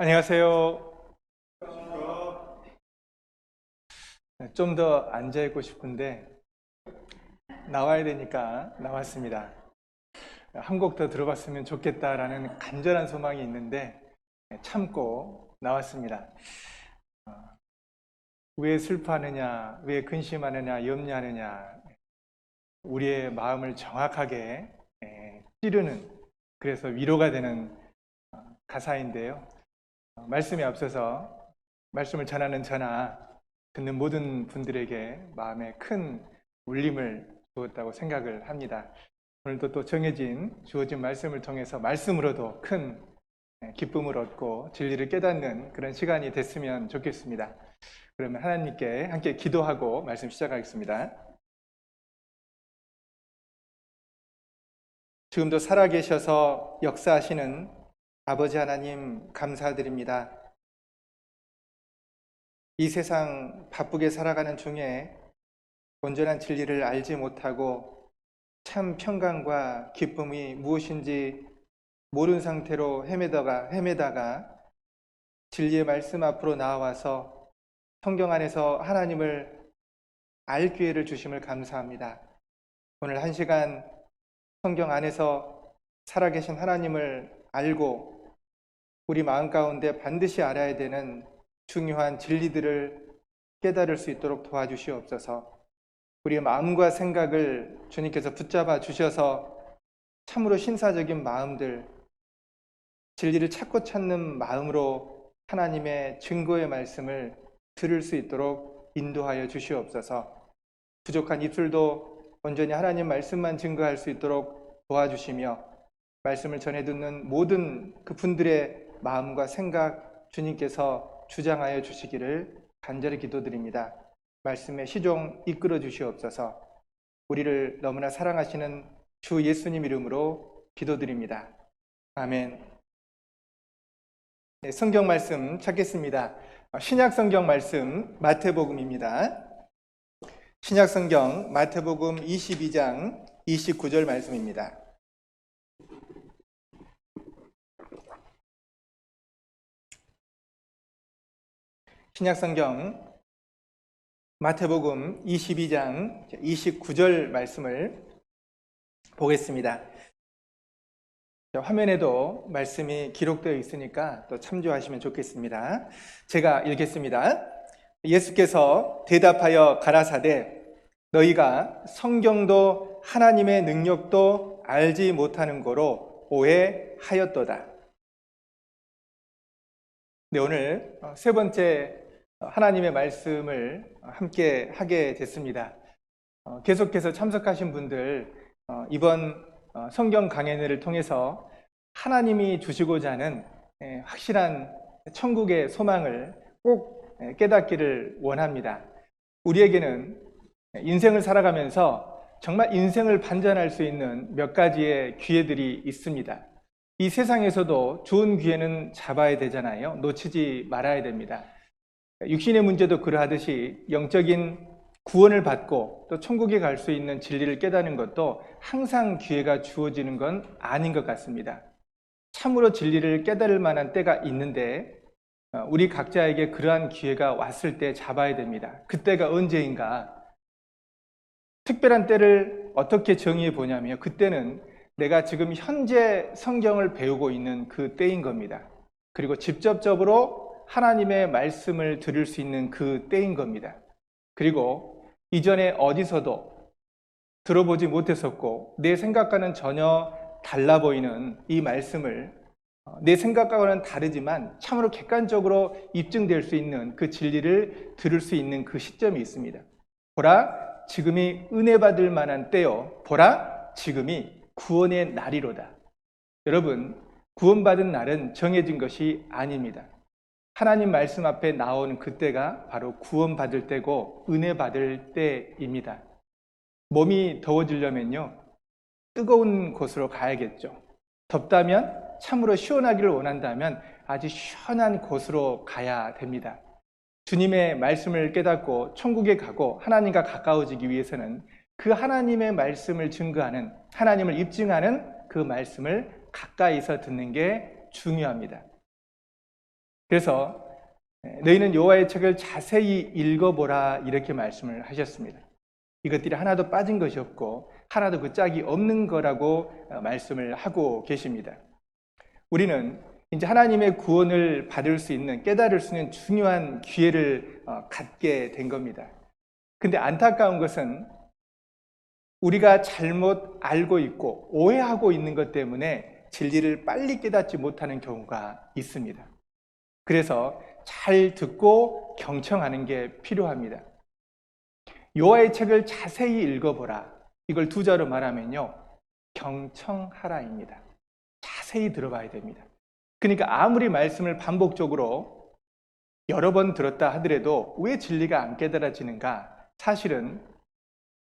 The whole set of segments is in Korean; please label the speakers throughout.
Speaker 1: 안녕하세요. 좀 더 앉아있고 싶은데 나와야 되니까 나왔습니다. 한 곡 더 들어봤으면 좋겠다라는 간절한 소망이 있는데 참고 나왔습니다. 왜 슬퍼하느냐, 왜 근심하느냐, 염려하느냐, 우리의 마음을 정확하게 찌르는, 그래서 위로가 되는 가사인데요. 말씀에 앞서서 말씀을 전하는 저나 듣는 모든 분들에게 마음에 큰 울림을 주었다고 생각을 합니다. 오늘도 또 정해진 주어진 말씀을 통해서 말씀으로도 큰 기쁨을 얻고 진리를 깨닫는 그런 시간이 됐으면 좋겠습니다. 그러면 하나님께 함께 기도하고 말씀 시작하겠습니다. 지금도 살아계셔서 역사하시는 아버지 하나님 감사드립니다. 이 세상 바쁘게 살아가는 중에 온전한 진리를 알지 못하고 참 평강과 기쁨이 무엇인지 모르는 상태로 헤매다가 진리의 말씀 앞으로 나와서 성경 안에서 하나님을 알 기회를 주심을 감사합니다. 오늘 한 시간 성경 안에서 살아계신 하나님을 알고 우리 마음 가운데 반드시 알아야 되는 중요한 진리들을 깨달을 수 있도록 도와주시옵소서. 우리의 마음과 생각을 주님께서 붙잡아 주셔서 참으로 신사적인 마음들, 진리를 찾고 찾는 마음으로 하나님의 증거의 말씀을 들을 수 있도록 인도하여 주시옵소서. 부족한 입술도 온전히 하나님 말씀만 증거할 수 있도록 도와주시며 말씀을 전해 듣는 모든 그 분들의 마음과 생각 주님께서 주장하여 주시기를 간절히 기도드립니다. 말씀의 시종 이끌어 주시옵소서. 우리를 너무나 사랑하시는 주 예수님 이름으로 기도드립니다. 아멘. 네, 성경 말씀 찾겠습니다. 신약 성경 말씀 마태복음입니다. 신약 성경 마태복음 22장 29절 말씀입니다. 신약 성경 마태복음 22장 29절 말씀을 보겠습니다. 화면에도 말씀이 기록되어 있으니까 또 참조하시면 좋겠습니다. 제가 읽겠습니다. 예수께서 대답하여 가라사대 너희가 성경도 하나님의 능력도 알지 못하는 거로 오해하였도다. 네, 오늘 세 번째 하나님의 말씀을 함께 하게 됐습니다. 계속해서 참석하신 분들 이번 성경 강연회를 통해서 하나님이 주시고자 하는 확실한 천국의 소망을 꼭 깨닫기를 원합니다. 우리에게는 인생을 살아가면서 정말 인생을 반전할 수 있는 몇 가지의 기회들이 있습니다. 이 세상에서도 좋은 기회는 잡아야 되잖아요. 놓치지 말아야 됩니다. 육신의 문제도 그러하듯이 영적인 구원을 받고 또 천국에 갈 수 있는 진리를 깨닫는 것도 항상 기회가 주어지는 건 아닌 것 같습니다. 참으로 진리를 깨달을 만한 때가 있는데 우리 각자에게 그러한 기회가 왔을 때 잡아야 됩니다. 그때가 언제인가? 특별한 때를 어떻게 정의해 보냐면 그때는 내가 지금 현재 성경을 배우고 있는 그 때인 겁니다. 그리고 직접적으로 하나님의 말씀을 들을 수 있는 그 때인 겁니다. 그리고 이전에 어디서도 들어보지 못했었고 내 생각과는 전혀 달라 보이는 이 말씀을 내 생각과는 다르지만 참으로 객관적으로 입증될 수 있는 그 진리를 들을 수 있는 그 시점이 있습니다. 보라, 지금이 은혜 받을 만한 때요. 보라, 지금이 구원의 날이로다. 여러분, 구원받은 날은 정해진 것이 아닙니다. 하나님 말씀 앞에 나오는 그때가 바로 구원받을 때고 은혜 받을 때입니다. 몸이 더워지려면요, 뜨거운 곳으로 가야겠죠. 덥다면, 참으로 시원하기를 원한다면 아주 시원한 곳으로 가야 됩니다. 주님의 말씀을 깨닫고 천국에 가고 하나님과 가까워지기 위해서는 그 하나님의 말씀을 증거하는, 하나님을 입증하는 그 말씀을 가까이서 듣는 게 중요합니다. 그래서 너희는 여호와의 책을 자세히 읽어보라 이렇게 말씀을 하셨습니다. 이것들이 하나도 빠진 것이 없고 하나도 그 짝이 없는 거라고 말씀을 하고 계십니다. 우리는 이제 하나님의 구원을 받을 수 있는, 깨달을 수 있는 중요한 기회를 갖게 된 겁니다. 근데 안타까운 것은 우리가 잘못 알고 있고 오해하고 있는 것 때문에 진리를 빨리 깨닫지 못하는 경우가 있습니다. 그래서 잘 듣고 경청하는 게 필요합니다. 여호와의 책을 자세히 읽어보라. 이걸 두 자로 말하면요, 경청하라입니다. 자세히 들어봐야 됩니다. 그러니까 아무리 말씀을 반복적으로 여러 번 들었다 하더라도 왜 진리가 안 깨달아지는가? 사실은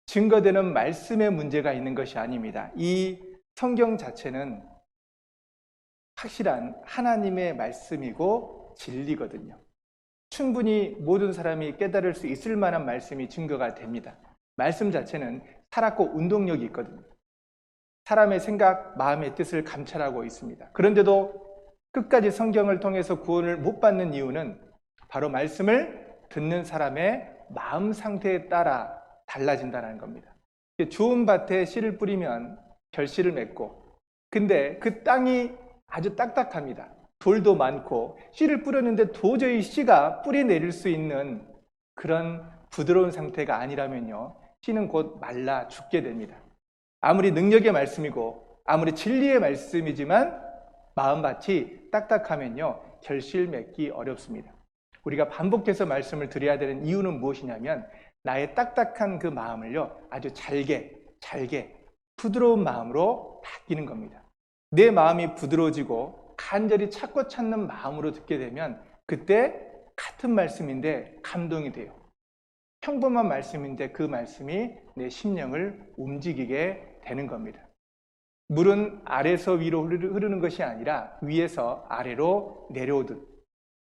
Speaker 1: 증거되는 말씀에 문제가 있는 것이 아닙니다. 이 성경 자체는 확실한 하나님의 말씀이고 진리거든요. 충분히 모든 사람이 깨달을 수 있을 만한 말씀이 증거가 됩니다. 말씀 자체는 살았고 운동력이 있거든요. 사람의 생각, 마음의 뜻을 감찰하고 있습니다. 그런데도 끝까지 성경을 통해서 구원을 못 받는 이유는 바로 말씀을 듣는 사람의 마음 상태에 따라 달라진다는 겁니다. 좋은 밭에 씨를 뿌리면 결실을 맺고, 근데 그 땅이 아주 딱딱합니다. 돌도 많고 씨를 뿌렸는데 도저히 씨가 뿌리 내릴 수 있는 그런 부드러운 상태가 아니라면요, 씨는 곧 말라 죽게 됩니다. 아무리 능력의 말씀이고 아무리 진리의 말씀이지만 마음밭이 딱딱하면요, 결실 맺기 어렵습니다. 우리가 반복해서 말씀을 드려야 되는 이유는 무엇이냐면 나의 딱딱한 그 마음을요, 아주 잘게 부드러운 마음으로 바뀌는 겁니다. 내 마음이 부드러워지고 간절히 찾고 찾는 마음으로 듣게 되면 그때 같은 말씀인데 감동이 돼요. 평범한 말씀인데 그 말씀이 내 심령을 움직이게 되는 겁니다. 물은 아래에서 위로 흐르는 것이 아니라 위에서 아래로 내려오듯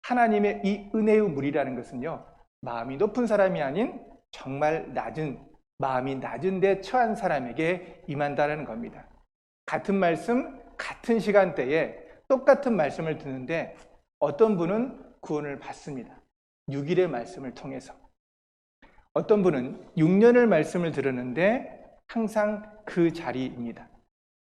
Speaker 1: 하나님의 이 은혜의 물이라는 것은요, 마음이 높은 사람이 아닌 정말 마음이 낮은 데 처한 사람에게 임한다는 겁니다. 같은 말씀, 같은 시간대에 똑같은 말씀을 듣는데 어떤 분은 구원을 받습니다. 6일의 말씀을 통해서. 어떤 분은 6년을 말씀을 들었는데 항상 그 자리입니다.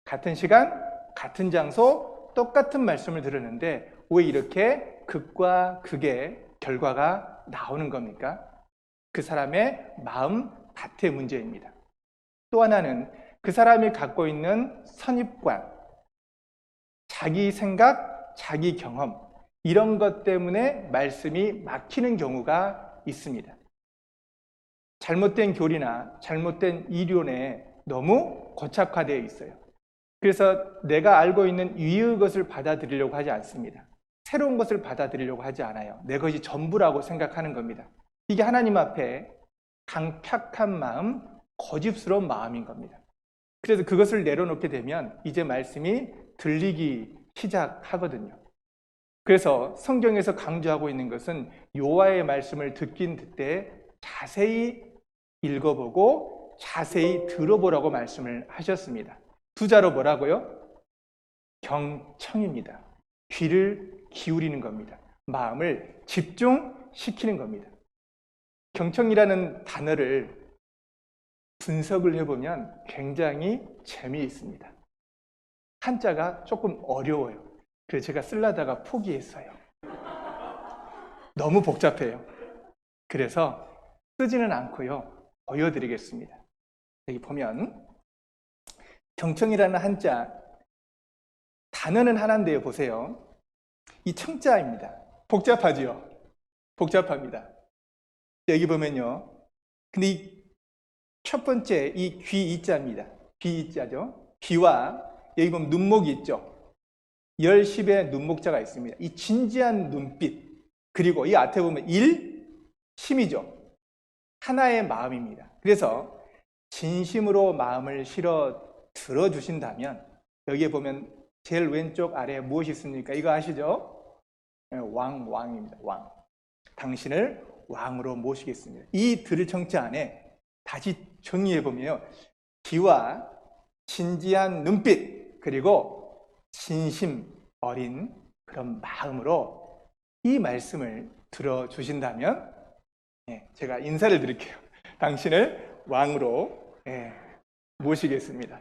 Speaker 1: 같은 시간, 같은 장소, 똑같은 말씀을 들었는데 왜 이렇게 극과 극의 결과가 나오는 겁니까? 그 사람의 마음 밭의 문제입니다. 또 하나는 그 사람이 갖고 있는 선입관, 자기 생각, 자기 경험, 이런 것 때문에 말씀이 막히는 경우가 있습니다. 잘못된 교리나 잘못된 이론에 너무 고착화되어 있어요. 그래서 내가 알고 있는 위의 것을 받아들이려고 하지 않습니다. 새로운 것을 받아들이려고 하지 않아요. 내 것이 전부라고 생각하는 겁니다. 이게 하나님 앞에 강팍한 마음, 고집스러운 마음인 겁니다. 그래서 그것을 내려놓게 되면 이제 말씀이 들리기 시작하거든요. 그래서 성경에서 강조하고 있는 것은 여호와의 말씀을 듣긴 듣되 자세히 읽어보고 자세히 들어보라고 말씀을 하셨습니다. 두 자로 뭐라고요? 경청입니다. 귀를 기울이는 겁니다. 마음을 집중시키는 겁니다. 경청이라는 단어를 분석을 해보면 굉장히 재미있습니다. 한자가 조금 어려워요. 그래서 제가 쓰려다가 포기했어요. 너무 복잡해요. 그래서 쓰지는 않고요, 보여드리겠습니다. 여기 보면 경청이라는 한자, 단어는 하나인데요, 보세요. 이 청자입니다. 복잡하지요? 복잡합니다. 여기 보면요, 근데 이 첫 번째 이 귀 이자입니다. 귀 이자죠. 귀와 여기 보면 눈목이 있죠. 열십의 눈목자가 있습니다. 이 진지한 눈빛, 그리고 이 앞에 보면 심이죠. 하나의 마음입니다. 그래서 진심으로 마음을 실어 들어주신다면 여기에 보면 제일 왼쪽 아래에 무엇이 있습니까? 이거 아시죠? 왕입니다. 왕. 당신을 왕으로 모시겠습니다. 이 들을 청자 안에 다시 정리해보면 귀와 진지한 눈빛, 그리고 진심 어린 그런 마음으로 이 말씀을 들어주신다면 제가 인사를 드릴게요. 당신을 왕으로 모시겠습니다.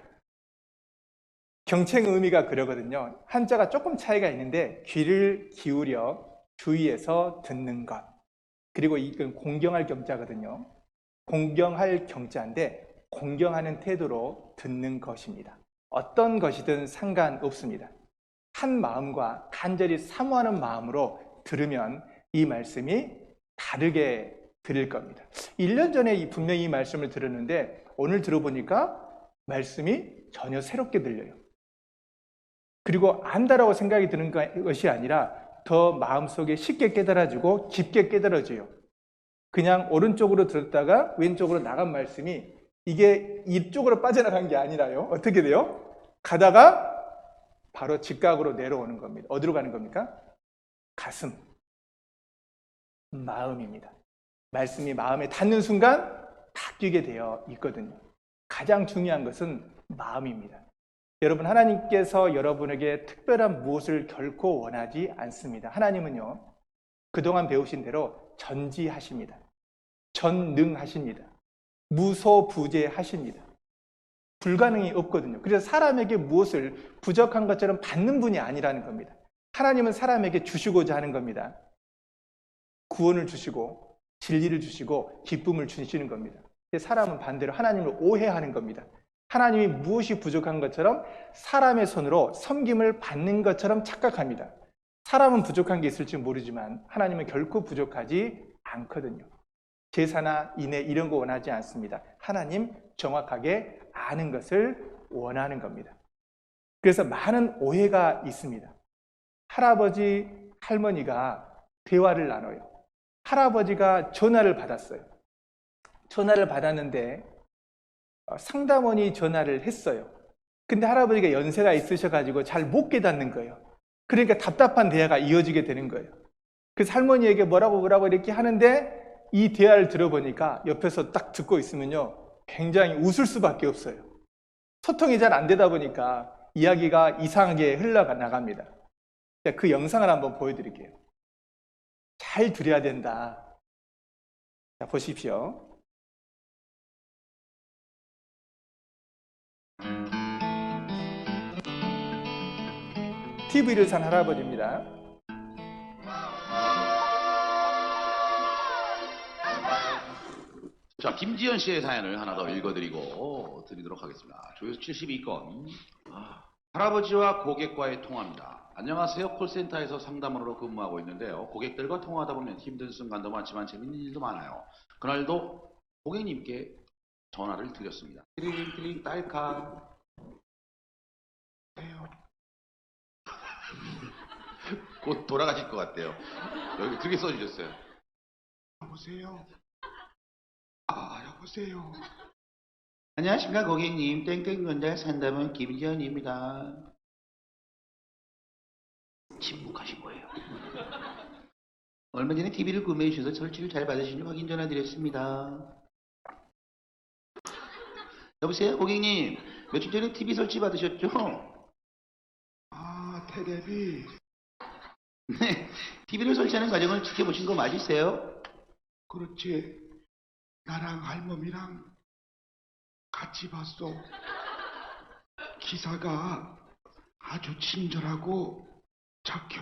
Speaker 1: 경책 의미가 그러거든요. 한자가 조금 차이가 있는데 귀를 기울여 주위에서 듣는 것. 그리고 이건 공경할 경자거든요. 공경할 경자인데 공경하는 태도로 듣는 것입니다. 어떤 것이든 상관없습니다. 한 마음과 간절히 사모하는 마음으로 들으면 이 말씀이 다르게 들릴 겁니다. 1년 전에 분명히 이 말씀을 들었는데 오늘 들어보니까 말씀이 전혀 새롭게 들려요. 그리고 안다라고 생각이 드는 것이 아니라 더 마음속에 쉽게 깨달아지고 깊게 깨달아져요. 그냥 오른쪽으로 들었다가 왼쪽으로 나간 말씀이 이게 이쪽으로 빠져나간 게 아니라요. 어떻게 돼요? 가다가 바로 직각으로 내려오는 겁니다. 어디로 가는 겁니까? 가슴, 마음입니다. 말씀이 마음에 닿는 순간 바뀌게 되어 있거든요. 가장 중요한 것은 마음입니다. 여러분, 하나님께서 여러분에게 특별한 무엇을 결코 원하지 않습니다. 하나님은요, 그동안 배우신 대로 전지하십니다. 전능하십니다. 무소부재하십니다. 불가능이 없거든요. 그래서 사람에게 무엇을 부족한 것처럼 받는 분이 아니라는 겁니다. 하나님은 사람에게 주시고자 하는 겁니다. 구원을 주시고 진리를 주시고 기쁨을 주시는 겁니다. 사람은 반대로 하나님을 오해하는 겁니다. 하나님이 무엇이 부족한 것처럼 사람의 손으로 섬김을 받는 것처럼 착각합니다. 사람은 부족한 게 있을지 모르지만 하나님은 결코 부족하지 않거든요. 제사나 인애 이런 거 원하지 않습니다. 하나님 정확하게 아는 것을 원하는 겁니다. 그래서 많은 오해가 있습니다. 할아버지, 할머니가 대화를 나눠요. 할아버지가 전화를 받았어요. 전화를 받았는데 상담원이 전화를 했어요. 근데 할아버지가 연세가 있으셔가지고 잘 못 깨닫는 거예요. 그러니까 답답한 대화가 이어지게 되는 거예요. 그래서 할머니에게 뭐라고 이렇게 하는데 이 대화를 들어보니까 옆에서 딱 듣고 있으면요, 굉장히 웃을 수밖에 없어요. 소통이 잘 안 되다 보니까 이야기가 이상하게 흘러나갑니다. 그 영상을 한번 보여드릴게요. 잘 들어야 된다. 자, 보십시오. TV를 산 할아버지입니다.
Speaker 2: 자, 김지연 씨의 사연을 하나 더 읽어드리고 드리도록 하겠습니다. 조회수 72건. 할아버지와 고객과의 통화입니다. 안녕하세요. 콜센터에서 상담원으로 근무하고 있는데요. 고객들과 통화하다 보면 힘든 순간도 많지만 재밌는 일도 많아요. 그날도 고객님께 전화를 드렸습니다. 띠링 딸카. 곧 돌아가실 것 같아요. 여기 그렇게 써주셨어요.
Speaker 3: 여보세요? 여보세요?
Speaker 2: 안녕하십니까 고객님. 땡땡건달 상담원 김지연입니다. 침묵하신 거예요. 얼마 전에 TV를 구매해 주셔서 설치를 잘 받으신 줄 확인 전화 드렸습니다. 여보세요 고객님. 며칠 전에 TV 설치 받으셨죠?
Speaker 3: 테레비.
Speaker 2: 네. TV를 설치하는 과정을 지켜보신 거 맞으세요?
Speaker 3: 그렇지. 나랑 할머니랑 같이 봤어. 기사가 아주 친절하고 착혀.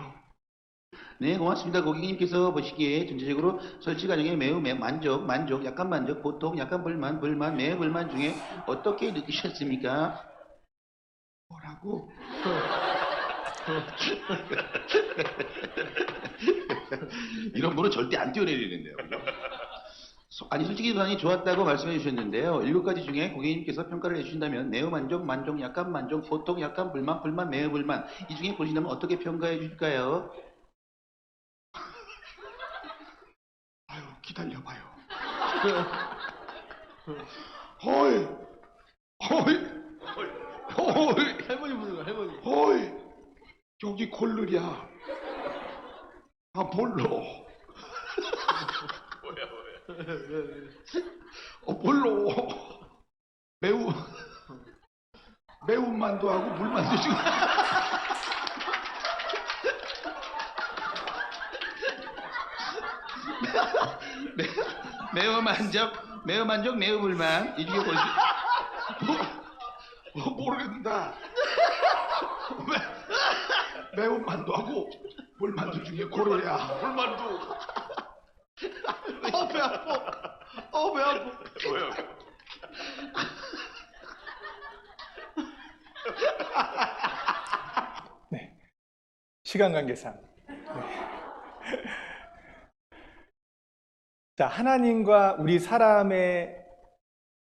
Speaker 2: 네, 고맙습니다. 고객님께서 보시기에 전체적으로 설치 과정에 매우 만족, 약간 만족, 보통, 약간 불만, 매우 불만 중에 어떻게 느끼셨습니까?
Speaker 3: 뭐라고?
Speaker 2: 이런 분은 절대 안 뛰어내리는데요. 아니 솔직히 많이 좋았다고 말씀해 주셨는데요. 7가지 중에 고객님께서 평가를 해주신다면 매우 만족, 약간 만족, 보통, 약간 불만, 매우 불만 이 중에 보신다면 어떻게 평가해 주실까요?
Speaker 3: 기다려봐요. 허이!
Speaker 1: 할머니 부르는 거, 할머니.
Speaker 3: 허이! 여기 콜르랴. 몰라. 몰라. 매운만두 하고 물만두 중에.
Speaker 2: 매우 만족, 매우 불만. 이 중에 고르시.
Speaker 3: 모르겠는데. 매운만두 하고 물만두 중에 고르랴.
Speaker 2: 불만두. 배 아파. 배 아파. 왜요?
Speaker 1: 네. 시간 관계상. 네. 자, 하나님과 우리 사람의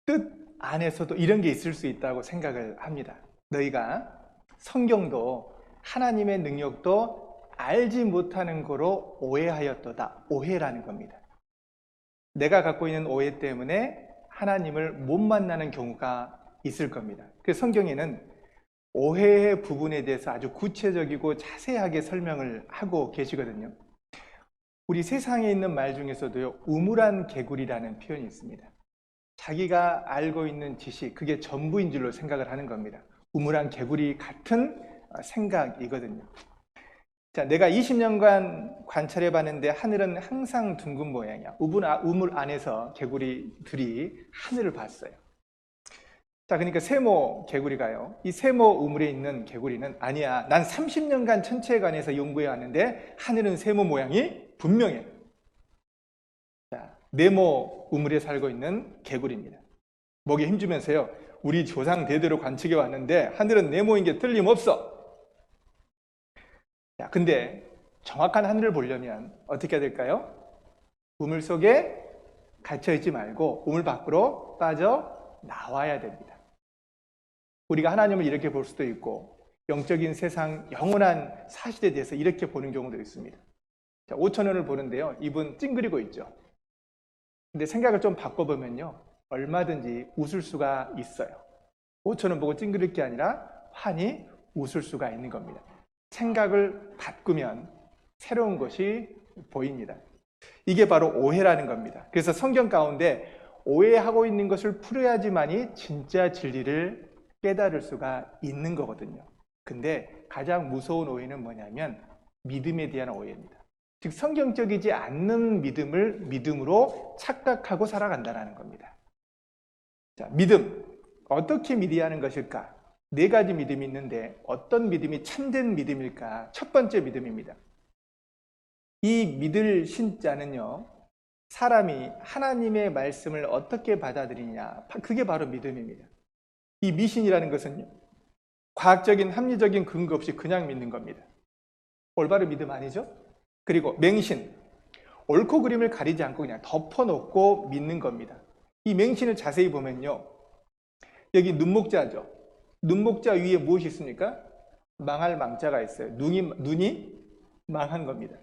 Speaker 1: 뜻 안에서도 이런 게 있을 수 있다고 생각을 합니다. 너희가 성경도 하나님의 능력도 알지 못하는 거로 오해하였도다. 오해라는 겁니다. 내가 갖고 있는 오해 때문에 하나님을 못 만나는 경우가 있을 겁니다. 그래서 성경에는 오해의 부분에 대해서 아주 구체적이고 자세하게 설명을 하고 계시거든요. 우리 세상에 있는 말 중에서도요, 우물안 개구리라는 표현이 있습니다. 자기가 알고 있는 지식, 그게 전부인 줄로 생각을 하는 겁니다. 우물안 개구리 같은 생각이거든요. 자, 내가 20년간 관찰해 봤는데 하늘은 항상 둥근 모양이야. 우물 안에서 개구리들이 하늘을 봤어요. 자, 그러니까 세모 개구리가요, 이 세모 우물에 있는 개구리는 아니야, 난 30년간 천체에 관해서 연구해 왔는데 하늘은 세모 모양이 분명해. 자, 네모 우물에 살고 있는 개구리입니다. 목에 힘주면서요, 우리 조상 대대로 관측해 왔는데 하늘은 네모인 게 틀림없어. 자, 근데 정확한 하늘을 보려면 어떻게 해야 될까요? 우물 속에 갇혀 있지 말고 우물 밖으로 빠져 나와야 됩니다. 우리가 하나님을 이렇게 볼 수도 있고 영적인 세상 영원한 사실에 대해서 이렇게 보는 경우도 있습니다. 자, 5,000원을 보는데요, 이분 찡그리고 있죠. 근데 생각을 좀 바꿔보면요, 얼마든지 웃을 수가 있어요. 5,000원 보고 찡그릴 게 아니라 환히 웃을 수가 있는 겁니다. 생각을 바꾸면 새로운 것이 보입니다. 이게 바로 오해라는 겁니다. 그래서 성경 가운데 오해하고 있는 것을 풀어야지만이 진짜 진리를 깨달을 수가 있는 거거든요. 근데 가장 무서운 오해는 뭐냐면 믿음에 대한 오해입니다. 즉 성경적이지 않는 믿음을 믿음으로 착각하고 살아간다는 겁니다. 자, 믿음, 어떻게 믿어야 하는 것일까? 4가지 믿음이 있는데 어떤 믿음이 참된 믿음일까? 첫 번째 믿음입니다. 이 믿을 신자는요, 사람이 하나님의 말씀을 어떻게 받아들이냐, 그게 바로 믿음입니다. 이 미신이라는 것은요, 과학적인 합리적인 근거 없이 그냥 믿는 겁니다. 올바른 믿음 아니죠? 그리고 맹신, 옳고 그름을 가리지 않고 그냥 덮어놓고 믿는 겁니다. 이 맹신을 자세히 보면요, 여기 눈목자죠. 눈목자 위에 무엇이 있습니까? 망할 망자가 있어요. 눈이 망한 겁니다.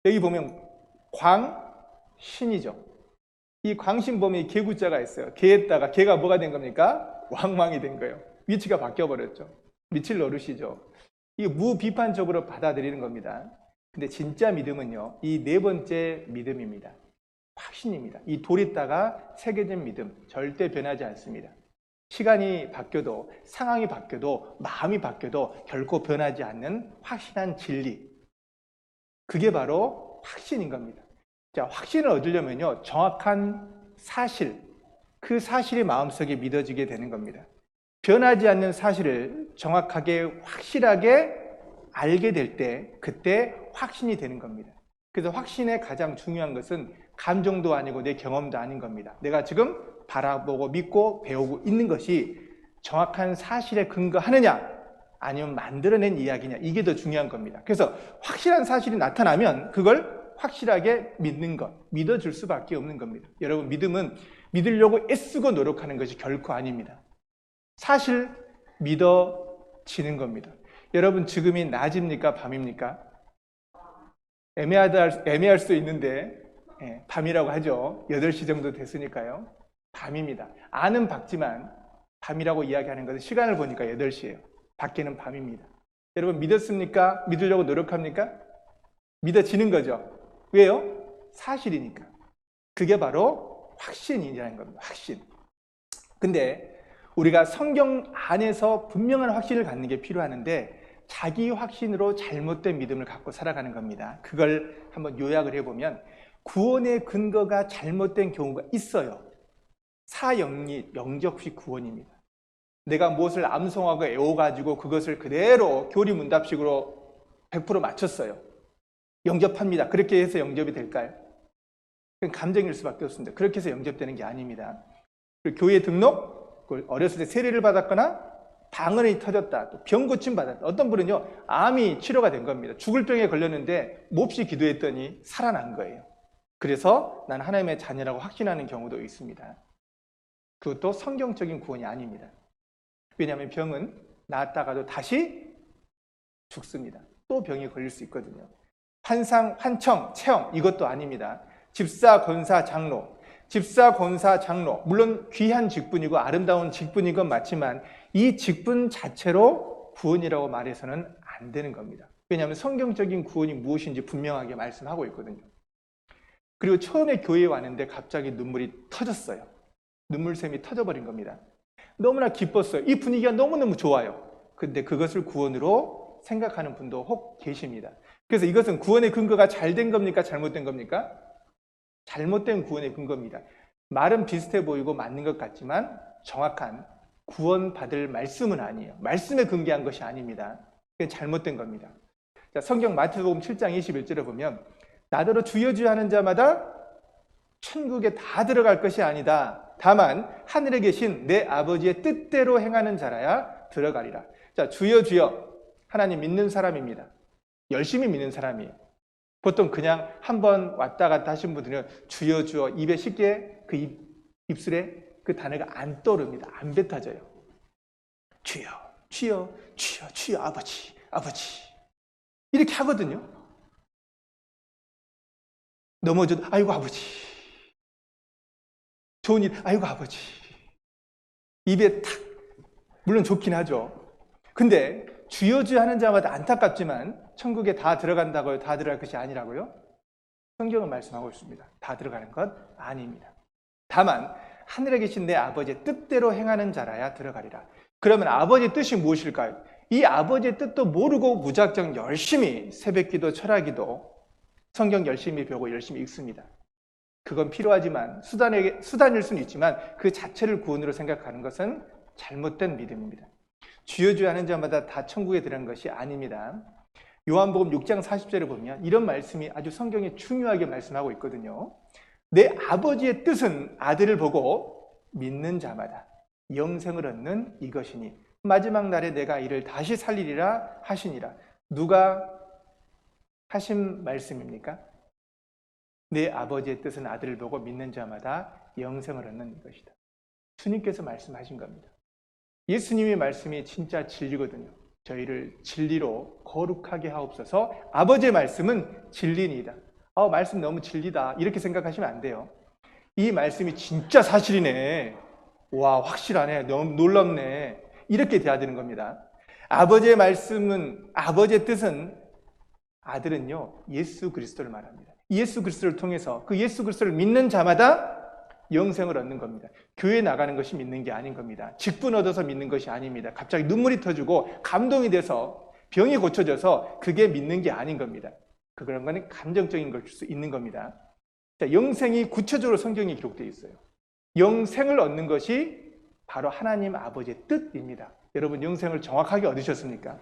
Speaker 1: 여기 보면 광신이죠. 이 광신 보면 개구자가 있어요. 개에다가 개가 뭐가 된 겁니까? 왕망이 된 거예요. 위치가 바뀌어버렸죠. 미칠 노릇이죠. 이게 무비판적으로 받아들이는 겁니다. 근데 진짜 믿음은요, 이 4번째 믿음입니다. 확신입니다. 이 돌에다가 새겨진 믿음, 절대 변하지 않습니다. 시간이 바뀌어도, 상황이 바뀌어도, 마음이 바뀌어도 결코 변하지 않는 확신한 진리, 그게 바로 확신인 겁니다. 자, 확신을 얻으려면요, 정확한 사실, 그 사실이 마음속에 믿어지게 되는 겁니다. 변하지 않는 사실을 정확하게 확실하게 알게 될 때, 그때 확신이 되는 겁니다. 그래서 확신의 가장 중요한 것은 감정도 아니고 내 경험도 아닌 겁니다. 내가 지금 바라보고 믿고 배우고 있는 것이 정확한 사실에 근거하느냐 아니면 만들어낸 이야기냐, 이게 더 중요한 겁니다. 그래서 확실한 사실이 나타나면 그걸 확실하게 믿는 것, 믿어줄 수밖에 없는 겁니다. 여러분, 믿음은 믿으려고 애쓰고 노력하는 것이 결코 아닙니다. 사실 믿어지는 겁니다. 여러분, 지금이 낮입니까? 밤입니까? 애매할 수 있는데 밤이라고 하죠. 8시 정도 됐으니까요. 밤입니다. 안은 밝지만 밤이라고 이야기하는 것은 시간을 보니까 8시예요. 밖에는 밤입니다. 여러분, 믿었습니까? 믿으려고 노력합니까? 믿어지는 거죠. 왜요? 사실이니까. 그게 바로 확신이라는 겁니다. 확신. 근데 우리가 성경 안에서 분명한 확신을 갖는 게 필요하는데 자기 확신으로 잘못된 믿음을 갖고 살아가는 겁니다. 그걸 한번 요약을 해보면 구원의 근거가 잘못된 경우가 있어요. 사영리, 영접식 구원입니다. 내가 무엇을 암송하고 애워가지고 그것을 그대로 교리문답식으로 100% 맞췄어요. 영접합니다. 그렇게 해서 영접이 될까요? 그건 감정일 수밖에 없습니다. 그렇게 해서 영접되는 게 아닙니다. 교회 등록, 어렸을 때 세례를 받았거나 방언이 터졌다, 또 병 고침 받았다. 어떤 분은요, 암이 치료가 된 겁니다. 죽을 병에 걸렸는데 몹시 기도했더니 살아난 거예요. 그래서 난 하나님의 자녀라고 확신하는 경우도 있습니다. 그것도 성경적인 구원이 아닙니다. 왜냐하면 병은 나았다가도 다시 죽습니다. 또 병에 걸릴 수 있거든요. 환상, 환청, 체험, 이것도 아닙니다. 집사, 권사, 장로. 집사, 권사, 장로. 물론 귀한 직분이고 아름다운 직분인 건 맞지만 이 직분 자체로 구원이라고 말해서는 안 되는 겁니다. 왜냐하면 성경적인 구원이 무엇인지 분명하게 말씀하고 있거든요. 그리고 처음에 교회에 왔는데 갑자기 눈물이 터졌어요. 눈물샘이 터져버린 겁니다. 너무나 기뻤어요. 이 분위기가 너무너무 좋아요. 근데 그것을 구원으로 생각하는 분도 혹 계십니다. 그래서 이것은 구원의 근거가 잘된 겁니까? 잘못된 겁니까? 잘못된 구원의 근거입니다. 말은 비슷해 보이고 맞는 것 같지만 정확한 구원받을 말씀은 아니에요. 말씀에 근거한 것이 아닙니다. 그게 잘못된 겁니다. 자, 성경 마태복음 7장 21절에 보면 나더러 주여 주여 하는 자마다 천국에 다 들어갈 것이 아니다. 다만 하늘에 계신 내 아버지의 뜻대로 행하는 자라야 들어가리라. 자, 주여 주여 하나님 믿는 사람입니다. 열심히 믿는 사람이에요. 보통 그냥 한번 왔다 갔다 하신 분들은 주여 주여 입에 쉽게 그 입술에 그 단어가 안 떠오릅니다. 안 뱉어져요. 주여 주여 주여 주여 아버지 아버지 이렇게 하거든요. 넘어져도 아이고 아버지, 좋은 일 아이고 아버지, 입에 탁, 물론 좋긴 하죠. 근데 주여 주여 하는 자마다 안타깝지만 천국에 다 들어간다고요? 다 들어갈 것이 아니라고요? 성경은 말씀하고 있습니다. 다 들어가는 것 아닙니다. 다만 하늘에 계신 내 아버지의 뜻대로 행하는 자라야 들어가리라. 그러면 아버지의 뜻이 무엇일까요? 이 아버지의 뜻도 모르고 무작정 열심히 새벽기도, 철학기도, 성경 열심히 배우고 열심히 읽습니다. 그건 필요하지만 수단일 수는 있지만 그 자체를 구원으로 생각하는 것은 잘못된 믿음입니다. 주여 주여 하는 자마다 다 천국에 들어간 것이 아닙니다. 요한복음 6장 40절에 보면 이런 말씀이 아주 성경에 중요하게 말씀하고 있거든요. 내 아버지의 뜻은 아들을 보고 믿는 자마다 영생을 얻는 이것이니 마지막 날에 내가 이를 다시 살리리라 하시니라. 누가 하신 말씀입니까? 내 아버지의 뜻은 아들을 보고 믿는 자마다 영생을 얻는 이것이다. 주님께서 말씀하신 겁니다. 예수님의 말씀이 진짜 진리거든요. 저희를 진리로 거룩하게 하옵소서. 아버지의 말씀은 진리니이다. 말씀 너무 진리다 이렇게 생각하시면 안 돼요. 이 말씀이 진짜 사실이네, 와 확실하네, 너무 놀랍네, 이렇게 돼야 되는 겁니다. 아버지의 말씀은, 아버지의 뜻은, 아들은요 예수 그리스도를 말합니다. 예수 그리스도를 통해서 그 예수 그리스도를 믿는 자마다 영생을 얻는 겁니다. 교회 나가는 것이 믿는 게 아닌 겁니다. 직분 얻어서 믿는 것이 아닙니다. 갑자기 눈물이 터지고 감동이 돼서 병이 고쳐져서 그게 믿는 게 아닌 겁니다. 그런 거는 감정적인 걸 줄 수 있는 겁니다. 자, 영생이 구체적으로 성경에 기록되어 있어요. 영생을 얻는 것이 바로 하나님 아버지의 뜻입니다. 여러분 영생을 정확하게 얻으셨습니까?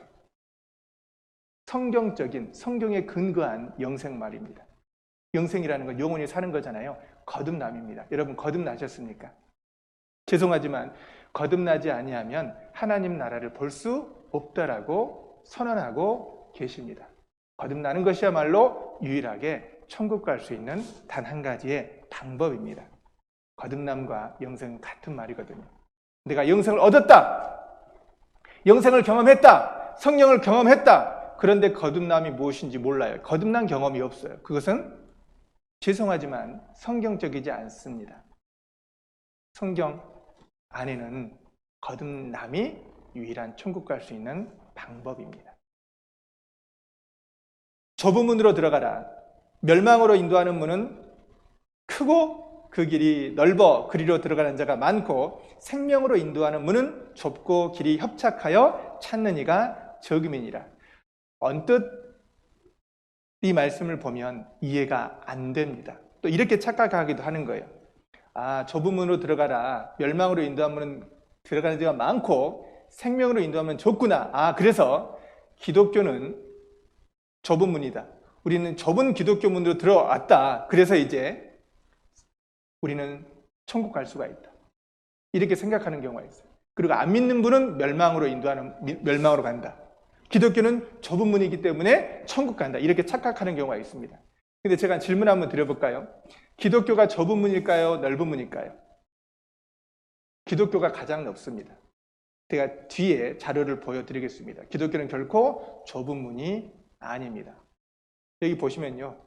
Speaker 1: 성경적인, 성경에 근거한 영생 말입니다. 영생이라는 건 영원히 사는 거잖아요. 거듭남입니다. 여러분 거듭나셨습니까? 죄송하지만 거듭나지 아니하면 하나님 나라를 볼 수 없다라고 선언하고 계십니다. 거듭나는 것이야말로 유일하게 천국 갈 수 있는 단 한 가지의 방법입니다. 거듭남과 영생은 같은 말이거든요. 내가 영생을 얻었다, 영생을 경험했다, 성령을 경험했다. 그런데 거듭남이 무엇인지 몰라요. 거듭난 경험이 없어요. 그것은 죄송하지만 성경적이지 않습니다. 성경 안에는 거듭남이 유일한 천국 갈 수 있는 방법입니다. 좁은 문으로 들어가라. 멸망으로 인도하는 문은 크고 그 길이 넓어 그리로 들어가는 자가 많고 생명으로 인도하는 문은 좁고 길이 협착하여 찾는 이가 적음이니라. 언뜻 이 말씀을 보면 이해가 안 됩니다. 또 이렇게 착각하기도 하는 거예요. 아, 좁은 문으로 들어가라. 멸망으로 인도하면 들어가는 데가 많고 생명으로 인도하면 좁구나. 아, 그래서 기독교는 좁은 문이다. 우리는 좁은 기독교 문으로 들어왔다. 그래서 이제 우리는 천국 갈 수가 있다. 이렇게 생각하는 경우가 있어요. 그리고 안 믿는 분은 멸망으로 간다. 기독교는 좁은 문이기 때문에 천국 간다. 이렇게 착각하는 경우가 있습니다. 근데 제가 질문 한번 드려볼까요? 기독교가 좁은 문일까요? 넓은 문일까요? 기독교가 가장 넓습니다. 제가 뒤에 자료를 보여드리겠습니다. 기독교는 결코 좁은 문이 아닙니다. 여기 보시면요.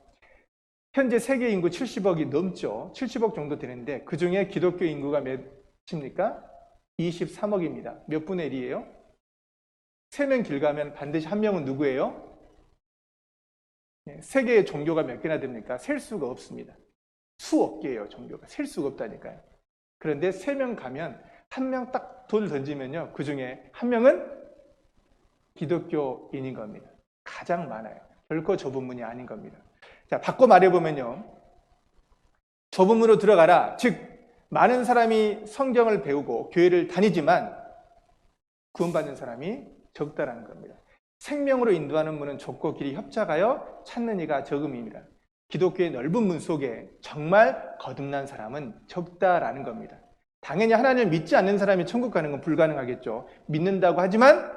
Speaker 1: 현재 세계 인구 70억이 넘죠. 70억 정도 되는데 그 중에 기독교 인구가 몇입니까? 23억입니다. 몇 분의 1이에요? 3명 길 가면 반드시 한 명은 누구예요? 세계의 종교가 몇 개나 됩니까? 셀 수가 없습니다. 수억 개예요, 종교가. 셀 수가 없다니까요. 그런데 3명 가면 한 명 딱 돌 던지면요. 그 중에 한 명은 기독교인인 겁니다. 가장 많아요. 결코 좁은 문이 아닌 겁니다. 자, 바꿔 말해보면요. 좁은 문으로 들어가라. 즉, 많은 사람이 성경을 배우고 교회를 다니지만 구원받는 사람이 적다라는 겁니다. 생명으로 인도하는 문은 좁고 길이 협착하여 찾는 이가 적음입니다. 기독교의 넓은 문 속에 정말 거듭난 사람은 적다라는 겁니다. 당연히 하나님을 믿지 않는 사람이 천국 가는 건 불가능하겠죠. 믿는다고 하지만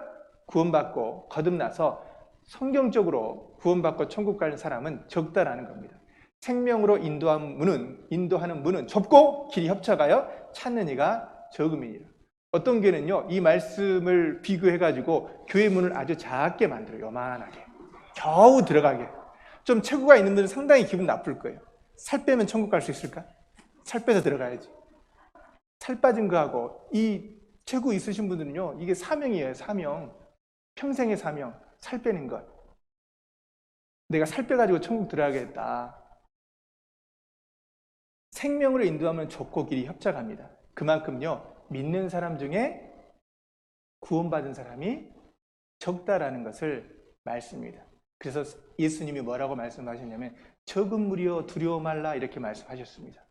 Speaker 1: 구원받고 거듭나서 성경적으로 구원받고 천국 가는 사람은 적다라는 겁니다. 생명으로 인도하는 문은 좁고 길이 협착하여 찾는 이가 적음이니라. 어떤 교회는요, 이 말씀을 비교해가지고 교회 문을 아주 작게 만들어요. 요만하게. 겨우 들어가게. 좀 체구가 있는 분은 상당히 기분 나쁠 거예요. 살 빼면 천국 갈 수 있을까? 살 빼서 들어가야지. 살 빠진 거하고 이 체구 있으신 분들은요, 이게 사명이에요. 사명. 평생의 사명. 살 빼는 것. 내가 살 빼가지고 천국 들어가겠다. 생명으로 인도하면 좁고 길이 협착합니다. 그만큼요, 믿는 사람 중에 구원받은 사람이 적다라는 것을 말씀입니다. 그래서 예수님이 뭐라고 말씀하셨냐면 적은 무리여 두려워 말라 이렇게 말씀하셨습니다.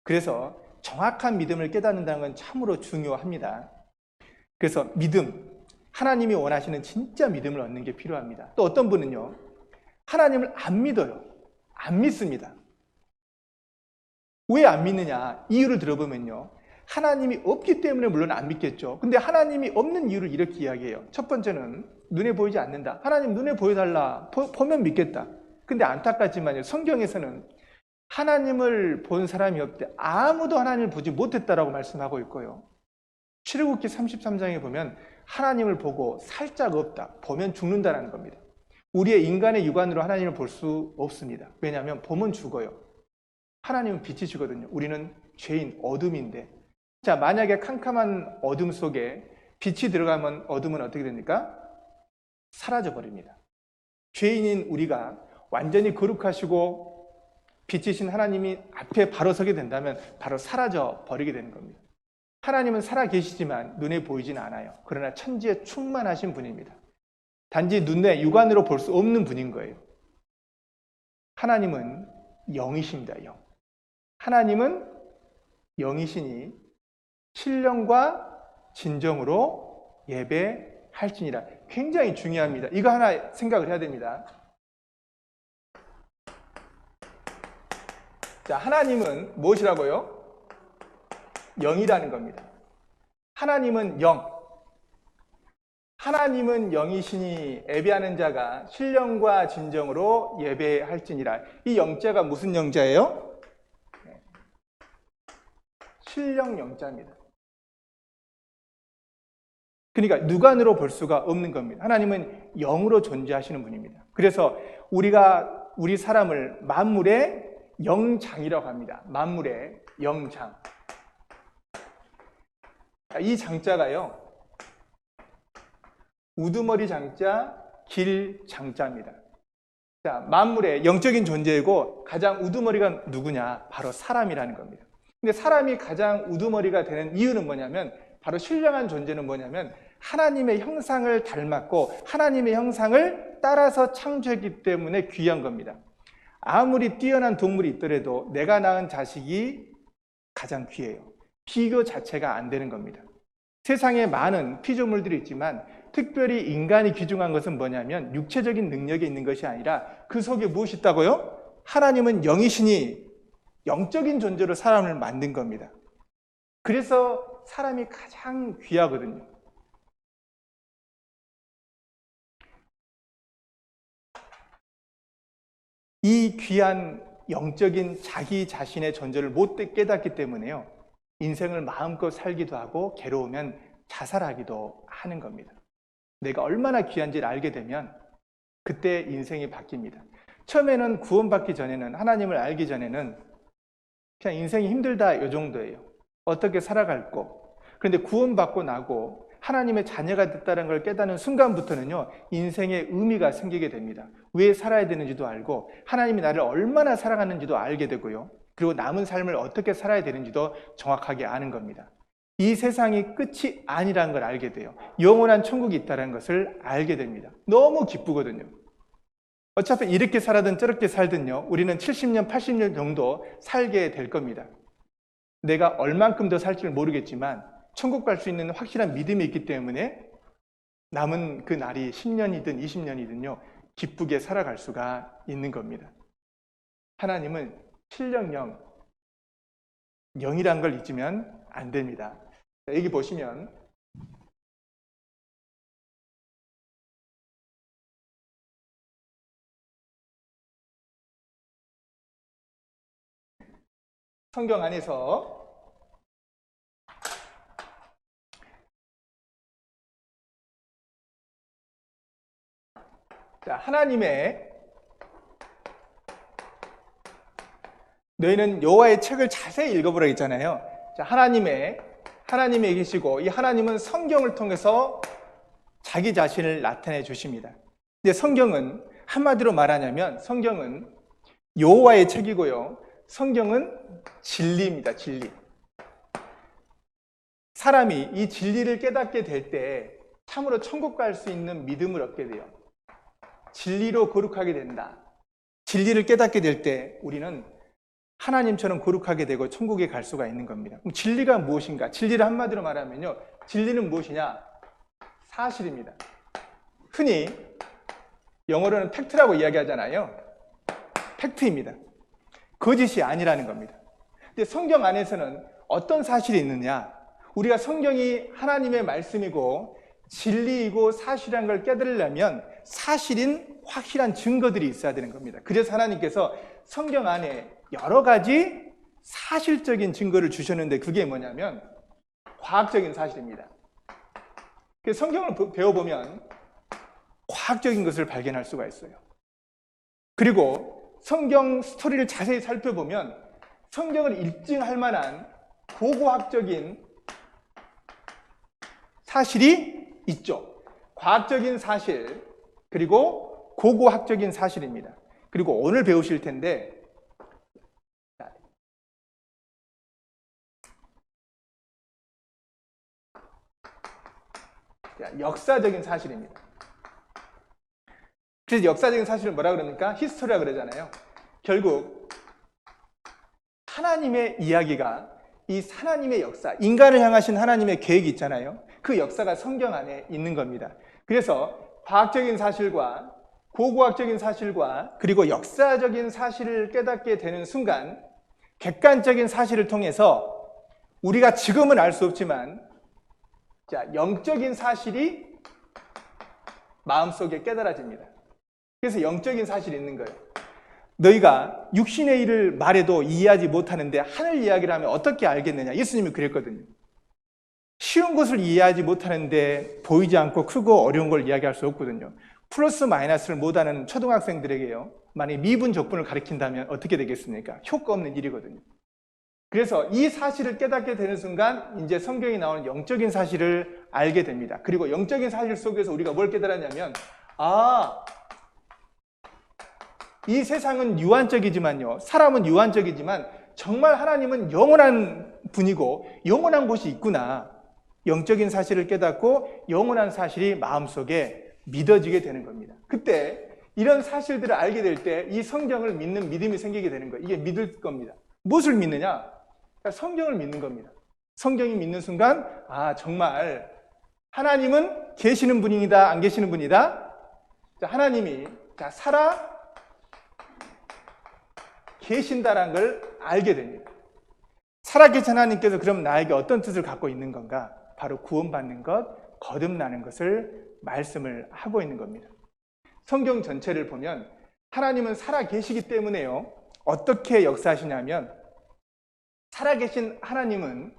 Speaker 1: 그래서 정확한 믿음을 깨닫는다는 건 참으로 중요합니다. 그래서 믿음, 하나님이 원하시는 진짜 믿음을 얻는 게 필요합니다. 또 어떤 분은요, 하나님을 안 믿어요. 안 믿습니다. 왜 안 믿느냐? 이유를 들어보면요, 하나님이 없기 때문에 물론 안 믿겠죠. 근데 하나님이 없는 이유를 이렇게 이야기해요. 첫 번째는 눈에 보이지 않는다. 하나님 눈에 보여달라. 보면 믿겠다. 근데 안타깝지만요, 성경에서는 하나님을 본 사람이 없대. 아무도 하나님을 보지 못했다라고 말씀하고 있고요. 출애굽기 33장에 보면 하나님을 보고 살짝 없다. 보면 죽는다라는 겁니다. 우리의 인간의 육안으로 하나님을 볼 수 없습니다. 왜냐하면 보면 죽어요. 하나님은 빛이시거든요. 우리는 죄인, 어둠인데. 자, 만약에 캄캄한 어둠 속에 빛이 들어가면 어둠은 어떻게 됩니까? 사라져버립니다. 죄인인 우리가 완전히 거룩하시고 빛이신 하나님이 앞에 바로 서게 된다면 바로 사라져 버리게 되는 겁니다. 하나님은 살아계시지만 눈에 보이진 않아요. 그러나 천지에 충만하신 분입니다. 단지 눈에 육안으로 볼 수 없는 분인 거예요. 하나님은 영이십니다. 영. 하나님은 영이시니 신령과 진정으로 예배할지니라. 굉장히 중요합니다. 이거 하나 생각을 해야 됩니다. 자, 하나님은 무엇이라고요? 영이라는 겁니다. 하나님은 영. 하나님은 영이시니 예배하는 자가 신령과 진정으로 예배할지니라. 이 영자가 무슨 영자예요? 신령 영자입니다. 그러니까 육안으로 볼 수가 없는 겁니다. 하나님은 영으로 존재하시는 분입니다. 그래서 우리 사람을 만물의 영장이라고 합니다. 만물의 영장. 이 장자가요, 우두머리 장자, 길 장자입니다. 자, 만물의 영적인 존재이고 가장 우두머리가 누구냐? 바로 사람이라는 겁니다. 근데 사람이 가장 우두머리가 되는 이유는 뭐냐면, 바로 신령한 존재는 뭐냐면 하나님의 형상을 닮았고 하나님의 형상을 따라서 창조했기 때문에 귀한 겁니다. 아무리 뛰어난 동물이 있더라도 내가 낳은 자식이 가장 귀해요. 비교 자체가 안 되는 겁니다. 세상에 많은 피조물들이 있지만 특별히 인간이 귀중한 것은 뭐냐면 육체적인 능력이 있는 것이 아니라 그 속에 무엇이 있다고요? 하나님은 영이시니 영적인 존재로 사람을 만든 겁니다. 그래서 사람이 가장 귀하거든요. 이 귀한 영적인 자기 자신의 존재를 못 깨닫기 때문에요. 인생을 마음껏 살기도 하고 괴로우면 자살하기도 하는 겁니다. 내가 얼마나 귀한지를 알게 되면 그때 인생이 바뀝니다. 처음에는 구원받기 전에는, 하나님을 알기 전에는 그냥 인생이 힘들다 이 정도예요. 어떻게 살아갈 거. 그런데 구원받고 나고 하나님의 자녀가 됐다는 걸 깨닫는 순간부터는요, 인생의 의미가 생기게 됩니다. 왜 살아야 되는지도 알고 하나님이 나를 얼마나 사랑하는지도 알게 되고요. 그리고 남은 삶을 어떻게 살아야 되는지도 정확하게 아는 겁니다. 이 세상이 끝이 아니라는 걸 알게 돼요. 영원한 천국이 있다는 것을 알게 됩니다. 너무 기쁘거든요. 어차피 이렇게 살아든 저렇게 살든요, 우리는 70년, 80년 정도 살게 될 겁니다. 내가 얼만큼 더 살지를 모르겠지만 천국 갈 수 있는 확실한 믿음이 있기 때문에 남은 그 날이 10년이든 20년이든요, 기쁘게 살아갈 수가 있는 겁니다. 하나님은 신령영, 영이란 걸 잊으면 안 됩니다. 여기 보시면 성경 안에서 하나님의 너희는 여호와의 책을 자세히 읽어보라 했잖아요. 하나님이 계시고 이 하나님은 성경을 통해서 자기 자신을 나타내 주십니다. 근데 성경은 한마디로 말하냐면 성경은 여호와의 책이고요. 성경은 진리입니다. 진리. 사람이 이 진리를 깨닫게 될 때 참으로 천국 갈 수 있는 믿음을 얻게 돼요. 진리로 거룩하게 된다. 진리를 깨닫게 될 때 우리는 하나님처럼 거룩하게 되고 천국에 갈 수가 있는 겁니다. 그럼 진리가 무엇인가? 진리를 한마디로 말하면요, 진리는 무엇이냐? 사실입니다. 흔히 영어로는 팩트라고 이야기하잖아요. 팩트입니다. 거짓이 아니라는 겁니다. 근데 성경 안에서는 어떤 사실이 있느냐? 우리가 성경이 하나님의 말씀이고 진리이고 사실이라는 걸 깨달으려면 사실인 확실한 증거들이 있어야 되는 겁니다. 그래서 하나님께서 성경 안에 여러 가지 사실적인 증거를 주셨는데 그게 뭐냐면 과학적인 사실입니다. 그래서 성경을 배워보면 과학적인 것을 발견할 수가 있어요. 그리고 성경 스토리를 자세히 살펴보면 성경을 입증할 만한 고고학적인 사실이 있죠. 과학적인 사실, 그리고 고고학적인 사실입니다. 그리고 오늘 배우실 텐데 역사적인 사실입니다. 그래서 역사적인 사실을 뭐라 그럽니까? 히스토리라 그러잖아요. 결국 하나님의 이야기가 이 하나님의 역사, 인간을 향하신 하나님의 계획이 있잖아요. 그 역사가 성경 안에 있는 겁니다. 그래서 과학적인 사실과 고고학적인 사실과 그리고 역사적인 사실을 깨닫게 되는 순간 객관적인 사실을 통해서 우리가 지금은 알 수 없지만 영적인 사실이 마음속에 깨달아집니다. 그래서 영적인 사실이 있는 거예요. 너희가 육신의 일을 말해도 이해하지 못하는데 하늘 이야기를 하면 어떻게 알겠느냐? 예수님이 그랬거든요. 쉬운 것을 이해하지 못하는데 보이지 않고 크고 어려운 걸 이야기할 수 없거든요. 플러스 마이너스를 못하는 초등학생들에게요, 만약에 미분 적분을 가르친다면 어떻게 되겠습니까? 효과 없는 일이거든요. 그래서 이 사실을 깨닫게 되는 순간 이제 성경에 나오는 영적인 사실을 알게 됩니다. 그리고 영적인 사실 속에서 우리가 뭘 깨달았냐면 이 세상은 유한적이지만요, 사람은 유한적이지만 정말 하나님은 영원한 분이고 영원한 곳이 있구나. 영적인 사실을 깨닫고 영원한 사실이 마음속에 믿어지게 되는 겁니다. 그때 이런 사실들을 알게 될 때 이 성경을 믿는 믿음이 생기게 되는 거예요. 이게 믿을 겁니다. 무엇을 믿느냐? 그러니까 성경을 믿는 겁니다. 성경이 믿는 순간 아 정말 하나님은 계시는 분이다 안 계시는 분이다? 자, 하나님이 살아 계신다라는 걸 알게 됩니다. 살아계신 하나님께서 그럼 나에게 어떤 뜻을 갖고 있는 건가? 바로 구원받는 것, 거듭나는 것을 말씀을 하고 있는 겁니다. 성경 전체를 보면 하나님은 살아계시기 때문에요. 어떻게 역사하시냐면 살아계신 하나님은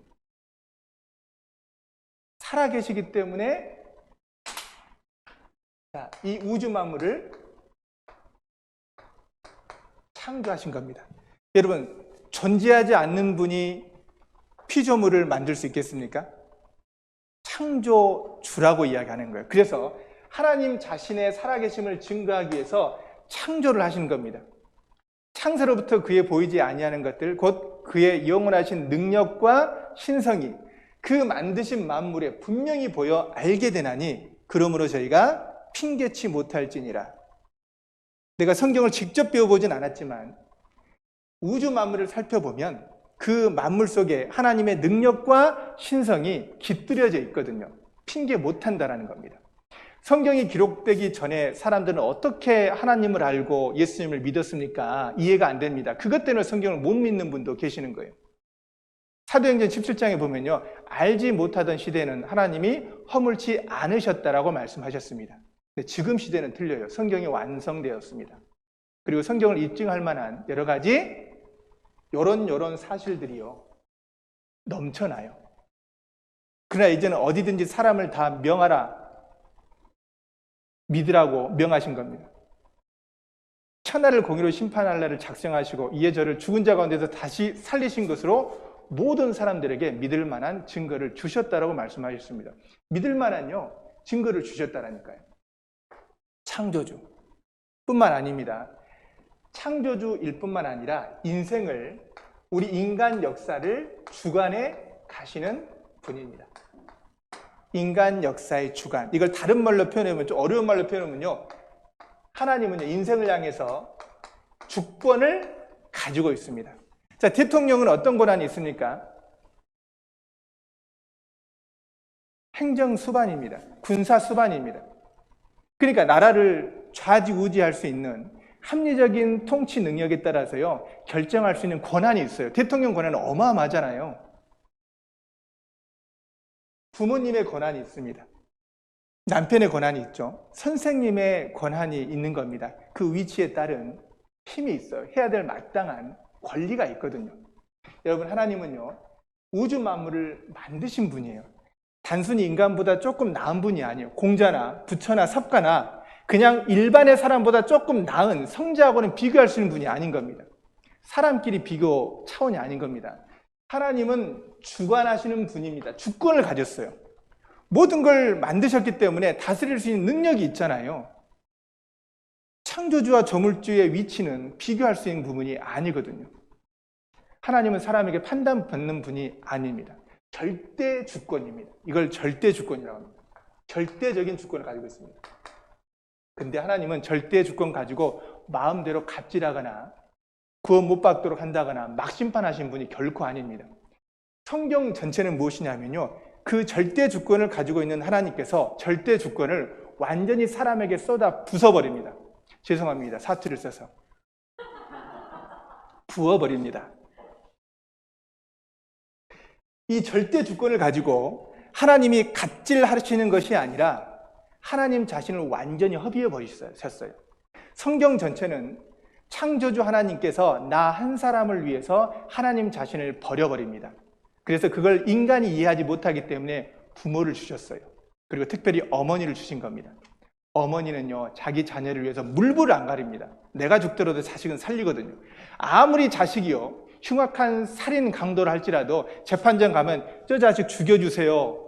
Speaker 1: 살아계시기 때문에 이 우주 만물을 창조하신 겁니다. 여러분, 존재하지 않는 분이 피조물을 만들 수 있겠습니까? 창조주라고 이야기하는 거예요. 그래서 하나님 자신의 살아계심을 증거하기 위해서 창조를 하신 겁니다. 창세로부터 그의 보이지 아니하는 것들, 곧 그의 영원하신 능력과 신성이 그 만드신 만물에 분명히 보여 알게 되나니 그러므로 저희가 핑계치 못할지니라. 내가 성경을 직접 배워보진 않았지만 우주 만물을 살펴보면 그 만물 속에 하나님의 능력과 신성이 깃들여져 있거든요. 핑계 못한다라는 겁니다. 성경이 기록되기 전에 사람들은 어떻게 하나님을 알고 예수님을 믿었습니까? 이해가 안 됩니다. 그것 때문에 성경을 못 믿는 분도 계시는 거예요. 사도행전 17장에 보면요, 알지 못하던 시대는 하나님이 허물지 않으셨다라고 말씀하셨습니다. 근데 지금 시대는 틀려요. 성경이 완성되었습니다. 그리고 성경을 입증할 만한 여러 가지 요런 사실들이요 넘쳐나요. 그러나 이제는 어디든지 사람을 다 명하라, 믿으라고 명하신 겁니다. 천하를 공의로 심판할 날을 작성하시고 이에 저를 죽은 자 가운데서 다시 살리신 것으로 모든 사람들에게 믿을 만한 증거를 주셨다라고 말씀하셨습니다. 믿을 만한요 증거를 주셨다라니까요. 창조주 뿐만 아닙니다. 창조주일 뿐만 아니라 인생을, 우리 인간 역사를 주관해 가시는 분입니다. 인간 역사의 주관. 이걸 다른 말로 표현하면, 좀 어려운 말로 표현하면요, 하나님은 인생을 향해서 주권을 가지고 있습니다. 자, 대통령은 어떤 권한이 있습니까? 행정수반입니다. 군사수반입니다. 그러니까 나라를 좌지우지할 수 있는 합리적인 통치 능력에 따라서요 결정할 수 있는 권한이 있어요. 대통령 권한은 어마어마하잖아요. 부모님의 권한이 있습니다. 남편의 권한이 있죠. 선생님의 권한이 있는 겁니다. 그 위치에 따른 힘이 있어요. 해야 될 마땅한 권리가 있거든요. 여러분, 하나님은요 우주 만물을 만드신 분이에요. 단순히 인간보다 조금 나은 분이 아니에요. 공자나 부처나 섭가나 그냥 일반의 사람보다 조금 나은 성자하고는 비교할 수 있는 분이 아닌 겁니다. 사람끼리 비교 차원이 아닌 겁니다. 하나님은 주관하시는 분입니다. 주권을 가졌어요. 모든 걸 만드셨기 때문에 다스릴 수 있는 능력이 있잖아요. 창조주와 조물주의 위치는 비교할 수 있는 부분이 아니거든요. 하나님은 사람에게 판단받는 분이 아닙니다. 절대 주권입니다. 이걸 절대 주권이라고 합니다. 절대적인 주권을 가지고 있습니다. 근데 하나님은 절대 주권 가지고 마음대로 갑질하거나 구원 못 받도록 한다거나 막 심판하신 분이 결코 아닙니다. 성경 전체는 무엇이냐면요, 그 절대 주권을 가지고 있는 하나님께서 절대 주권을 완전히 사람에게 쏟아 부숴버립니다. 죄송합니다. 사투리를 써서 부어버립니다. 이 절대 주권을 가지고 하나님이 갑질하시는 것이 아니라 하나님 자신을 완전히 허비해 버리셨어요. 성경 전체는 창조주 하나님께서 나 한 사람을 위해서 하나님 자신을 버려버립니다. 그래서 그걸 인간이 이해하지 못하기 때문에 부모를 주셨어요. 그리고 특별히 어머니를 주신 겁니다. 어머니는요 자기 자녀를 위해서 물불을 안 가립니다. 내가 죽더라도 자식은 살리거든요. 아무리 자식이요 흉악한 살인 강도를 할지라도 재판장 가면 저 자식 죽여주세요,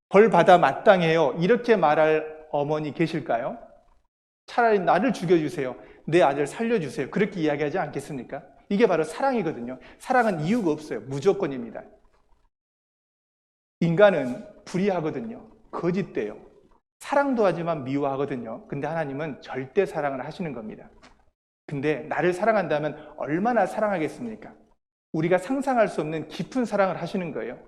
Speaker 1: 벌 받아 마땅해요, 이렇게 말할 어머니 계실까요? 차라리 나를 죽여주세요, 내 아들 살려주세요, 그렇게 이야기하지 않겠습니까? 이게 바로 사랑이거든요. 사랑은 이유가 없어요. 무조건입니다. 인간은 불의하거든요. 거짓돼요. 사랑도 하지만 미워하거든요. 근데 하나님은 절대 사랑을 하시는 겁니다. 근데 나를 사랑한다면 얼마나 사랑하겠습니까? 우리가 상상할 수 없는 깊은 사랑을 하시는 거예요.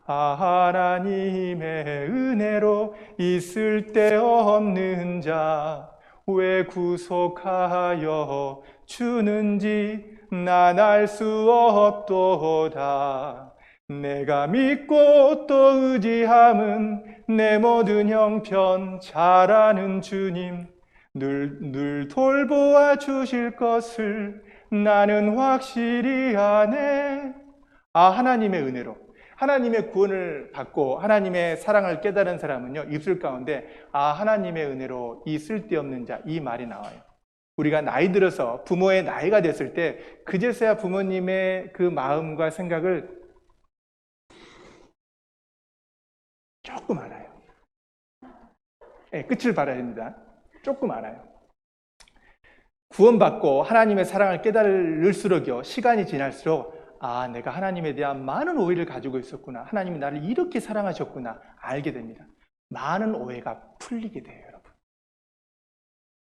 Speaker 1: 하나님의 은혜로 있을 데 없는 자 왜 구속하여 주는지 난 알 수 없도다. 내가 믿고 또 의지함은 내 모든 형편 잘 아는 주님 늘 돌보아 주실 것을 나는 확실히 아네. 하나님의 은혜로 하나님의 구원을 받고 하나님의 사랑을 깨달은 사람은요, 입술 가운데 하나님의 은혜로 이 쓸데없는 자, 이 말이 나와요. 우리가 나이 들어서 부모의 나이가 됐을 때 그제서야 부모님의 그 마음과 생각을 조금 알아요. 네, 끝을 봐야 됩니다. 조금 알아요. 구원받고 하나님의 사랑을 깨달을수록요, 시간이 지날수록 내가 하나님에 대한 많은 오해를 가지고 있었구나. 하나님이 나를 이렇게 사랑하셨구나. 알게 됩니다. 많은 오해가 풀리게 돼요, 여러분.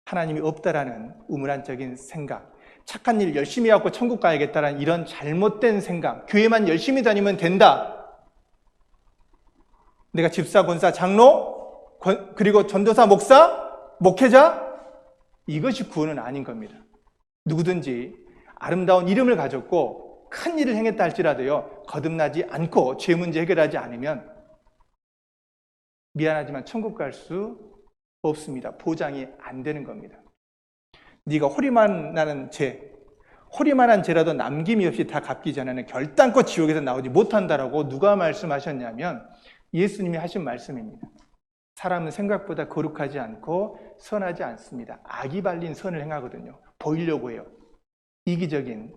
Speaker 1: 하나님이 없다라는 우물안적인 생각, 착한 일 열심히 하고 천국 가야겠다라는 이런 잘못된 생각, 교회만 열심히 다니면 된다. 내가 집사, 권사, 장로, 그리고 전도사, 목사, 목회자, 이것이 구원은 아닌 겁니다. 누구든지 아름다운 이름을 가졌고 큰 일을 행했다 할지라도요, 거듭나지 않고 죄 문제 해결하지 않으면 미안하지만 천국 갈 수 없습니다. 보장이 안 되는 겁니다. 네가 호리만 나는 죄, 호리만한 죄라도 남김이 없이 다 갚기 전에는 결단코 지옥에서 나오지 못한다라고 누가 말씀하셨냐면 예수님이 하신 말씀입니다. 사람은 생각보다 거룩하지 않고 선하지 않습니다. 악이 발린 선을 행하거든요. 보이려고 해요. 이기적인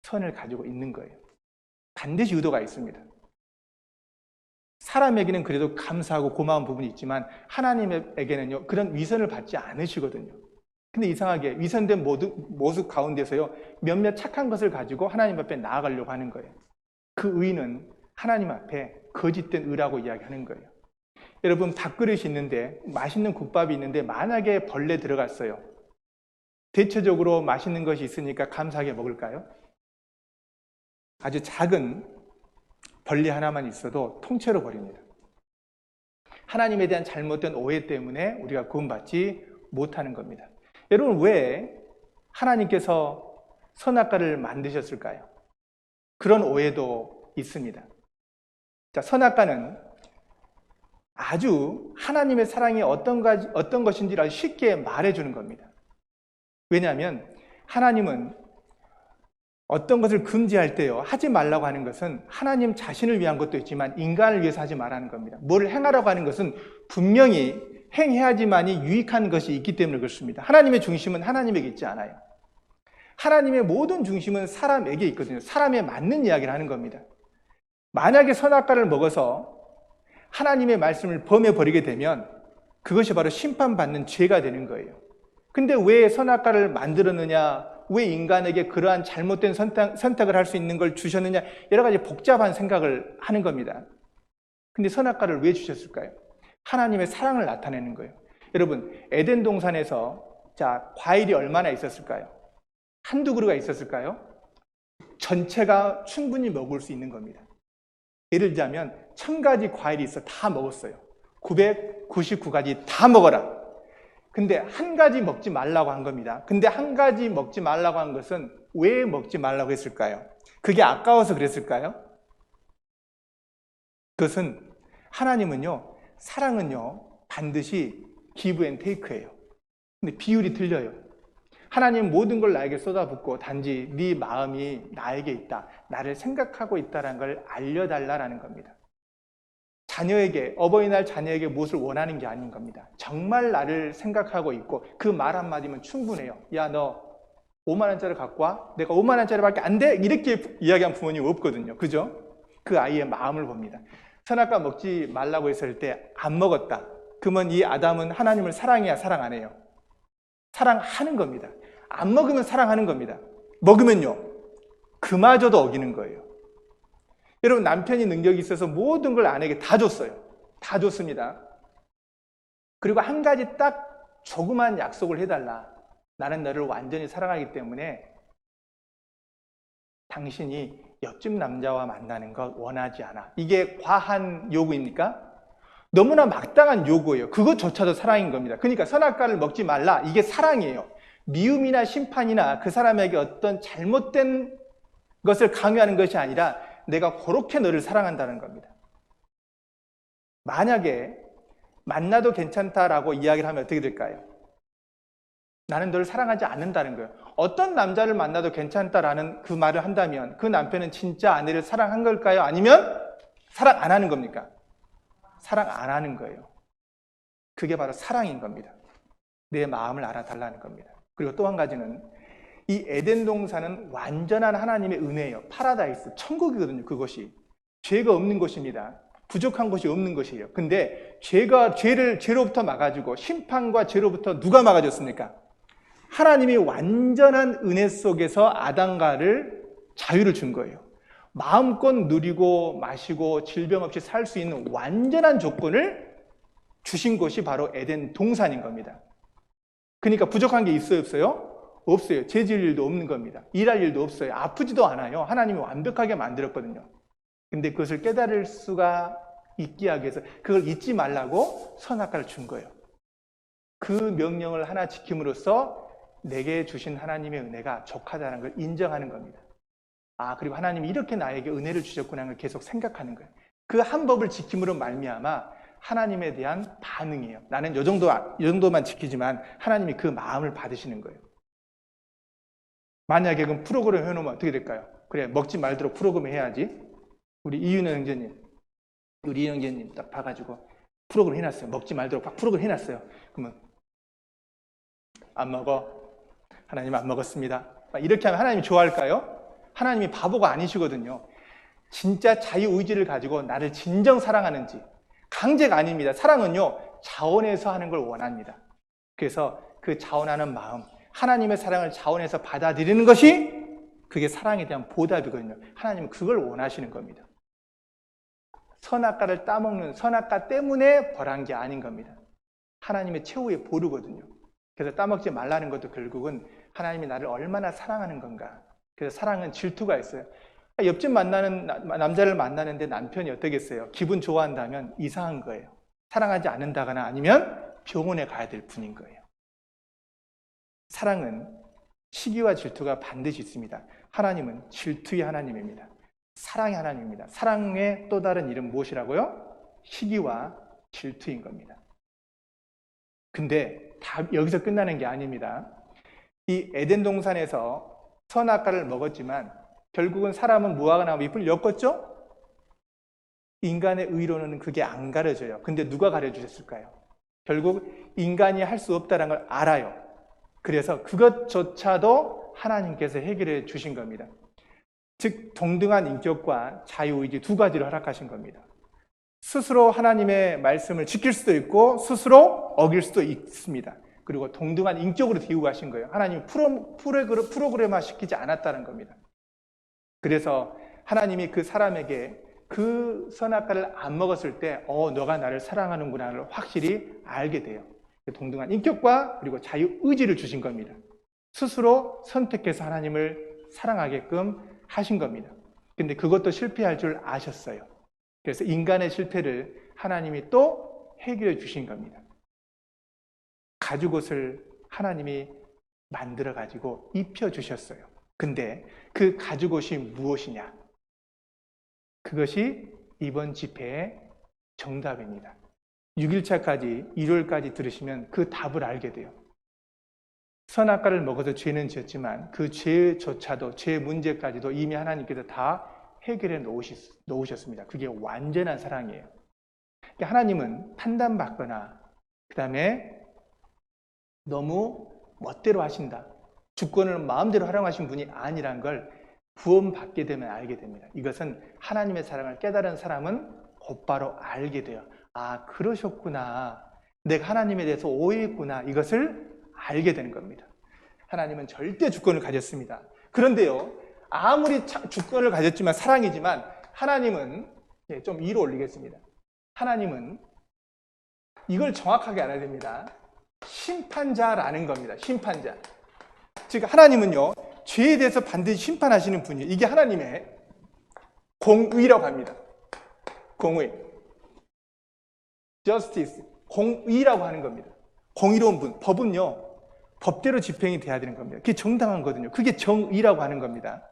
Speaker 1: 선을 가지고 있는 거예요. 반드시 의도가 있습니다. 사람에게는 그래도 감사하고 고마운 부분이 있지만 하나님에게는요, 그런 위선을 받지 않으시거든요. 근데 이상하게 위선된 모습 가운데서요, 몇몇 착한 것을 가지고 하나님 앞에 나아가려고 하는 거예요. 그 의는 하나님 앞에 거짓된 의라고 이야기하는 거예요. 여러분, 밥그릇이 있는데, 맛있는 국밥이 있는데 만약에 벌레 들어갔어요. 대체적으로 맛있는 것이 있으니까 감사하게 먹을까요? 아주 작은 벌레 하나만 있어도 통째로 버립니다. 하나님에 대한 잘못된 오해 때문에 우리가 구원받지 못하는 겁니다. 여러분, 왜 하나님께서 선악과를 만드셨을까요? 그런 오해도 있습니다. 자, 선악과는 아주 하나님의 사랑이 어떤 것인지를 아주 쉽게 말해주는 겁니다. 왜냐하면 하나님은 어떤 것을 금지할 때요, 하지 말라고 하는 것은 하나님 자신을 위한 것도 있지만 인간을 위해서 하지 말라는 겁니다. 뭘 행하라고 하는 것은 분명히 행해야지만이 유익한 것이 있기 때문에 그렇습니다. 하나님의 중심은 하나님에게 있지 않아요. 하나님의 모든 중심은 사람에게 있거든요. 사람에 맞는 이야기를 하는 겁니다. 만약에 선악과를 먹어서 하나님의 말씀을 범해버리게 되면 그것이 바로 심판받는 죄가 되는 거예요. 근데 왜 선악과를 만들었느냐, 왜 인간에게 그러한 잘못된 선택을 할 수 있는 걸 주셨느냐, 여러 가지 복잡한 생각을 하는 겁니다. 근데 선악과를 왜 주셨을까요? 하나님의 사랑을 나타내는 거예요. 여러분, 에덴 동산에서 과일이 얼마나 있었을까요? 한두 그루가 있었을까요? 전체가 충분히 먹을 수 있는 겁니다. 예를 들자면 1000가지 과일이 있어 다 먹었어요. 999가지 다 먹어라. 근데 한 가지 먹지 말라고 한 겁니다. 근데 한 가지 먹지 말라고 한 것은 왜 먹지 말라고 했을까요? 그게 아까워서 그랬을까요? 그것은 하나님은요, 사랑은요, 반드시 give and take예요. 근데 비율이 틀려요. 하나님은 모든 걸 나에게 쏟아붓고 단지 네 마음이 나에게 있다, 나를 생각하고 있다는 걸 알려달라는 겁니다. 자녀에게, 어버이날 자녀에게 무엇을 원하는 게 아닌 겁니다. 정말 나를 생각하고 있고 그 말 한마디면 충분해요. 야, 너 5만 원짜리 갖고 와? 내가 5만 원짜리밖에 안 돼? 이렇게 이야기한 부모님 없거든요. 그죠? 그 아이의 마음을 봅니다. 선악과 먹지 말라고 했을 때 안 먹었다. 그러면 이 아담은 하나님을 사랑해야 사랑 안 해요? 사랑하는 겁니다. 안 먹으면 사랑하는 겁니다. 먹으면요, 그마저도 어기는 거예요. 여러분, 남편이 능력이 있어서 모든 걸 아내에게 다 줬어요. 다 줬습니다. 그리고 한 가지 딱 조그만 약속을 해달라. 나는 너를 완전히 사랑하기 때문에 당신이 옆집 남자와 만나는 것 원하지 않아. 이게 과한 요구입니까? 너무나 마땅한 요구예요. 그것조차도 사랑인 겁니다. 그러니까 선악과를 먹지 말라. 이게 사랑이에요. 미움이나 심판이나 그 사람에게 어떤 잘못된 것을 강요하는 것이 아니라 내가 그렇게 너를 사랑한다는 겁니다. 만약에 만나도 괜찮다라고 이야기를 하면 어떻게 될까요? 나는 너를 사랑하지 않는다는 거예요. 어떤 남자를 만나도 괜찮다라는 그 말을 한다면 그 남편은 진짜 아내를 사랑한 걸까요? 아니면 사랑 안 하는 겁니까? 사랑 안 하는 거예요. 그게 바로 사랑인 겁니다. 내 마음을 알아달라는 겁니다. 그리고 또 한 가지는 이 에덴 동산은 완전한 하나님의 은혜예요. 파라다이스, 천국이거든요. 그것이 죄가 없는 곳입니다. 부족한 것이 없는 것이에요. 근데 죄로부터 막아주고 심판과 죄로부터 누가 막아줬습니까? 하나님이 완전한 은혜 속에서 아담과를 자유를 준 거예요. 마음껏 누리고 마시고 질병 없이 살 수 있는 완전한 조건을 주신 곳이 바로 에덴 동산인 겁니다. 그러니까 부족한 게 있어요, 없어요? 없어요. 죄질 일도 없는 겁니다. 일할 일도 없어요. 아프지도 않아요. 하나님이 완벽하게 만들었거든요. 근데 그것을 깨달을 수가 있게 하기 위해서 그걸 잊지 말라고 선악과를 준 거예요. 그 명령을 하나 지킴으로써 내게 주신 하나님의 은혜가 족하다는 걸 인정하는 겁니다. 아, 그리고 하나님이 이렇게 나에게 은혜를 주셨구나 하는 걸 계속 생각하는 거예요. 그 한 법을 지킴으로 말미암아 하나님에 대한 반응이에요. 나는 이 정도만 지키지만 하나님이 그 마음을 받으시는 거예요. 만약에 그럼 프로그램 해놓으면 어떻게 될까요? 그래, 먹지 말도록 프로그램 해야지. 우리 이윤혜 형제님 딱 봐가지고 프로그램 해놨어요. 먹지 말도록 막 프로그램 해놨어요. 그러면 안 먹어. 하나님 안 먹었습니다. 이렇게 하면 하나님이 좋아할까요? 하나님이 바보가 아니시거든요. 진짜 자유의지를 가지고 나를 진정 사랑하는지, 강제가 아닙니다. 사랑은요, 자원해서 하는 걸 원합니다. 그래서 그 자원하는 마음, 하나님의 사랑을 자원해서 받아들이는 것이 그게 사랑에 대한 보답이거든요. 하나님은 그걸 원하시는 겁니다. 선악과를 따먹는 선악과 때문에 벌한 게 아닌 겁니다. 하나님의 최후의 보루거든요. 그래서 따먹지 말라는 것도 결국은 하나님이 나를 얼마나 사랑하는 건가. 그래서 사랑은 질투가 있어요. 옆집 남자를 만나는데 남편이 어떠겠어요? 기분 좋아한다면 이상한 거예요. 사랑하지 않는다거나 아니면 병원에 가야 될 뿐인 거예요. 사랑은 시기와 질투가 반드시 있습니다. 하나님은 질투의 하나님입니다. 사랑의 하나님입니다. 사랑의 또 다른 이름 무엇이라고요? 시기와 질투인 겁니다. 근데 다 여기서 끝나는 게 아닙니다. 이 에덴 동산에서 선악과를 먹었지만 결국은 사람은 무화과 나무 잎을 엮었죠? 인간의 의로는 그게 안 가려져요. 근데 누가 가려주셨을까요? 결국 인간이 할 수 없다는 걸 알아요. 그래서 그것조차도 하나님께서 해결해 주신 겁니다. 즉 동등한 인격과 자유의지 두 가지를 허락하신 겁니다. 스스로 하나님의 말씀을 지킬 수도 있고 스스로 어길 수도 있습니다. 그리고 동등한 인격으로 데우고 하신 거예요. 하나님이 프로그램화 시키지 않았다는 겁니다. 그래서 하나님이 그 사람에게 그 선악과를 안 먹었을 때 너가 나를 사랑하는구나를 확실히 알게 돼요. 동등한 인격과 그리고 자유의지를 주신 겁니다. 스스로 선택해서 하나님을 사랑하게끔 하신 겁니다. 근데 그것도 실패할 줄 아셨어요. 그래서 인간의 실패를 하나님이 또 해결해 주신 겁니다. 가죽옷을 하나님이 만들어 가지고 입혀 주셨어요. 근데 그 가죽옷이 무엇이냐? 그것이 이번 집회의 정답입니다. 6일차까지, 일요일까지 들으시면 그 답을 알게 돼요. 선악과를 먹어서 죄는 지었지만 그 죄조차도, 죄 문제까지도 이미 하나님께서 다 해결해 놓으셨습니다. 그게 완전한 사랑이에요. 하나님은 판단받거나 그 다음에 너무 멋대로 하신다. 주권을 마음대로 활용하신 분이 아니란 걸 구원받게 되면 알게 됩니다. 이것은 하나님의 사랑을 깨달은 사람은 곧바로 알게 돼요. 아, 그러셨구나. 내가 하나님에 대해서 오해했구나. 이것을 알게 되는 겁니다. 하나님은 절대 주권을 가졌습니다. 그런데요, 아무리 주권을 가졌지만 사랑이지만 하나님은 좀 위로 올리겠습니다. 하나님은 이걸 정확하게 알아야 됩니다. 심판자라는 겁니다. 심판자. 즉 하나님은요, 죄에 대해서 반드시 심판하시는 분이에요. 이게 하나님의 공의라고 합니다. 공의. justice. 공의라고 하는 겁니다. 공의로운 분. 법은요, 법대로 집행이 돼야 되는 겁니다. 그게 정당한 거거든요. 그게 정의라고 하는 겁니다.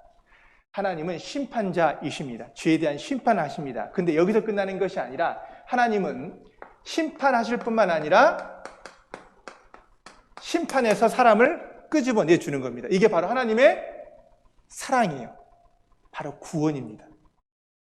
Speaker 1: 하나님은 심판자이십니다. 죄에 대한 심판을 하십니다. 근데 여기서 끝나는 것이 아니라 하나님은 심판하실 뿐만 아니라 심판해서 사람을 끄집어내 주는 겁니다. 이게 바로 하나님의 사랑이에요. 바로 구원입니다.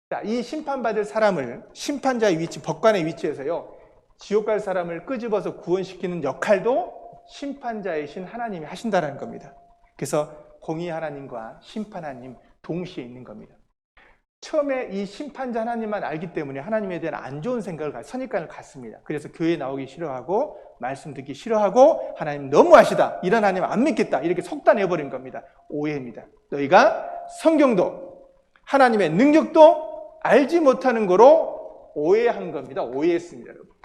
Speaker 1: 자, 이 심판받을 사람을 심판자의 위치, 법관의 위치에서요, 지옥 갈 사람을 끄집어서 구원시키는 역할도 심판자이신 하나님이 하신다는 겁니다. 그래서 공의 하나님과 심판 하나님 동시에 있는 겁니다. 처음에 이 심판자 하나님만 알기 때문에 하나님에 대한 안 좋은 생각을, 선입관을 갖습니다. 그래서 교회 나오기 싫어하고 말씀 듣기 싫어하고 하나님 너무하시다, 이런 하나님 안 믿겠다, 이렇게 속단해버린 겁니다. 오해입니다. 너희가 성경도 하나님의 능력도 알지 못하는 거로 오해한 겁니다. 오해했습니다, 여러분.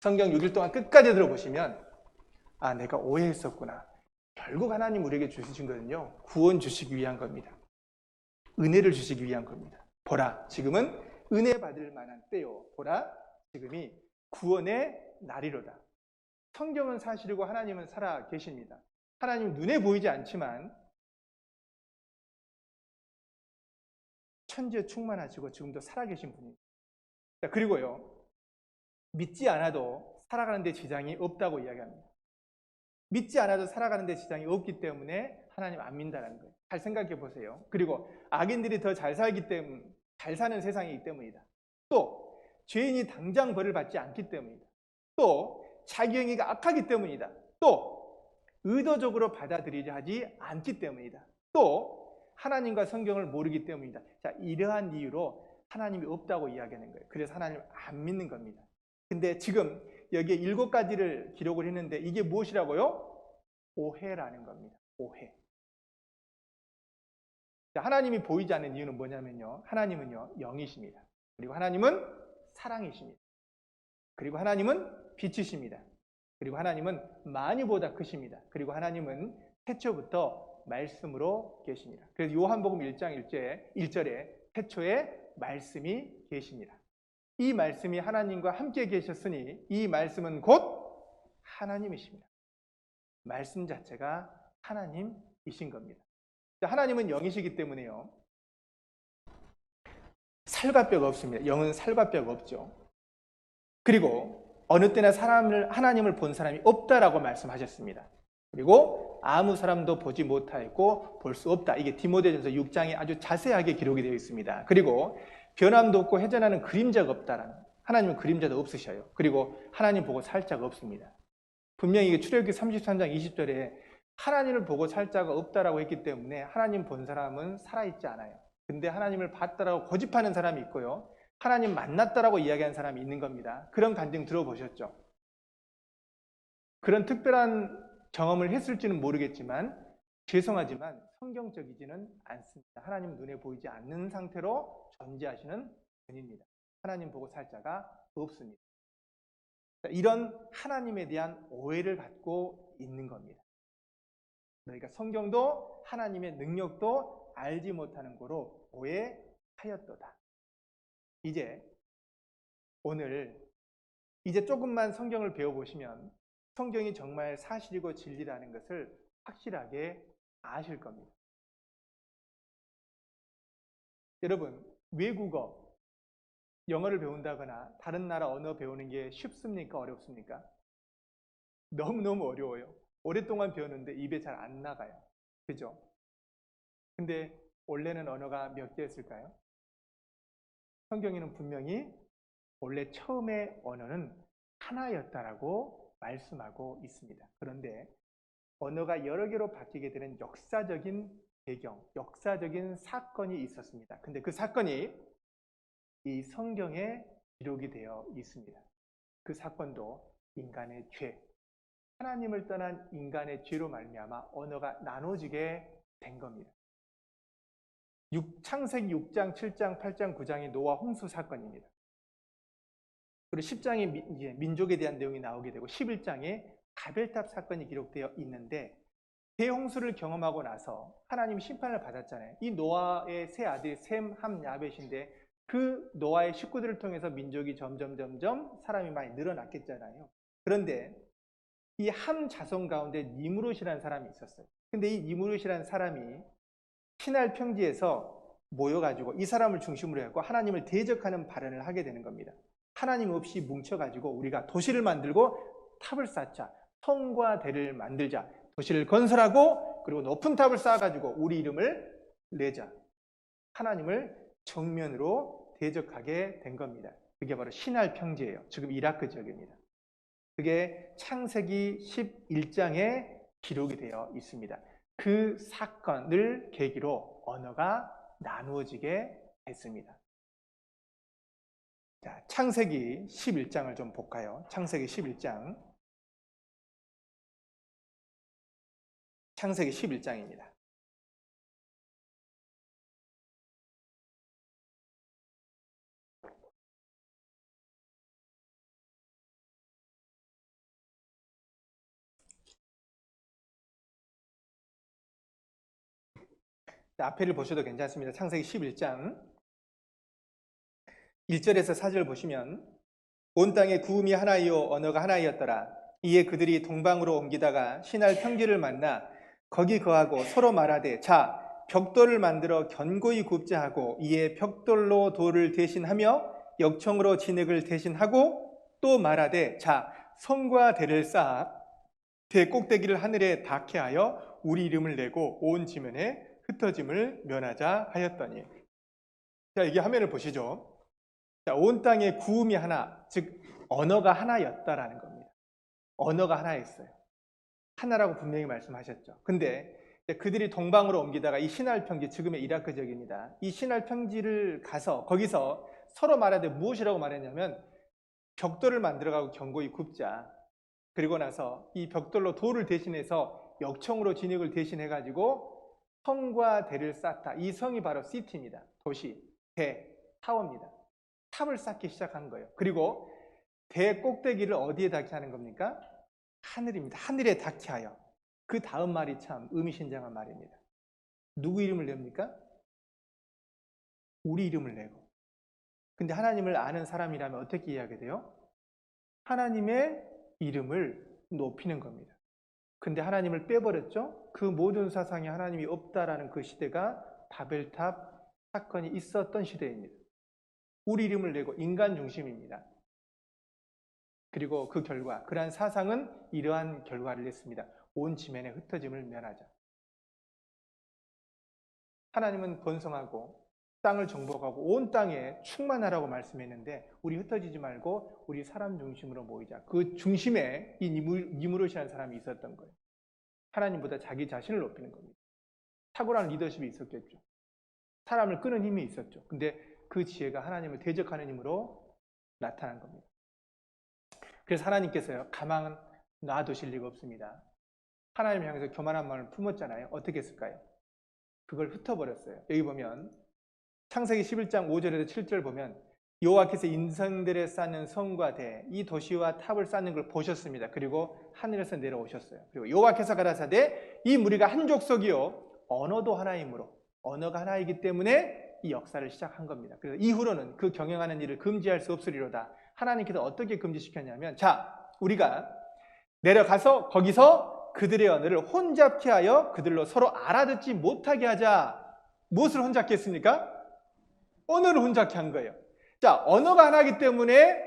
Speaker 1: 성경 6일 동안 끝까지 들어보시면 아, 내가 오해했었구나. 결국 하나님 우리에게 주신 거는요, 구원 주시기 위한 겁니다. 은혜를 주시기 위한 겁니다. 보라, 지금은 은혜 받을 만한 때요. 보라, 지금이 구원의 날이로다. 성경은 사실이고 하나님은 살아 계십니다. 하나님 눈에 보이지 않지만 천지에 충만하시고 지금도 살아계신 분입니다. 그리고요, 믿지 않아도 살아가는 데 지장이 없다고 이야기합니다. 믿지 않아도 살아가는 데 지장이 없기 때문에 하나님 안 믿는다는 거예요. 잘 생각해 보세요. 그리고 악인들이 더 잘 살기 때문에, 잘 사는 세상이기 때문이다. 또 죄인이 당장 벌을 받지 않기 때문이다. 또 자기 행위가 악하기 때문이다. 또 의도적으로 받아들이지 하지 않기 때문이다. 또 하나님과 성경을 모르기 때문이다. 자, 이러한 이유로 하나님이 없다고 이야기하는 거예요. 그래서 하나님을 안 믿는 겁니다. 근데 지금 여기에 7가지를 기록을 했는데 이게 무엇이라고요? 오해라는 겁니다. 오해. 자, 하나님이 보이지 않는 이유는 뭐냐면요, 하나님은요, 영이십니다. 그리고 하나님은 사랑이십니다. 그리고 하나님은 빛이십니다. 그리고 하나님은 만유보다 크십니다. 그리고 하나님은 태초부터 말씀으로 계십니다. 그래서 요한복음 1장 1절에 태초에 말씀이 계십니다. 이 말씀이 하나님과 함께 계셨으니 이 말씀은 곧 하나님이십니다. 말씀 자체가 하나님이신 겁니다. 하나님은 영이시기 때문에요, 살과 뼈가 없습니다. 영은 살과 뼈가 없죠. 그리고 어느 때나 하나님을 본 사람이 없다라고 말씀하셨습니다. 그리고 아무 사람도 보지 못하였고 볼 수 없다. 이게 디모데전서 6장에 아주 자세하게 기록이 되어 있습니다. 그리고 변함도 없고 회전하는 그림자가 없다라는, 하나님은 그림자도 없으셔요. 그리고 하나님 보고 살 자가 없습니다. 분명히 이게 출애굽기 33장 20절에 하나님을 보고 살 자가 없다라고 했기 때문에 하나님 본 사람은 살아있지 않아요. 근데 하나님을 봤다라고 고집하는 사람이 있고요, 하나님 만났다라고 이야기하는 사람이 있는 겁니다. 그런 간증 들어보셨죠? 그런 특별한 경험을 했을지는 모르겠지만 죄송하지만 성경적이지는 않습니다. 하나님 눈에 보이지 않는 상태로 존재하시는 분입니다. 하나님 보고 살 자가 없습니다. 이런 하나님에 대한 오해를 갖고 있는 겁니다. 너희가 성경도 하나님의 능력도 알지 못하는 거로 오해하였도다. 이제 조금만 성경을 배워보시면 성경이 정말 사실이고 진리라는 것을 확실하게 아실 겁니다. 여러분, 외국어, 영어를 배운다거나 다른 나라 언어 배우는 게 쉽습니까? 어렵습니까? 너무너무 어려워요. 오랫동안 배웠는데 입에 잘 안 나가요. 그죠? 근데 원래는 언어가 몇 개였을까요? 성경에는 분명히 원래 처음의 언어는 하나였다라고 말씀하고 있습니다. 그런데 언어가 여러 개로 바뀌게 되는 역사적인 배경, 역사적인 사건이 있었습니다. 근데 그 사건이 이 성경에 기록이 되어 있습니다. 그 사건도 인간의 죄, 하나님을 떠난 인간의 죄로 말미암아 언어가 나눠지게 된 겁니다. 창세기 6장, 7장, 8장, 9장이 노아 홍수 사건입니다. 그리고 10장에 이제 민족에 대한 내용이 나오게 되고 11장에 바벨탑 사건이 기록되어 있는데 대홍수를 경험하고 나서 하나님 심판을 받았잖아요. 이 노아의 세 아들이 셈, 함, 야벳인데 그 노아의 식구들을 통해서 민족이 점점 사람이 많이 늘어났겠잖아요. 그런데 이 함 자손 가운데 니무롯이라는 사람이 있었어요. 근데 이 니무롯이라는 사람이 시날 평지에서 모여가지고 이 사람을 중심으로 해서 하나님을 대적하는 발언을 하게 되는 겁니다. 하나님 없이 뭉쳐가지고 우리가 도시를 만들고 탑을 쌓자, 성과 대를 만들자, 도시를 건설하고 그리고 높은 탑을 쌓아가지고 우리 이름을 내자, 하나님을 정면으로 대적하게 된 겁니다. 그게 바로 시날 평지예요. 지금 이라크 지역입니다. 그게 창세기 11장에 기록이 되어 있습니다. 그 사건을 계기로 언어가 나누어지게 됐습니다. 자, 창세기 11장을 좀 볼까요? 창세기 11장. 창세기 11장입니다. 앞에를 보셔도 괜찮습니다. 창세기 11장 1절에서 4절 보시면 온 땅에 구음이 하나이요 언어가 하나이었더라. 이에 그들이 동방으로 옮기다가 시날 평지를 만나 거기 거하고 서로 말하되 자 벽돌을 만들어 견고히 굽자 하고 이에 벽돌로 돌을 대신하며 역청으로 진흙을 대신하고 또 말하되 자 성과 대를 쌓아 대 꼭대기를 하늘에 닿게 하여 우리 이름을 내고 온 지면에 흩어짐을 면하자 하였더니. 자, 이게 화면을 보시죠. 자, 온 땅에 구음이 하나, 즉 언어가 하나였다라는 겁니다. 언어가 하나였어요. 하나라고 분명히 말씀하셨죠. 근데 그들이 동방으로 옮기다가 이 시날 평지, 지금의 이라크 지역입니다. 이 시날 평지를 가서 거기서 서로 말하되 무엇이라고 말했냐면 벽돌을 만들어가고 견고히 굽자. 그리고 나서 이 벽돌로 돌을 대신해서 역청으로 진흙을 대신해가지고 성과 대를 쌓다. 이 성이 바로 시티입니다. 도시, 대, 타워입니다. 탑을 쌓기 시작한 거예요. 그리고 대 꼭대기를 어디에 닿게 하는 겁니까? 하늘입니다. 하늘에 닿게 하여. 그 다음 말이 참 의미심장한 말입니다. 누구 이름을 냅니까? 우리 이름을 내고. 근데 하나님을 아는 사람이라면 어떻게 이해하게 돼요? 하나님의 이름을 높이는 겁니다. 근데 하나님을 빼버렸죠? 그 모든 사상에 하나님이 없다라는 그 시대가 바벨탑 사건이 있었던 시대입니다. 우리 이름을 내고 인간 중심입니다. 그리고 그 결과, 그러한 사상은 이러한 결과를 냈습니다. 온 지면에 흩어짐을 면하자. 하나님은 번성하고 땅을 정복하고 온 땅에 충만하라고 말씀했는데 우리 흩어지지 말고 우리 사람 중심으로 모이자. 그 중심에 이 니무롯이라는 사람이 있었던 거예요. 하나님보다 자기 자신을 높이는 겁니다. 탁월한 리더십이 있었겠죠. 사람을 끄는 힘이 있었죠. 근데 그 지혜가 하나님을 대적하는 힘으로 나타난 겁니다. 그래서 하나님께서요, 가만 놔두실 리가 없습니다. 하나님을 향해서 교만한 마음을 품었잖아요. 어떻게 했을까요? 그걸 흩어버렸어요. 여기 보면 창세기 11장 5절에서 7절 보면 여호와께서 인생들에 쌓는 성과 대, 이 도시와 탑을 쌓는 걸 보셨습니다. 그리고 하늘에서 내려오셨어요. 그리고 여호와께서 가라사대 이 무리가 한 족속이요 언어도 하나이므로, 언어가 하나이기 때문에 이 역사를 시작한 겁니다. 그래서 이후로는 그 경영하는 일을 금지할 수 없으리로다. 하나님께서 어떻게 금지시켰냐면 자, 우리가 내려가서 거기서 그들의 언어를 혼잡케 하여 그들로 서로 알아듣지 못하게 하자. 무엇을 혼잡케 했습니까? 언어를 혼잡케 한 거예요. 자, 언어가 하나이기 때문에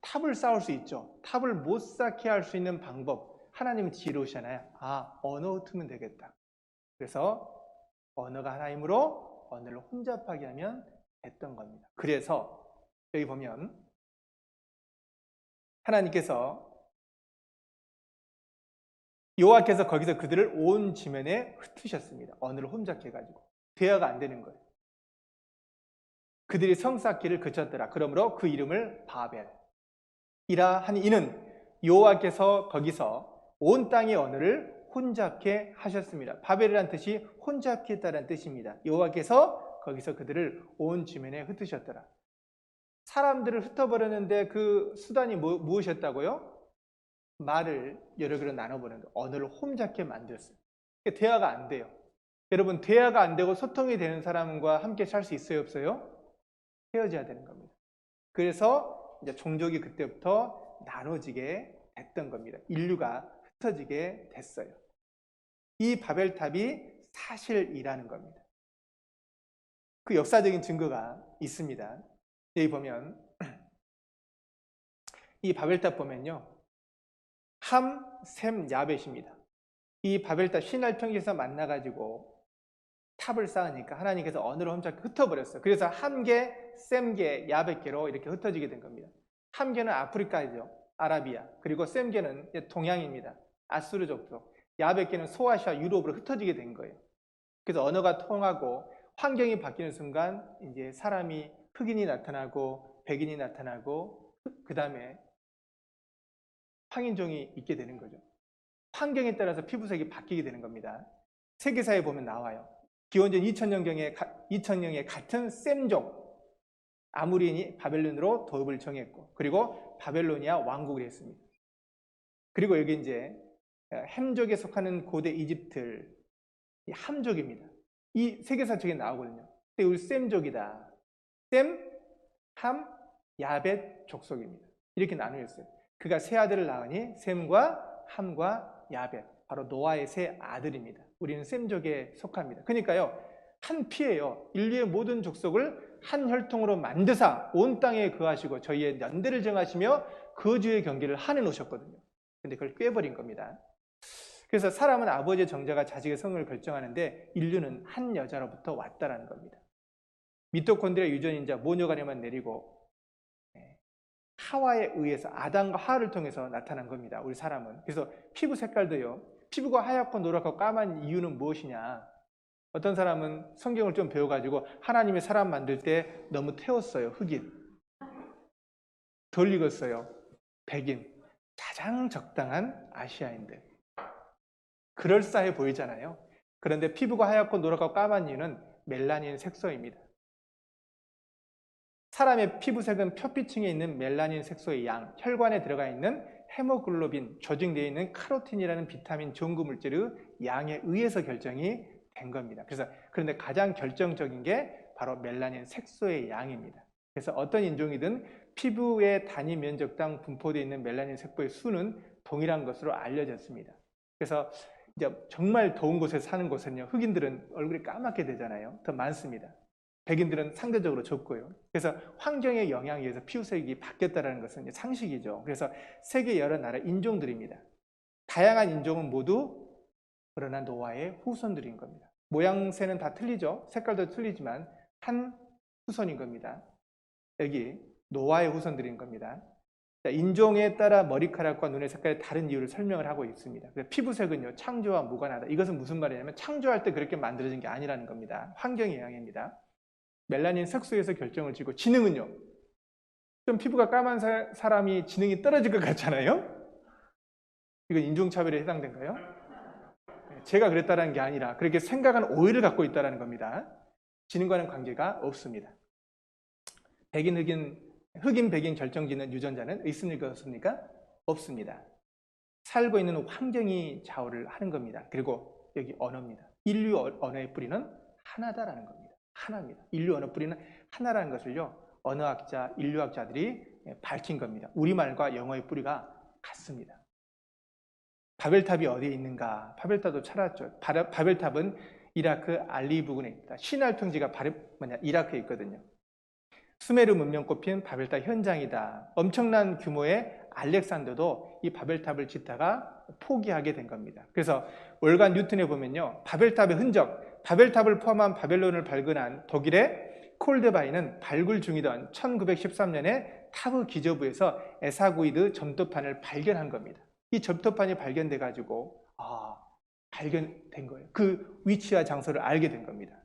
Speaker 1: 탑을 쌓을 수 있죠. 탑을 못 쌓게 할 수 있는 방법. 하나님은 지혜로우시잖아요. 아, 언어 흩으면 되겠다. 그래서 언어가 하나이므로 언어를 혼잡하게 하면 됐던 겁니다. 그래서 여기 보면 하나님께서 여호와께서 거기서 그들을 온 지면에 흩으셨습니다. 언어를 혼잡해 가지고 대화가 안 되는 거예요. 그들이 성 쌓기를 그쳤더라. 그러므로 그 이름을 바벨이라 하니 이는 여호와께서 거기서 온 땅의 언어를 혼잡케 하셨습니다. 바벨이란 뜻이 혼잡케 했다는 뜻입니다. 여호와께서 거기서 그들을 온 지면에 흩으셨더라. 사람들을 흩어버렸는데 그 수단이 무엇이었다고요? 말을 여러 개로 나눠보는 거, 언어를 홈잡게 만들었어요. 그러니까 대화가 안 돼요. 여러분, 대화가 안 되고 소통이 되는 사람과 함께 살 수 있어요, 없어요? 헤어져야 되는 겁니다. 그래서 이제 종족이 그때부터 나눠지게 됐던 겁니다. 인류가 흩어지게 됐어요. 이 바벨탑이 사실이라는 겁니다. 그 역사적인 증거가 있습니다. 여기 보면 이 바벨탑 보면요, 함, 셈, 야벳입니다. 이 바벨탑 시날 평지에서 만나가지고 탑을 쌓으니까 하나님께서 언어를 험잡게 흩어버렸어요. 그래서 함계, 셈계, 야벳계로 이렇게 흩어지게 된 겁니다. 함계는 아프리카이죠, 아라비아. 그리고 셈계는 동양입니다, 아수르 족속. 야벳계는 소아시아, 유럽으로 흩어지게 된 거예요. 그래서 언어가 통하고 환경이 바뀌는 순간 이제 사람이 흑인이 나타나고 백인이 나타나고 그 다음에 황인종이 있게 되는 거죠. 환경에 따라서 피부색이 바뀌게 되는 겁니다. 세계사에 보면 나와요. 기원전 2000년경에 같은 셈족 아무린이 바벨론으로 도읍을 정했고, 그리고 바벨로니아 왕국을 했습니다. 그리고 여기 이제 햄족에 속하는 고대 이집트 함족입니다. 이 세계사 책에 나오거든요. 근데 우리 셈족이다. 셈, 함, 야벳 족속입니다. 이렇게 나누었어요. 그가 세 아들을 낳으니 셈과 함과 야벳, 바로 노아의 세 아들입니다. 우리는 셈족에 속합니다. 그러니까요, 한 피예요. 인류의 모든 족속을 한 혈통으로 만드사 온 땅에 거하시고 저희의 연대를 정하시며 거주의 경계를 한해 놓으셨거든요. 근데 그걸 꿰버린 겁니다. 그래서 사람은 아버지의 정자가 자식의 성을 결정하는데 인류는 한 여자로부터 왔다라는 겁니다. 미토콘드리아 유전인자 모녀간에만 내리고 하와에 의해서 아담과 하와를 통해서 나타난 겁니다. 우리 사람은. 그래서 피부 색깔도요, 피부가 하얗고 노랗고 까만 이유는 무엇이냐? 어떤 사람은 성경을 좀 배워가지고 하나님이 사람 만들 때 너무 태웠어요. 흑인. 덜 익었어요. 백인. 가장 적당한 아시아인들. 그럴싸해 보이잖아요. 그런데 피부가 하얗고 노랗고 까만 이유는 멜라닌 색소입니다. 사람의 피부색은 표피층에 있는 멜라닌 색소의 양, 혈관에 들어가 있는 헤모글로빈, 조직내에 있는 카로틴이라는 비타민 전구 물질의 양에 의해서 결정이 된 겁니다. 그런데 가장 결정적인 게 바로 멜라닌 색소의 양입니다. 그래서 어떤 인종이든 피부의 단위 면적당 분포되어 있는 멜라닌 색소의 수는 동일한 것으로 알려졌습니다. 그래서 이제 정말 더운 곳에 사는 곳은요, 흑인들은 얼굴이 까맣게 되잖아요. 더 많습니다. 백인들은 상대적으로 적고요. 그래서 환경의 영향에 의해서 피부색이 바뀌었다는 것은 상식이죠. 그래서 세계 여러 나라 인종들입니다. 다양한 인종은 모두 그러나 노아의 후손들인 겁니다. 모양새는 다 틀리죠. 색깔도 틀리지만 한 후손인 겁니다. 여기 노아의 후손들인 겁니다. 인종에 따라 머리카락과 눈의 색깔의 다른 이유를 설명을 하고 있습니다. 피부색은요, 창조와 무관하다. 이것은 무슨 말이냐면 창조할 때 그렇게 만들어진 게 아니라는 겁니다. 환경의 영향입니다. 멜라닌 색소에서 결정을 지고, 지능은요, 좀 피부가 까만 사람이 지능이 떨어질 것 같잖아요. 이건 인종차별에 해당된가요? 제가 그랬다는 게 아니라 그렇게 생각하는 오해를 갖고 있다는 겁니다. 지능과는 관계가 없습니다. 흑인, 백인 결정짓는 유전자는 있습니까, 없습니까? 없습니다. 살고 있는 환경이 좌우를 하는 겁니다. 그리고 여기 언어입니다. 인류 언어의 뿌리는 하나다라는 겁니다. 하나입니다. 인류 언어 뿌리는 하나라는 것을요, 언어학자, 인류학자들이 밝힌 겁니다. 우리말과 영어의 뿌리가 같습니다. 바벨탑이 어디에 있는가? 바벨탑도 찾았죠. 바벨탑은 이라크 알리 부근에 있다. 시날 평지가 이라크에 있거든요. 수메르 문명 꼽힌 바벨탑 현장이다. 엄청난 규모의 알렉산더도 이 바벨탑을 짓다가 포기하게 된 겁니다. 그래서 월간 뉴턴에 보면요, 바벨탑의 흔적, 바벨탑을 포함한 바벨론을 발견한 독일의 콜데바이는 발굴 중이던 1913년에 타브 기저부에서 에사구이드 점토판을 발견한 겁니다. 이 점토판이 발견돼 가지고 발견된 거예요. 그 위치와 장소를 알게 된 겁니다.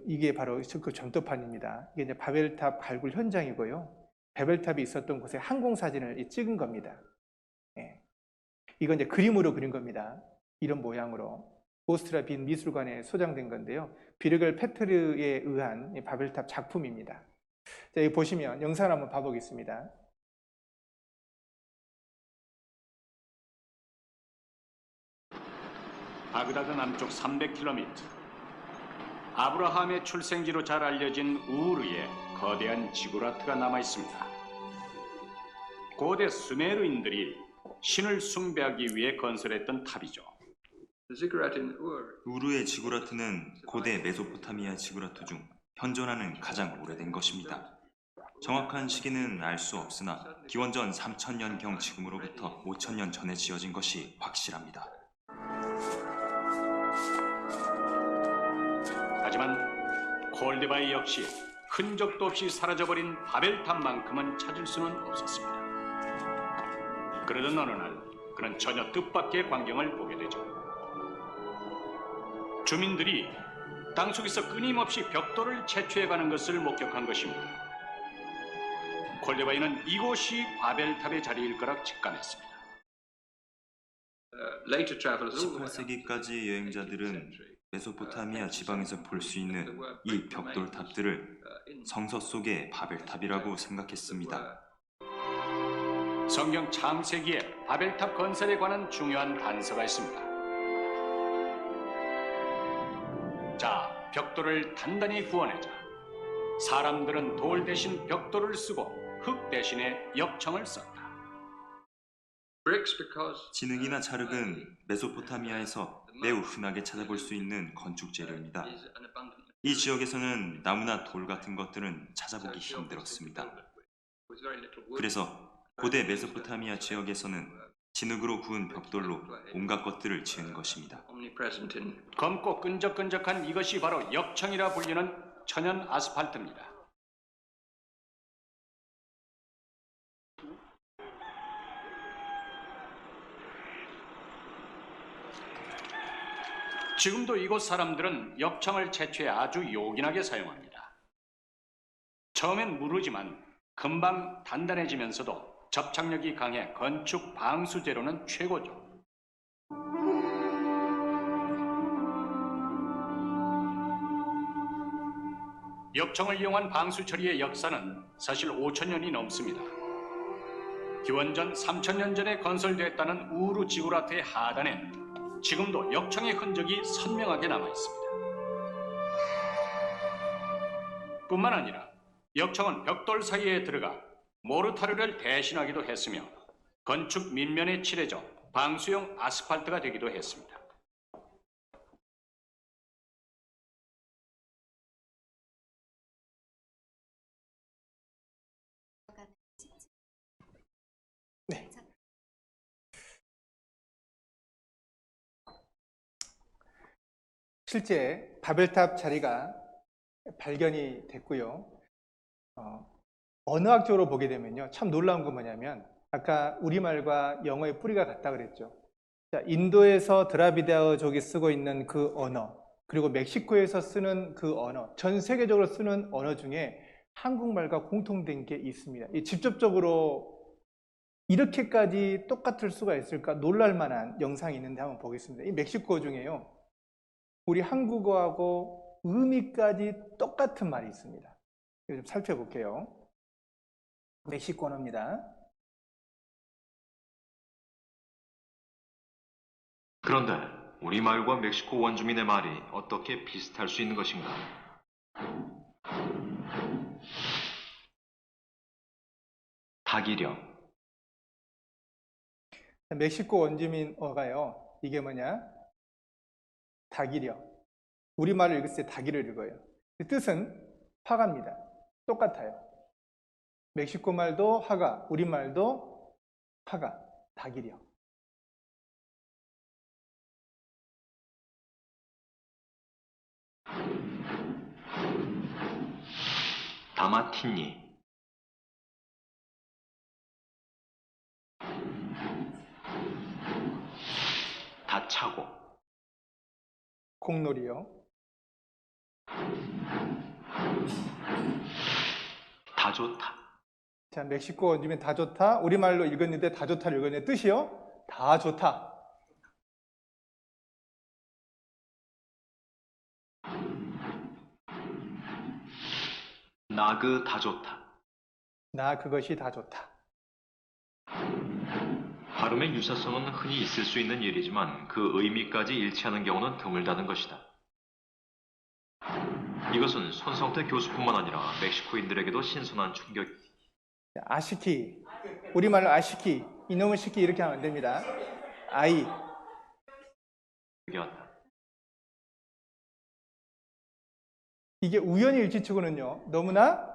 Speaker 1: 이게 바로 그 점토판입니다. 이게 이제 바벨탑 발굴 현장이고요. 바벨탑이 있었던 곳의 항공사진을 찍은 겁니다. 이건 이제 그림으로 그린 겁니다. 이런 모양으로. 오스트리아 빈 미술관에 소장된 건데요. 비르겔 페트르에 의한 바벨탑 작품입니다. 자, 여기 보시면 영상을 한번 봐보겠습니다.
Speaker 4: 바그다드 남쪽 300km. 아브라함의 출생지로 잘 알려진 우르에 거대한 지구라트가 남아 있습니다. 고대 수메르인들이 신을 숭배하기 위해 건설했던 탑이죠.
Speaker 5: 우르의 지구라트는 고대 메소포타미아 지구라트 중 현존하는 가장 오래된 것입니다. 정확한 시기는 알 수 없으나 기원전 3000년경 지금으로부터 5000년 전에 지어진 것이 확실합니다.
Speaker 4: 하지만 콜데바이 역시 흔적도 없이 사라져버린 바벨탑만큼은 찾을 수는 없었습니다. 그러던 어느 날 그는 전혀 뜻밖의 광경을 보게 되죠. 주민들이 땅속에서 끊임없이 벽돌을 채취해가는 것을 목격한 것입니다. 콜데바이는 이곳이 바벨탑의 자리일 거라 직감했습니다.
Speaker 5: 18세기까지 여행자들은 메소포타미아 지방에서 볼 수 있는 이 벽돌탑들을 성서 속의 바벨탑이라고 생각했습니다.
Speaker 4: 성경 창세기에 바벨탑 건설에 관한 중요한 단서가 있습니다. 자, 벽돌을 단단히 구워내자. 사람들은 돌 대신 벽돌을 쓰고 흙 대신에 역청을 썼다.
Speaker 5: 진흙이나 찰흙은 메소포타미아에서 매우 흔하게 찾아볼 수 있는 건축 재료입니다. 이 지역에서는 나무나 돌 같은 것들은 찾아보기 힘들었습니다. 그래서 고대 메소포타미아 지역에서는 진흙으로 구운 벽돌로 온갖 것들을 지은 것입니다.
Speaker 4: 검고 끈적끈적한 이것이 바로 역청이라 불리는 천연 아스팔트입니다. 지금도 이곳 사람들은 역청을 채취해 아주 요긴하게 사용합니다. 처음엔 무르지만 금방 단단해지면서도 접착력이 강해 건축 방수 재료는 최고죠. 역청을 이용한 방수 처리의 역사는 사실 5000년이 넘습니다. 기원전 3000년 전에 건설됐다는 우르 지구라트의 하단에 지금도 역청의 흔적이 선명하게 남아 있습니다. 뿐만 아니라 역청은 벽돌 사이에 들어가 모르타르를 대신하기도 했으며 건축 밑면에 칠해져 방수용 아스팔트가 되기도 했습니다.
Speaker 1: 네. 실제 바벨탑 자리가 발견이 됐고요. 언어학적으로 보게 되면요, 참 놀라운 건 뭐냐면 아까 우리말과 영어의 뿌리가 같다 그랬죠. 자, 인도에서 드라비다어족이 쓰고 있는 그 언어, 그리고 멕시코에서 쓰는 그 언어, 전 세계적으로 쓰는 언어 중에 한국말과 공통된 게 있습니다. 이 직접적으로 이렇게까지 똑같을 수가 있을까 놀랄 만한 영상이 있는데 한번 보겠습니다. 이 멕시코 중에요, 우리 한국어하고 의미까지 똑같은 말이 있습니다. 이거 좀 살펴볼게요. 멕시코 언어입니다.
Speaker 6: 그런데 우리말과 멕시코 원주민의 말이 어떻게 비슷할 수 있는 것인가? 닭이려.
Speaker 1: 멕시코 원주민어가요, 이게 뭐냐? 닭이려. 우리말을 읽을 때 닭이를 읽어요. 뜻은 화가입니다. 똑같아요. 멕시코 말도 화가, 우리말도 화가, 닭이려.
Speaker 6: 다마티니. 다차고.
Speaker 1: 공놀이요.
Speaker 6: 다 좋다.
Speaker 1: 자, 멕시코 원주민 다 좋다. 우리말로 읽었는데 다 좋다를 읽었는데 뜻이요? 다 좋다.
Speaker 6: 나 그 다 좋다.
Speaker 1: 나 그것이 다 좋다.
Speaker 6: 발음의 유사성은 흔히 있을 수 있는 일이지만 그 의미까지 일치하는 경우는 드물다는 것이다. 이것은 손성태 교수뿐만 아니라 멕시코인들에게도 신선한 충격이다.
Speaker 1: 아시키, 우리말로 아시키, 이놈의 시키 이렇게 하면 안 됩니다. 아이. 이게 우연히 일치치고는요, 너무나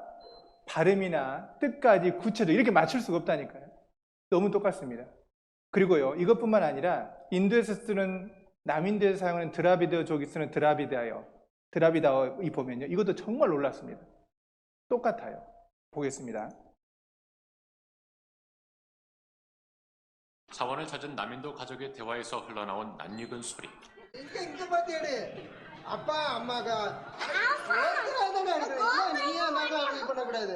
Speaker 1: 발음이나 뜻까지 구체적으로 이렇게 맞출 수가 없다니까요. 너무 똑같습니다. 그리고요, 이것뿐만 아니라 인도에서 쓰는, 남인도에서 사용하는 드라비드족이 쓰는 드라비다어 이 보면요, 이것도 정말 놀랍습니다. 똑같아요. 보겠습니다.
Speaker 7: 사원을 찾은 남인도 가족의 대화에서 흘러나온 낯익은 소리.
Speaker 8: அப்பா அம்மாக்கா நீயா நாக்கா அப்படி பண்ணக்கூடாது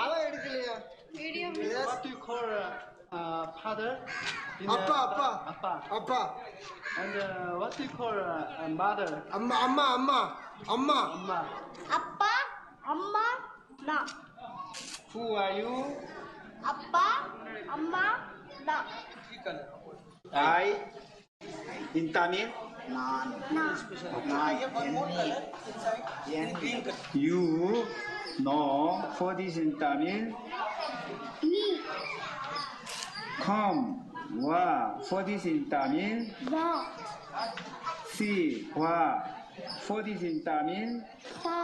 Speaker 8: அவன் எடுக்கலையா what do you call father அப்பா அப்பா அப்பா அப்பா and what do you call mother அம்மா அம்மா அம்மா அம்மா அம்மா
Speaker 9: அப்பா அம்மா நான்
Speaker 8: who are you
Speaker 9: அப்பா அம்மா நான்
Speaker 8: I in Tamil you know what is in Tamil
Speaker 9: நீ
Speaker 8: come what is in Tamil
Speaker 9: வா
Speaker 8: see what is in Tamil
Speaker 9: சா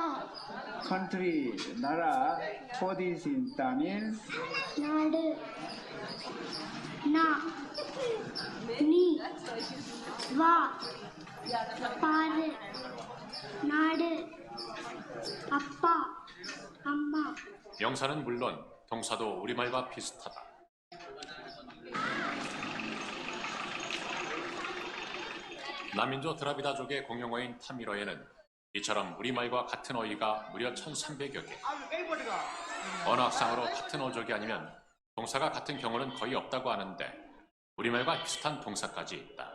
Speaker 8: country 나라 what is in Tamil
Speaker 9: நாடு நா நீ வா பாரு நாடு 아빠 엄마
Speaker 7: 명사는 물론 동사도 우리말과 비슷하다. 남인도 드라비다족의 공용어인 타미러에는 이처럼 우리말과 같은 어휘가 무려 1300여 개. 언어학상으로 같은 어족이 아니면 동사가 같은 경우는 거의 없다고 하는데 우리말과 비슷한 동사까지 있다.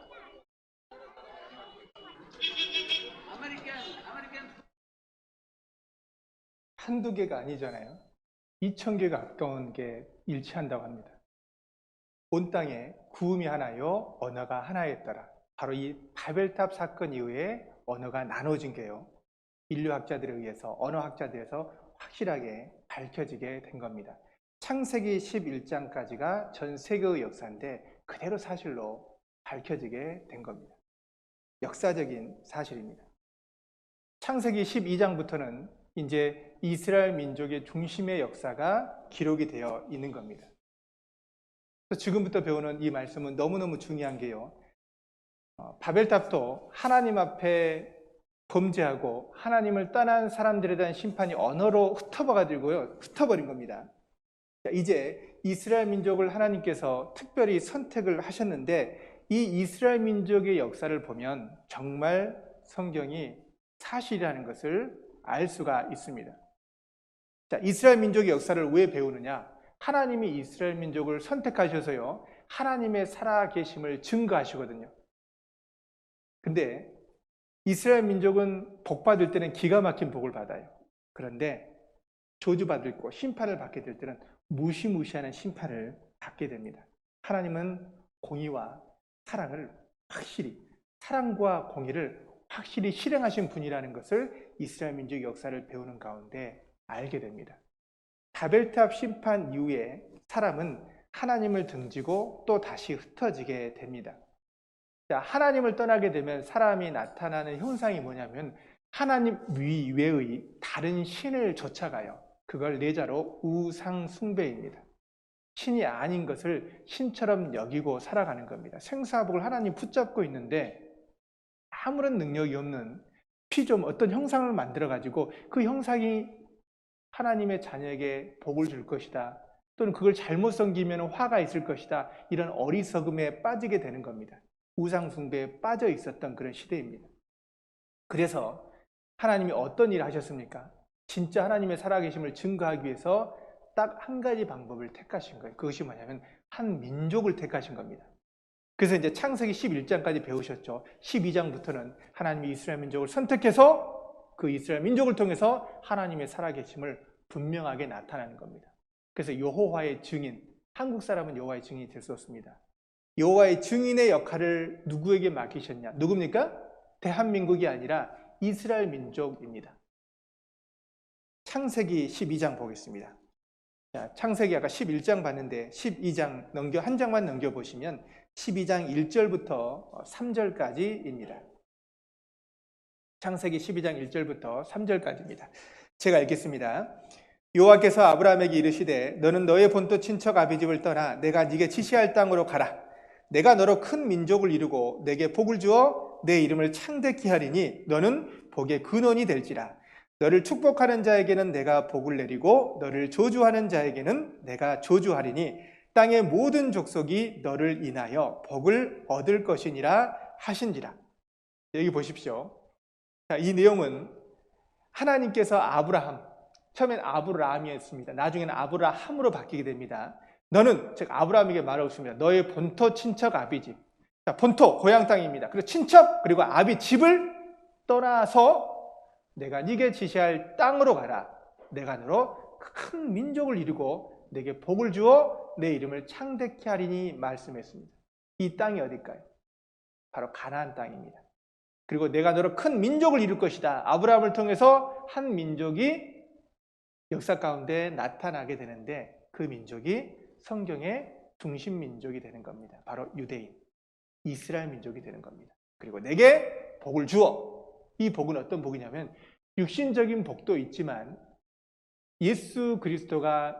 Speaker 1: 한두 개가 아니잖아요. 2000개가 가까운 게 일치한다고 합니다. 온 땅에 구음이 하나요, 언어가 하나였더라. 바로 이 바벨탑 사건 이후에 언어가 나눠진 게요, 인류학자들에 의해서, 언어학자들에서 확실하게 밝혀지게 된 겁니다. 창세기 11장까지가 전 세계의 역사인데 그대로 사실로 밝혀지게 된 겁니다. 역사적인 사실입니다. 창세기 12장부터는 이제 이스라엘 민족의 중심의 역사가 기록이 되어 있는 겁니다. 그래서 지금부터 배우는 이 말씀은 너무너무 중요한 게요, 바벨탑도 하나님 앞에 범죄하고 하나님을 떠난 사람들에 대한 심판이 언어로 흩어버린 겁니다. 이제 이스라엘 민족을 하나님께서 특별히 선택을 하셨는데 이 이스라엘 민족의 역사를 보면 정말 성경이 사실이라는 것을 알 수가 있습니다. 자, 이스라엘 민족의 역사를 왜 배우느냐? 하나님이 이스라엘 민족을 선택하셔서요, 하나님의 살아계심을 증거하시거든요. 근데 이스라엘 민족은 복 받을 때는 기가 막힌 복을 받아요. 그런데 저주받을 거, 심판을 받게 될 때는 무시무시하는 심판을 받게 됩니다. 하나님은 공의와 사랑을 확실히, 사랑과 공의를 확실히 실행하신 분이라는 것을 이스라엘 민족의 역사를 배우는 가운데 알게 됩니다. 바벨탑 심판 이후에 사람은 하나님을 등지고 또 다시 흩어지게 됩니다. 자, 하나님을 떠나게 되면 사람이 나타나는 현상이 뭐냐면 하나님 위외의 다른 신을 쫓아가요. 그걸 내자로 우상 숭배입니다. 신이 아닌 것을 신처럼 여기고 살아가는 겁니다. 생사복을 하나님 붙잡고 있는데 아무런 능력이 없는 피조물, 어떤 형상을 만들어가지고 그 형상이 하나님의 자녀에게 복을 줄 것이다, 또는 그걸 잘못 섬기면 화가 있을 것이다, 이런 어리석음에 빠지게 되는 겁니다. 우상 숭배에 빠져 있었던 그런 시대입니다. 그래서 하나님이 어떤 일을 하셨습니까? 진짜 하나님의 살아계심을 증거하기 위해서 딱 한 가지 방법을 택하신 거예요. 그것이 뭐냐면 한 민족을 택하신 겁니다. 그래서 이제 창세기 11장까지 배우셨죠. 12장부터는 하나님이 이스라엘 민족을 선택해서 그 이스라엘 민족을 통해서 하나님의 살아계심을 분명하게 나타나는 겁니다. 그래서 여호와의 증인, 한국 사람은 여호와의 증인이 될 수 없습니다. 여호와의 증인의 역할을 누구에게 맡기셨냐? 누굽니까? 대한민국이 아니라 이스라엘 민족입니다. 창세기 12장 보겠습니다. 자, 창세기 아까 11장 봤는데 12장 한 장만 넘겨보시면 12장 1절부터 3절까지입니다. 창세기 12장 1절부터 3절까지입니다. 제가 읽겠습니다. 여호와께서 아브라함에게 이르시되 너는 너의 본토 친척 아비집을 떠나 내가 네게 지시할 땅으로 가라. 내가 너로 큰 민족을 이루고 내게 복을 주어 내 이름을 창대케 하리니 너는 복의 근원이 될지라. 너를 축복하는 자에게는 내가 복을 내리고 너를 저주하는 자에게는 내가 저주하리니 땅의 모든 족속이 너를 인하여 복을 얻을 것이니라 하신지라. 여기 보십시오. 자, 이 내용은 하나님께서 아브라함, 처음엔 아브라함이었습니다. 나중에는 아브라함으로 바뀌게 됩니다. 너는, 즉 아브라함에게 말하고 있습니다. 너의 본토 친척 아비집. 자, 본토 고향 땅입니다. 그리고 친척 그리고 아비집을 떠나서 내가 네게 지시할 땅으로 가라. 내가 너로 큰 민족을 이루고 내게 복을 주어 내 이름을 창대케 하리니 말씀했습니다. 이 땅이 어딜까요? 바로 가나안 땅입니다. 그리고 내가 너로 큰 민족을 이룰 것이다. 아브라함을 통해서 한 민족이 역사 가운데 나타나게 되는데 그 민족이 성경의 중심 민족이 되는 겁니다. 바로 유대인, 이스라엘 민족이 되는 겁니다. 그리고 내게 복을 주어. 이 복은 어떤 복이냐면 육신적인 복도 있지만 예수 그리스도가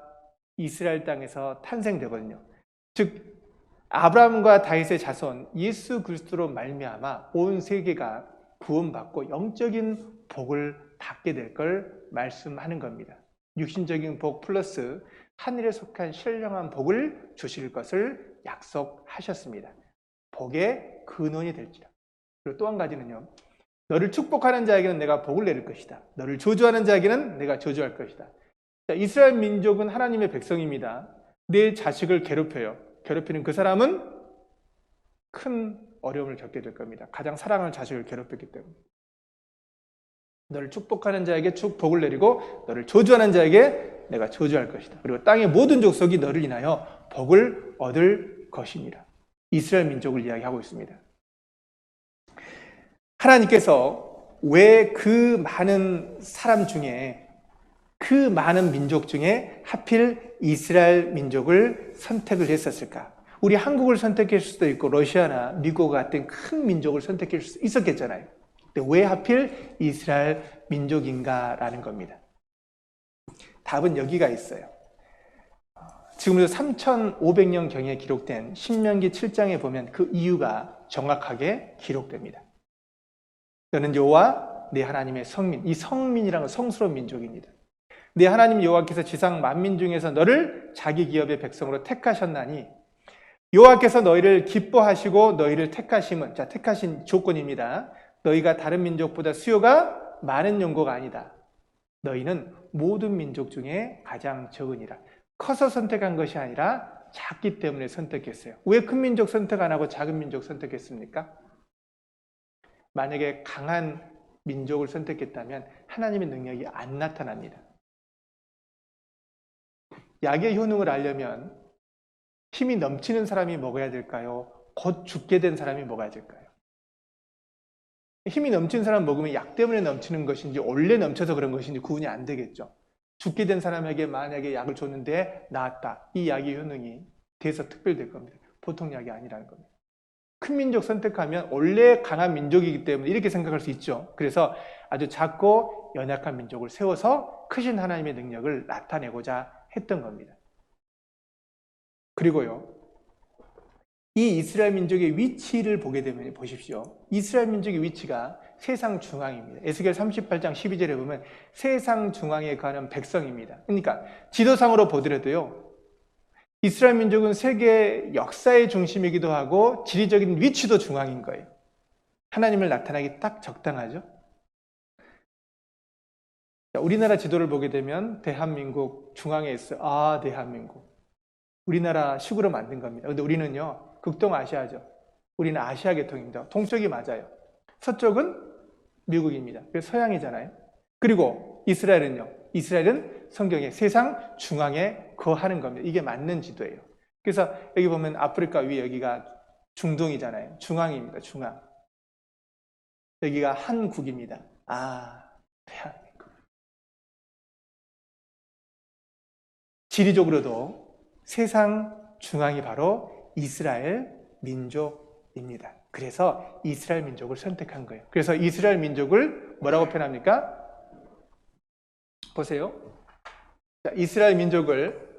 Speaker 1: 이스라엘 땅에서 탄생되거든요. 즉 아브라함과 다윗의 자손 예수 그리스도로 말미암아 온 세계가 구원받고 영적인 복을 받게 될 걸 말씀하는 겁니다. 육신적인 복 플러스 하늘에 속한 신령한 복을 주실 것을 약속하셨습니다. 복의 근원이 될지라. 그리고 또 한 가지는요. 너를 축복하는 자에게는 내가 복을 내릴 것이다. 너를 저주하는 자에게는 내가 저주할 것이다. 자, 이스라엘 민족은 하나님의 백성입니다. 내 자식을 괴롭혀요. 괴롭히는 그 사람은 큰 어려움을 겪게 될 겁니다. 가장 사랑하는 자식을 괴롭혔기 때문에. 너를 축복하는 자에게 복을 내리고 너를 저주하는 자에게 내가 저주할 것이다. 그리고 땅의 모든 족속이 너를 인하여 복을 얻을 것이니라. 이스라엘 민족을 이야기하고 있습니다. 하나님께서 왜 그 많은 사람 중에 그 많은 민족 중에 하필 이스라엘 민족을 선택을 했었을까? 우리 한국을 선택했을 수도 있고 러시아나 미국 같은 큰 민족을 선택할 수 있었겠잖아요. 근데 왜 하필 이스라엘 민족인가라는 겁니다. 답은 여기가 있어요. 지금부터 3500년경에 기록된 신명기 7장에 보면 그 이유가 정확하게 기록됩니다. 너는 여호와 네 하나님의 성민, 이 성민이라는 건 성스러운 민족입니다. 네 하나님 여호와께서 지상 만민 중에서 너를 자기 기업의 백성으로 택하셨나니 여호와께서 너희를 기뻐하시고 너희를 택하심은, 자, 택하신 조건입니다. 너희가 다른 민족보다 수요가 많은 연고가 아니다. 너희는 모든 민족 중에 가장 적으니라. 커서 선택한 것이 아니라 작기 때문에 선택했어요. 왜 큰 민족 선택 안 하고 작은 민족 선택했습니까? 만약에 강한 민족을 선택했다면 하나님의 능력이 안 나타납니다. 약의 효능을 알려면 힘이 넘치는 사람이 먹어야 될까요? 곧 죽게 된 사람이 먹어야 될까요? 힘이 넘치는 사람 먹으면 약 때문에 넘치는 것인지 원래 넘쳐서 그런 것인지 구분이 안 되겠죠. 죽게 된 사람에게 만약에 약을 줬는데 나았다. 이 약의 효능이 돼서 특별될 겁니다. 보통 약이 아니라는 겁니다. 큰 민족 선택하면 원래 강한 민족이기 때문에 이렇게 생각할 수 있죠. 그래서 아주 작고 연약한 민족을 세워서 크신 하나님의 능력을 나타내고자 했던 겁니다. 그리고요, 이 이스라엘 민족의 위치를 보게 되면 보십시오. 이스라엘 민족의 위치가 세상 중앙입니다. 에스겔 38장 12절에 보면 세상 중앙에 가는 백성입니다. 그러니까 지도상으로 보더라도요, 이스라엘 민족은 세계 역사의 중심이기도 하고 지리적인 위치도 중앙인 거예요. 하나님을 나타나기 딱 적당하죠. 우리나라 지도를 보게 되면 대한민국 중앙에 있어요. 아, 대한민국. 우리나라 식으로 만든 겁니다. 근데 우리는요, 극동아시아죠. 우리는 아시아 계통입니다. 동쪽이 맞아요. 서쪽은 미국입니다. 그래서 서양이잖아요. 그리고 이스라엘은요. 이스라엘은 성경의 세상 중앙에 거하는 겁니다. 이게 맞는 지도예요. 그래서 여기 보면 아프리카 위에 여기가 중동이잖아요. 중앙입니다. 중앙. 여기가 한국입니다. 대한민국. 지리적으로도 세상 중앙이 바로 이스라엘 민족입니다. 그래서 이스라엘 민족을 선택한 거예요. 그래서 이스라엘 민족을 뭐라고 표현합니까? 보세요. 자, 이스라엘 민족을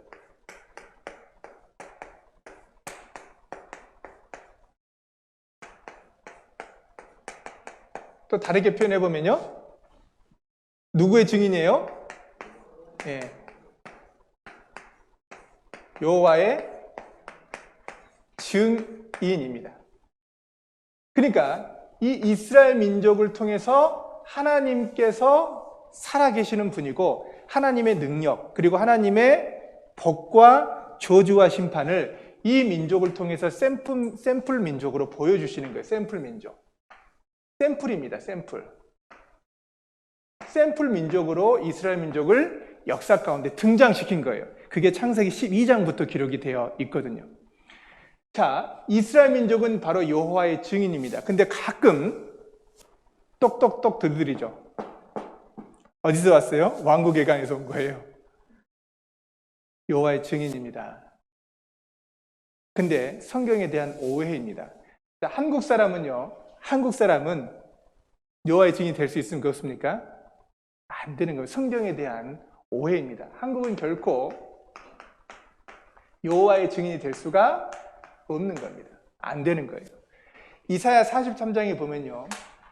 Speaker 1: 또 다르게 표현해 보면요. 누구의 증인이에요? 예. 여호와의 증인입니다. 그러니까 이 이스라엘 민족을 통해서 하나님께서 살아계시는 분이고 하나님의 능력 그리고 하나님의 복과 저주와 심판을 이 민족을 통해서 샘플 민족으로 보여주시는 거예요. 샘플 민족. 샘플입니다. 샘플 민족으로 이스라엘 민족을 역사 가운데 등장시킨 거예요. 그게 창세기 12장부터 기록이 되어 있거든요. 자, 이스라엘 민족은 바로 여호와의 증인입니다. 근데 가끔 똑똑똑 들들이죠. 어디서 왔어요? 왕국외관에서 온 거예요. 여호와의 증인입니다. 근데 성경에 대한 오해입니다. 자, 한국 사람은 여호와의 증인이 될 수 있습니까? 없습니까? 안 되는 거예요. 성경에 대한 오해입니다. 한국은 결코 여호와의 증인이 될 수가 없는 겁니다. 안 되는 거예요. 이사야 43장에 보면요.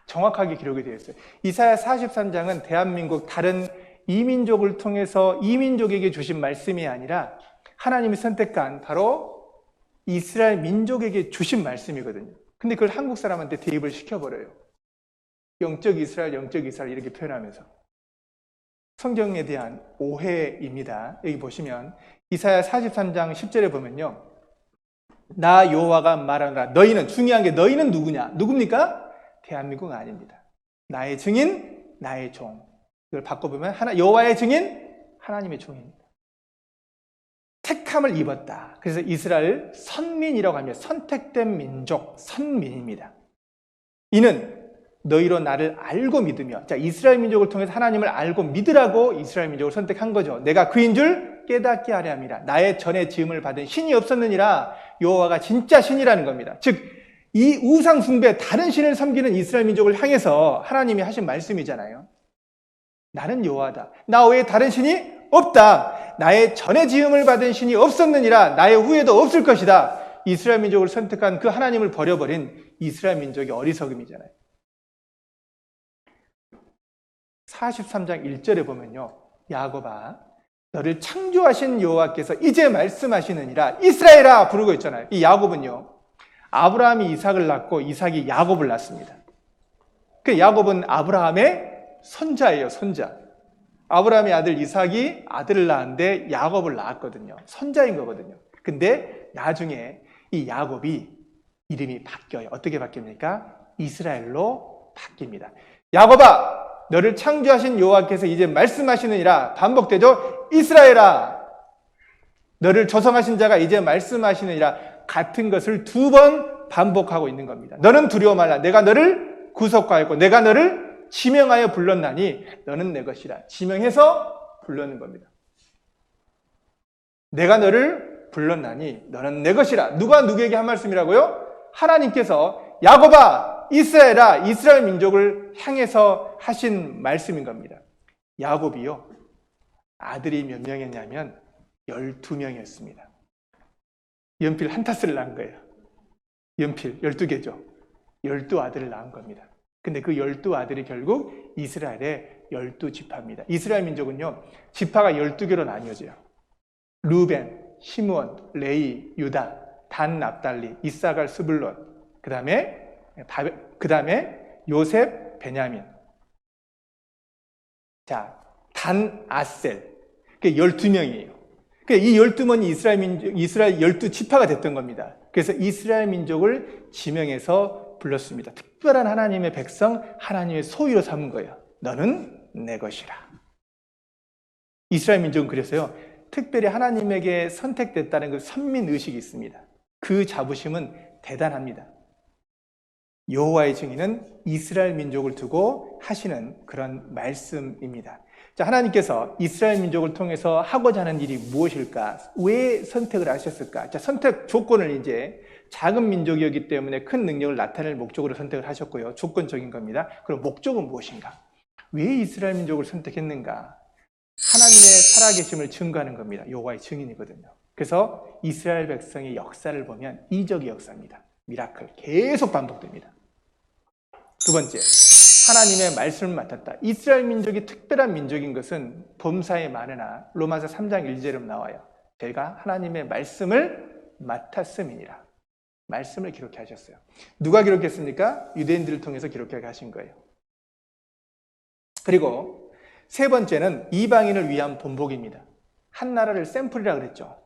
Speaker 1: 정확하게 기록이 되어 있어요. 이사야 43장은 대한민국 다른 이민족을 통해서 이민족에게 주신 말씀이 아니라 하나님이 선택한 바로 이스라엘 민족에게 주신 말씀이거든요. 근데 그걸 한국 사람한테 대입을 시켜버려요. 영적 이스라엘 이렇게 표현하면서. 성경에 대한 오해입니다. 여기 보시면 이사야 43장 10절에 보면요. 나 여호와가 말하노라. 너희는, 중요한 게 너희는 누구냐? 누굽니까? 대한민국 아닙니다. 나의 증인, 나의 종. 이걸 바꿔보면 여호와의 증인, 하나님의 종입니다. 택함을 입었다. 그래서 이스라엘 선민이라고 합니다. 선택된 민족, 선민입니다. 이는 너희로 나를 알고 믿으며, 자, 이스라엘 민족을 통해서 하나님을 알고 믿으라고 이스라엘 민족을 선택한 거죠. 내가 그인 줄 깨닫게 하려 함이라. 나의 전에 지음을 받은 신이 없었느니라. 여호와가 진짜 신이라는 겁니다. 즉, 이 우상 숭배, 다른 신을 섬기는 이스라엘 민족을 향해서 하나님이 하신 말씀이잖아요. 나는 여호와다. 나 외에 다른 신이 없다. 나의 전에 지음을 받은 신이 없었느니라. 나의 후에도 없을 것이다. 이스라엘 민족을 선택한 그 하나님을 버려버린 이스라엘 민족의 어리석음이잖아요. 43장 1절에 보면요. 야곱아, 너를 창조하신 여호와께서 이제 말씀하시느니라. 이스라엘아 부르고 있잖아요. 이 야곱은요. 아브라함이 이삭을 낳고 이삭이 야곱을 낳습니다. 그 야곱은 아브라함의 손자예요. 손자. 아브라함의 아들 이삭이 아들을 낳았는데 야곱을 낳았거든요. 손자인 거거든요. 근데 나중에 이 야곱이 이름이 바뀌어요. 어떻게 바뀝니까? 이스라엘로 바뀝니다. 야곱아, 너를 창조하신 여호와께서 이제 말씀하시느니라. 반복되죠? 이스라엘아, 너를 조성하신 자가 이제 말씀하시느니라. 같은 것을 2번 반복하고 있는 겁니다. 너는 두려워 말라. 내가 너를 구속하였고 내가 너를 지명하여 불렀나니 너는 내 것이라. 지명해서 불렀는 겁니다. 내가 너를 불렀나니 너는 내 것이라. 누가 누구에게 한 말씀이라고요? 하나님께서 야곱아, 이스라엘아, 이스라엘 민족을 향해서 하신 말씀인 겁니다. 야곱이요, 아들이 몇 명이었냐면 12명이었습니다. 연필 한 타스를 낳은 거예요. 연필 12개죠. 12아들을 낳은 겁니다. 근데 그 12아들이 결국 이스라엘의 12지파입니다. 이스라엘 민족은요, 지파가 12개로 나뉘어져요. 루벤, 시므온, 레위, 유다, 단, 납달리, 이사갈, 스불론, 그 다음에 요셉, 베냐민. 자, 단, 아셀. 그게 12명이에요. 이 12명이 이스라엘 12지파가 됐던 겁니다. 그래서 이스라엘 민족을 지명해서 불렀습니다. 특별한 하나님의 백성, 하나님의 소유로 삼은 거예요. 너는 내 것이라. 이스라엘 민족은 그래서요, 특별히 하나님에게 선택됐다는 그 선민의식이 있습니다. 그 자부심은 대단합니다. 여호와의 증인은 이스라엘 민족을 두고 하시는 그런 말씀입니다. 자, 하나님께서 이스라엘 민족을 통해서 하고자 하는 일이 무엇일까? 왜 선택을 하셨을까? 자, 선택 조건을 이제 작은 민족이었기 때문에 큰 능력을 나타낼 목적으로 선택을 하셨고요. 조건적인 겁니다. 그럼 목적은 무엇인가? 왜 이스라엘 민족을 선택했는가? 하나님의 살아계심을 증거하는 겁니다. 여호와의 증인이거든요. 그래서 이스라엘 백성의 역사를 보면 이적의 역사입니다. 미라클 계속 반복됩니다. 두 번째, 하나님의 말씀을 맡았다. 이스라엘 민족이 특별한 민족인 것은 범사에 많으나 로마서 3장 1절에 나와요. 제가 하나님의 말씀을 맡았음이니라. 말씀을 기록해 하셨어요. 누가 기록했습니까? 유대인들을 통해서 기록해 가신 거예요. 그리고 세 번째는 이방인을 위한 본복입니다. 한 나라를 샘플이라 그랬죠.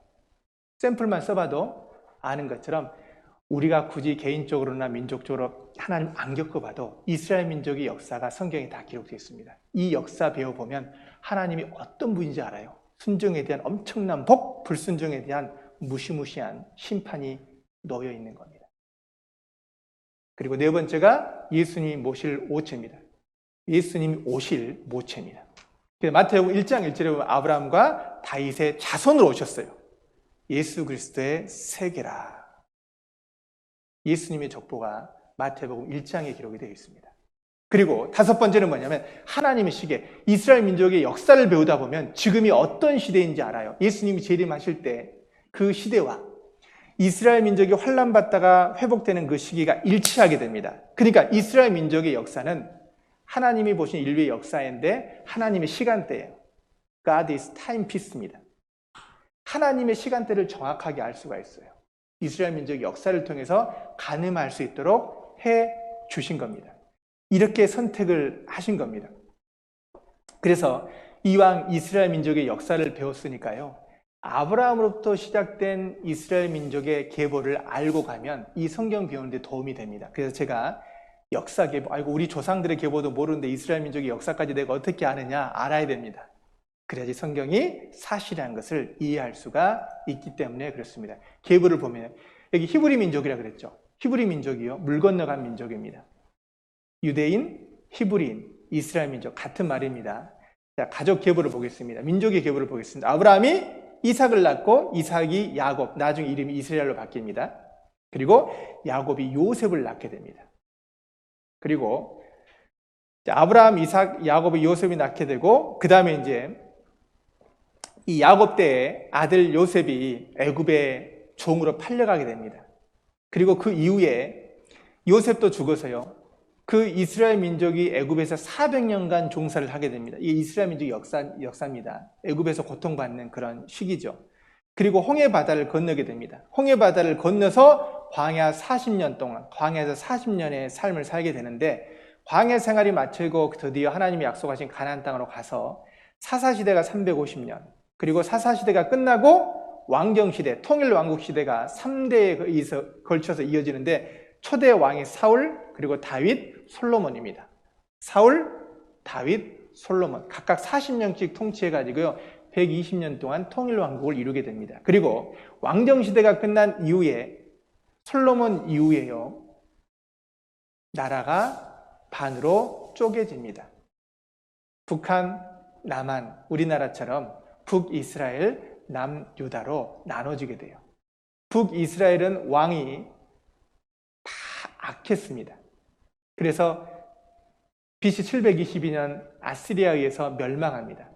Speaker 1: 샘플만 써봐도 아는 것처럼 우리가 굳이 개인적으로나 민족적으로 하나님 안 겪어봐도 이스라엘 민족의 역사가 성경에 다 기록되어 있습니다. 이 역사 배워보면 하나님이 어떤 분인지 알아요. 순종에 대한 엄청난 복, 불순종에 대한 무시무시한 심판이 놓여 있는 겁니다. 그리고 네 번째가 예수님이 모실 오체입니다. 예수님이 오실 모체입니다. 마태복음 1장 1절에 보면 아브라함과 다윗의 자손으로 오셨어요. 예수 그리스도의 세계라. 예수님의 족보가 마태복음 1장에 기록이 되어 있습니다. 그리고 다섯 번째는 뭐냐면 하나님의 시계, 이스라엘 민족의 역사를 배우다 보면 지금이 어떤 시대인지 알아요. 예수님이 재림하실 때 그 시대와 이스라엘 민족이 환난받다가 회복되는 그 시기가 일치하게 됩니다. 그러니까 이스라엘 민족의 역사는 하나님이 보신 인류의 역사인데 하나님의 시간대예요. God is timepiece입니다. 하나님의 시간대를 정확하게 알 수가 있어요. 이스라엘 민족의 역사를 통해서 가늠할 수 있도록 해 주신 겁니다. 이렇게 선택을 하신 겁니다. 그래서 이왕 이스라엘 민족의 역사를 배웠으니까요, 아브라함으로부터 시작된 이스라엘 민족의 계보를 알고 가면 이 성경 배우는 데 도움이 됩니다. 그래서 제가 역사 계보, 아이고 우리 조상들의 계보도 모르는데 이스라엘 민족의 역사까지 내가 어떻게 아느냐, 알아야 됩니다. 그래야지 성경이 사실이라는 것을 이해할 수가 있기 때문에 그렇습니다. 계보를 보면 여기 히브리 민족이라 그랬죠. 히브리 민족이요, 물 건너간 민족입니다. 유대인, 히브리인, 이스라엘 민족 같은 말입니다. 자, 가족 계보를 보겠습니다. 민족의 계보를 보겠습니다. 아브라함이 이삭을 낳고 이삭이 야곱, 나중에 이름이 이스라엘로 바뀝니다. 그리고 야곱이 요셉을 낳게 됩니다. 그리고 아브라함, 이삭, 야곱이 요셉이 낳게 되고 그 다음에 이제 이 야곱 때에 아들 요셉이 애굽의 종으로 팔려가게 됩니다. 그리고 그 이후에 요셉도 죽어서요, 그 이스라엘 민족이 애굽에서 400년간 종사를 하게 됩니다. 이게 이스라엘 민족의 역사입니다. 애굽에서 고통받는 그런 시기죠. 그리고 홍해 바다를 건너게 됩니다. 홍해 바다를 건너서 광야 40년 동안, 광야에서 40년의 삶을 살게 되는데, 광야 생활이 마치고 드디어 하나님이 약속하신 가나안 땅으로 가서 사사시대가 350년, 그리고 사사시대가 끝나고 왕정시대, 통일왕국시대가 3대에 걸쳐서 이어지는데, 초대 왕이 사울, 그리고 다윗, 솔로몬입니다. 사울, 다윗, 솔로몬 각각 40년씩 통치해가지고요 120년 동안 통일왕국을 이루게 됩니다. 그리고 왕정시대가 끝난 이후에 솔로몬 이후에요, 나라가 반으로 쪼개집니다. 북한, 남한, 우리나라처럼 북이스라엘, 남유다로 나눠지게 돼요. 북이스라엘은 왕이 다 악했습니다. 그래서 BC 722년 아시리아에 의해서 멸망합니다.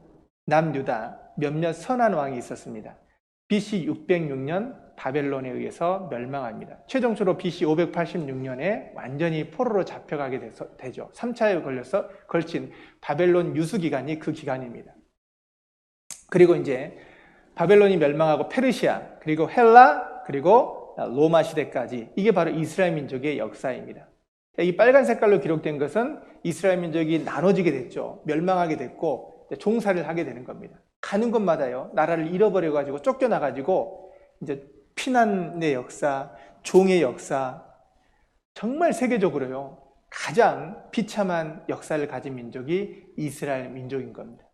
Speaker 1: 남유다 몇몇 선한 왕이 있었습니다. BC 606년 바벨론에 의해서 멸망합니다. 최종적으로 BC 586년에 완전히 포로로 잡혀가게 되죠. 3차에 걸친 바벨론 유수기간이 그 기간입니다. 그리고 이제 바벨론이 멸망하고 페르시아, 그리고 헬라, 그리고 로마 시대까지, 이게 바로 이스라엘 민족의 역사입니다. 이 빨간 색깔로 기록된 것은 이스라엘 민족이 나눠지게 됐죠. 멸망하게 됐고 종살이를 하게 되는 겁니다. 가는 곳마다요, 나라를 잃어버려가지고 쫓겨나가지고 이제 피난의 역사, 종의 역사, 정말 세계적으로요 가장 비참한 역사를 가진 민족이 이스라엘 민족인 겁니다.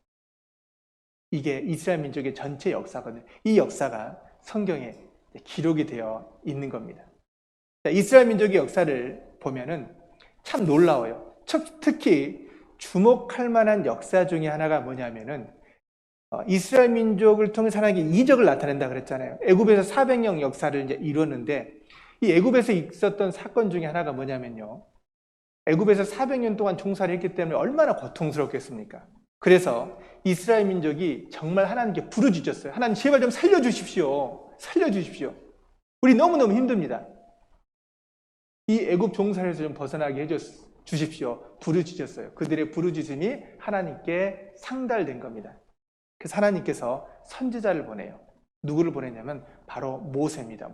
Speaker 1: 이게 이스라엘 민족의 전체 역사거든요. 이 역사가 성경에 기록이 되어 있는 겁니다. 이스라엘 민족의 역사를 보면은 참 놀라워요. 특히 주목할 만한 역사 중에 하나가 뭐냐면은 이스라엘 민족을 통해 하나님의 이적을 나타낸다 그랬잖아요. 애굽에서 400년 역사를 이제 이뤘는데 이 애굽에서 있었던 사건 중에 하나가 뭐냐면요. 애굽에서 400년 동안 종살이 했기 때문에 얼마나 고통스럽겠습니까? 그래서 이스라엘 민족이 정말 하나님께 부르짖었어요. 하나님 제발 좀 살려주십시오. 살려주십시오. 우리 너무너무 힘듭니다. 이 애굽 종살이에서 좀 벗어나게 해주십시오. 부르짖었어요. 그들의 부르짖음이 하나님께 상달된 겁니다. 그래서 하나님께서 선지자를 보내요. 누구를 보내냐면 바로 모세입니다.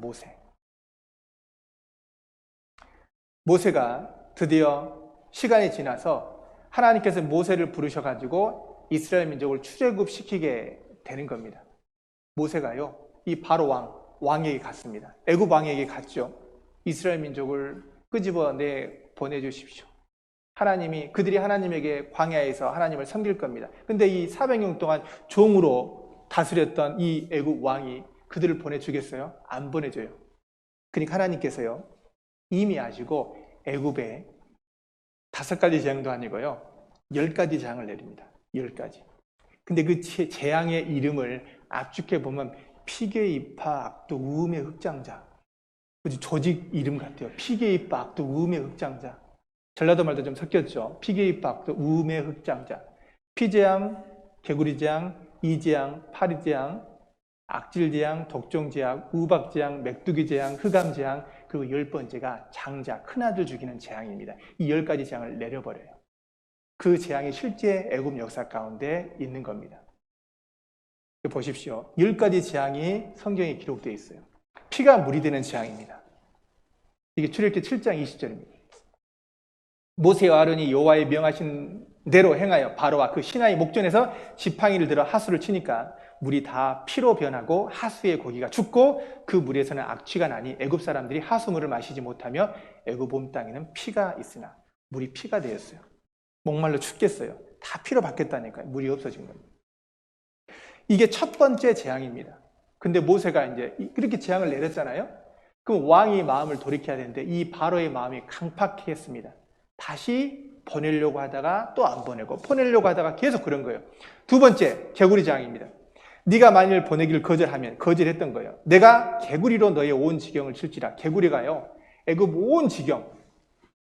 Speaker 1: 모세가 드디어 시간이 지나서 하나님께서 모세를 부르셔가지고 이스라엘 민족을 출애굽시키게 되는 겁니다. 모세가요, 이 바로 왕에게 갔습니다. 애굽 왕에게 갔죠. 이스라엘 민족을 끄집어내 보내주십시오. 그들이 하나님에게 광야에서 하나님을 섬길 겁니다. 근데 이 400년 동안 종으로 다스렸던 이 애굽 왕이 그들을 보내주겠어요? 안 보내줘요. 그러니까 하나님께서요, 이미 아시고 애굽에 5가지 재앙도 아니고요, 10가지 재앙을 내립니다. 10가지. 근데 그 재앙의 이름을 압축해 보면 피게이파 악도 우음의 흑장자. 조직 이름 같아요. 피게이파 악도 우음의 흑장자. 전라도 말도 좀 섞였죠. 피게이파 악도 우음의 흑장자. 피재앙, 개구리재앙, 이재앙, 파리재앙, 악질재앙, 독종재앙, 우박재앙, 맥두기재앙, 흑암재앙, 그리고 10번째가 장자, 큰아들 죽이는 재앙입니다. 이 10가지 재앙을 내려버려요. 그 재앙이 실제 애굽 역사 가운데 있는 겁니다. 보십시오. 10가지 재앙이 성경에 기록되어 있어요. 피가 물이 되는 재앙입니다. 이게 출애굽기 7장 20절입니다. 모세와 아론이 여호와의 명하신 대로 행하여 바로와 그 시나이 목전에서 지팡이를 들어 하수를 치니까 물이 다 피로 변하고 하수의 고기가 죽고 그 물에서는 악취가 나니 애굽 사람들이 하수물을 마시지 못하며 애굽 온 땅에는 피가 있으나 물이 피가 되었어요. 목말라 죽겠어요. 다 피로 바뀌었다니까요. 물이 없어진 겁니다. 이게 첫 번째 재앙입니다. 근데 모세가 이제 그렇게 재앙을 내렸잖아요. 그럼 왕이 마음을 돌이켜야 되는데 이 바로의 마음이 강팍했습니다. 다시 보내려고 하다가 또 안 보내고 보내려고 하다가 계속 그런 거예요. 두 번째, 개구리 재앙입니다. 네가 만일 보내기를 거절하면, 거절했던 거예요. 내가 개구리로 너의 온 지경을 칠지라. 개구리가요, 애굽 온 지경,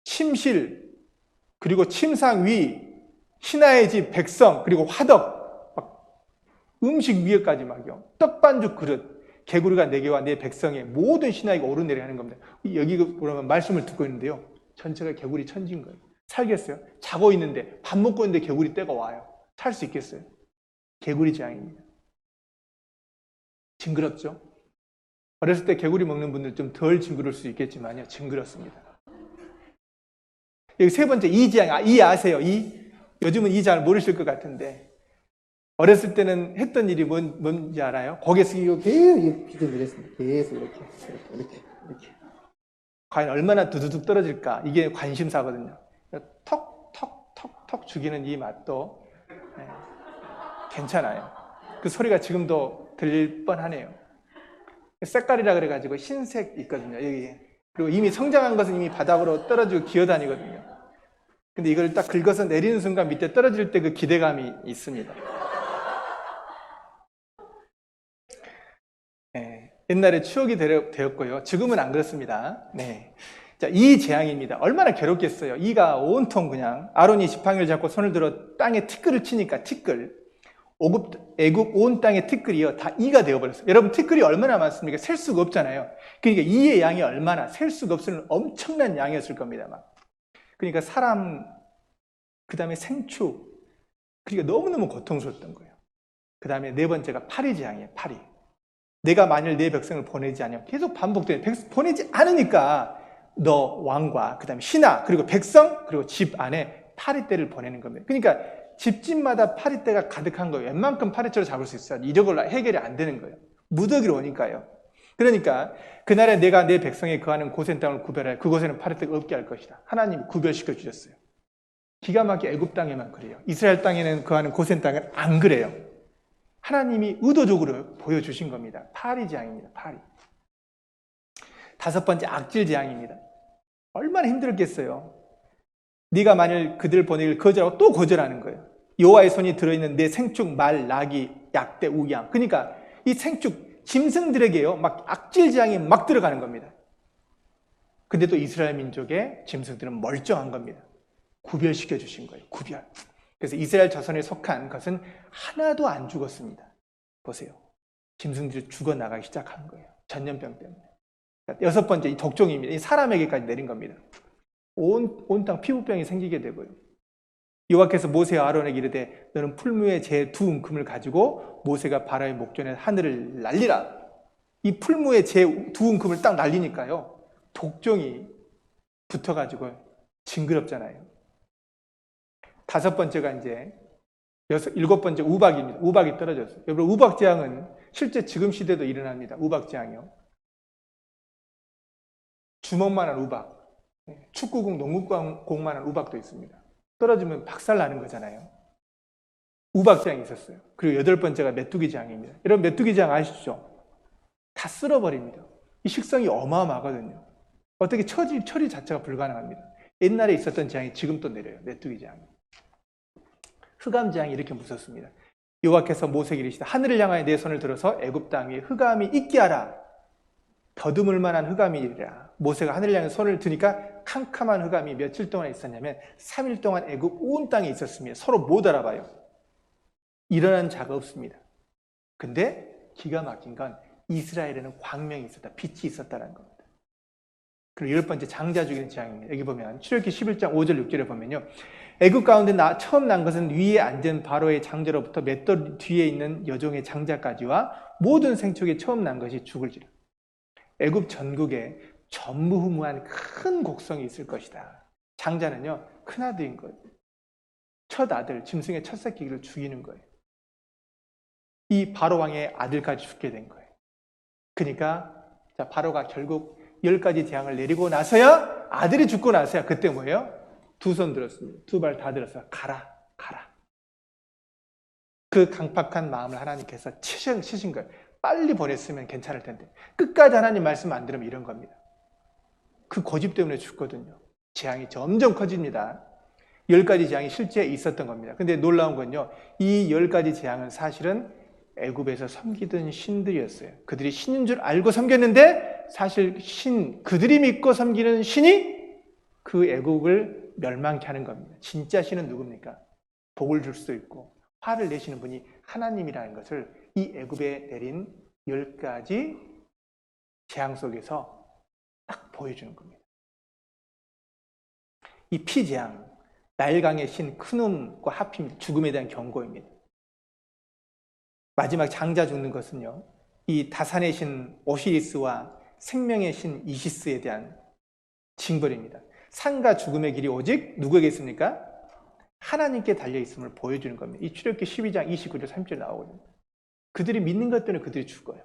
Speaker 1: 침실, 그리고 침상 위, 신하의 집 백성, 그리고 화덕, 막 음식 위에까지 막요. 떡반죽 그릇, 개구리가 내게와 내 백성의 모든 신하에게 오르내려 하는 겁니다. 여기 보면 말씀을 듣고 있는데요. 전체가 개구리 천지인 거예요. 살겠어요? 자고 있는데, 밥 먹고 있는데 개구리 떼가 와요. 살 수 있겠어요? 개구리 재앙입니다. 징그럽죠? 어렸을 때 개구리 먹는 분들 좀 덜 징그러울 수 있겠지만요. 징그럽습니다. 여기 세 번째, 이 재앙. 이 아세요? 요즘은 이 잘 모르실 것 같은데, 어렸을 때는 했던 일이 뭔지 알아요? 고개 숙이고 계속 비전을 했습니다. 계속 이렇게. 과연 얼마나 두두둑 떨어질까? 이게 관심사거든요. 턱 죽이는 이 맛도 괜찮아요. 그 소리가 지금도 들릴 뻔하네요. 색깔이라 그래가지고 흰색 있거든요. 여기. 그리고 이미 성장한 것은 이미 바닥으로 떨어지고 기어다니거든요. 근데 이걸 딱 긁어서 내리는 순간 밑에 떨어질 때 그 기대감이 있습니다. 네, 옛날에 추억이 되었고요. 지금은 안 그렇습니다. 네. 자, 이 재앙입니다. 얼마나 괴롭겠어요. 이가 온통 그냥 아론이 지팡이를 잡고 손을 들어 땅에 티끌을 치니까 티끌. 애굽 온 땅의 티끌이요. 다 이가 되어버렸어요. 여러분, 티끌이 얼마나 많습니까? 셀 수가 없잖아요. 그러니까 이의 양이 얼마나 셀 수가 없을 엄청난 양이었을 겁니다. 막. 그러니까 사람, 그 다음에 생축. 그러니까 너무너무 고통스러웠던 거예요. 그 다음에 네 번째가 파리 재앙이에요. 파리. 내가 만일 내 백성을 보내지 않으면 계속 반복돼요. 보내지 않으니까 너 왕과 그 다음에 신하 그리고 백성 그리고 집 안에 파리떼를 보내는 겁니다. 그러니까 집집마다 파리떼가 가득한 거예요. 웬만큼 파리떼를 잡을 수 있어요. 이런 걸로 해결이 안 되는 거예요. 무더기로 오니까요. 그러니까 그날에 내가 내 백성에 거하는 고센 땅을 구별하여 그곳에는 파르뜨가 없게 할 것이다. 하나님이 구별시켜 주셨어요. 기가 막히게 애굽 땅에만 그래요. 이스라엘 땅에는 거하는 고센 땅은 안 그래요. 하나님이 의도적으로 보여주신 겁니다. 파리 재앙입니다. 파리. 다섯 번째, 악질 재앙입니다. 얼마나 힘들겠어요. 네가 만일 그들 보내기를 거절하고 또 거절하는 거예요. 여호와의 손이 들어있는 내 생축, 말, 나귀, 약대, 우양. 그러니까 이 생축, 짐승들에게요, 막 악질 재앙이 막 들어가는 겁니다. 근데 또 이스라엘 민족의 짐승들은 멀쩡한 겁니다. 구별시켜 주신 거예요. 구별. 그래서 이스라엘 자손에 속한 것은 하나도 안 죽었습니다. 보세요. 짐승들이 죽어나가기 시작한 거예요. 전염병 때문에. 여섯 번째, 이 독종입니다. 이 사람에게까지 내린 겁니다. 온 땅 피부병이 생기게 되고요. 여호와께서 모세와 아론에게 이르되 너는 풀무에 제 두 움큼을 가지고 모세가 바로의 목전에 하늘을 날리라. 이 풀무에 제 두 움큼을 딱 날리니까요. 독종이 붙어가지고 징그럽잖아요. 다섯 번째가 이제 일곱 번째 우박입니다. 우박이 떨어졌어요. 여러분, 우박 재앙은 실제 지금 시대도 일어납니다. 우박 재앙이요. 주먹만한 우박, 축구공, 농구공만한 우박도 있습니다. 떨어지면 박살 나는 거잖아요. 우박 재앙이 있었어요. 그리고 여덟 번째가 메뚜기 재앙입니다. 여러분, 메뚜기 재앙 아시죠? 다 쓸어버립니다. 이 식성이 어마어마하거든요. 어떻게 처리 자체가 불가능합니다. 옛날에 있었던 재앙이 지금 또 내려요. 메뚜기 재앙이. 흑암 재앙이 이렇게 무섭습니다. 여호와께서 모세에게 이르시되 하늘을 향하여 내 손을 들어서 애굽 땅 위에 흑암이 있게 하라. 더듬을 만한 흑암이라. 모세가 하늘을 향해 손을 드니까 캄캄한 흑암이 며칠 동안 있었냐면 3일 동안 애굽 온 땅에 있었습니다. 서로 못 알아봐요. 일어난 자가 없습니다. 근데 기가 막힌 건 이스라엘에는 광명이 있었다. 빛이 있었다는 겁니다. 그리고 열 번째, 장자 죽이는 재앙입니다. 여기 보면 출애굽기 11장 5절 6절에 보면요. 애굽 가운데 처음 난 것은 위에 앉은 바로의 장자로부터 맷돌 뒤에 있는 여종의 장자까지와 모든 생축에 처음 난 것이 죽을지라. 애굽 전국에 전무후무한 큰 곡성이 있을 것이다. 장자는요, 큰아들인 거예요. 첫 아들, 짐승의 첫 새끼를 죽이는 거예요. 이 바로 왕의 아들까지 죽게 된 거예요. 그러니까 바로가 결국 10가지 재앙을 내리고 나서야, 아들이 죽고 나서야 그때 뭐예요? 두 손 들었습니다. 두 발 다 들었어요. 가라, 가라. 그 강팍한 마음을 하나님께서 치신 거예요. 빨리 보냈으면 괜찮을 텐데. 끝까지 하나님 말씀 안 들으면 이런 겁니다. 그 고집 때문에 죽거든요. 재앙이 점점 커집니다. 10가지 재앙이 실제 있었던 겁니다. 근데 놀라운 건요, 이 10가지 재앙은 사실은 애굽에서 섬기던 신들이었어요. 그들이 신인 줄 알고 섬겼는데 사실 그들이 믿고 섬기는 신이 그 애국을 멸망케 하는 겁니다. 진짜 신은 누굽니까? 복을 줄 수 있고 화를 내시는 분이 하나님이라는 것을 이 애굽에 내린 10가지 재앙 속에서 딱 보여주는 겁니다. 이 피재앙, 나일강의 신 크눔과 하필 죽음에 대한 경고입니다. 마지막 장자 죽는 것은요, 이 다산의 신 오시리스와 생명의 신 이시스에 대한 징벌입니다. 산과 죽음의 길이 오직 누구에게 있습니까? 하나님께 달려있음을 보여주는 겁니다. 이 출애굽기 12장 29절 30절 나오거든요. 그들이 믿는 것 때문에 그들이 죽어요.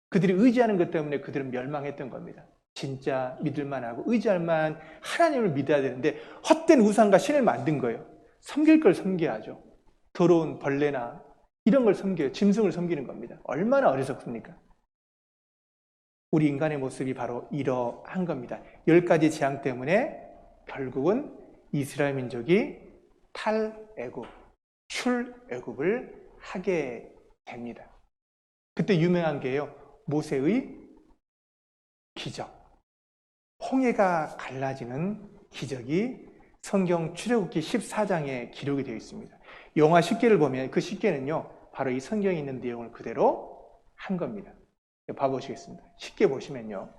Speaker 1: 그들이 의지하는 것 때문에 그들은 멸망했던 겁니다. 진짜 믿을만 하고 의지할 만한 하나님을 믿어야 되는데 헛된 우상과 신을 만든 거예요. 섬길 걸 섬겨야죠. 더러운 벌레나 이런 걸 섬겨요. 짐승을 섬기는 겁니다. 얼마나 어리석습니까? 우리 인간의 모습이 바로 이러한 겁니다. 10가지 재앙 때문에 결국은 이스라엘 민족이 탈애굽, 출애굽을 하게 됩니다. 그때 유명한 게요, 모세의 기적, 홍해가 갈라지는 기적이 성경 출애굽기 14장에 기록이 되어 있습니다. 영화 10개를 보면 그 10개는요, 바로 이 성경에 있는 내용을 그대로 한 겁니다. 봐보시겠습니다. 10개 보시면요,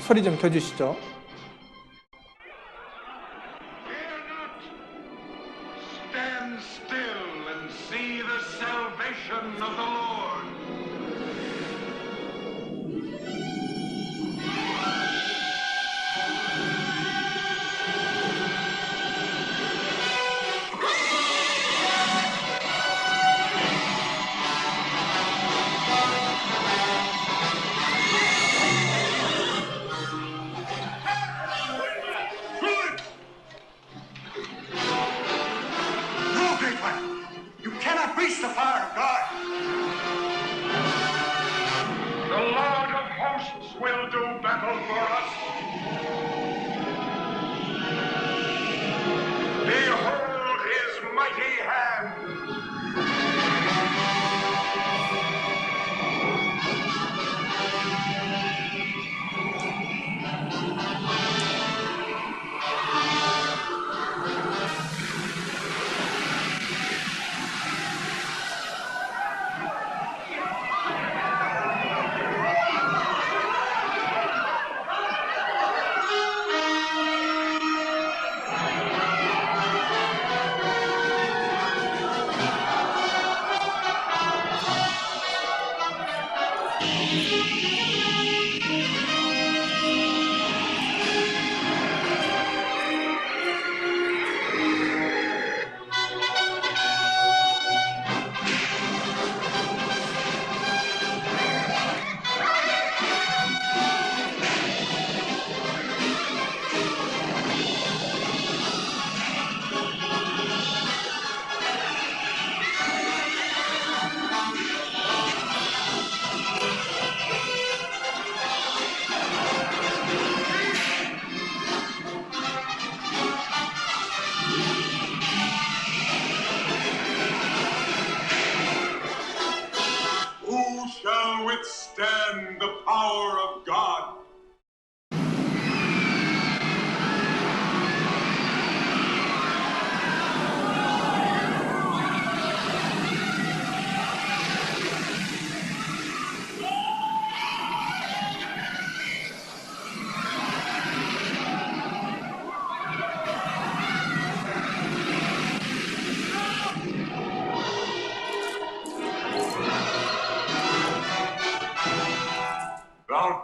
Speaker 1: 소리 좀 켜주시죠.
Speaker 3: Stand still and see the salvation of the Lord.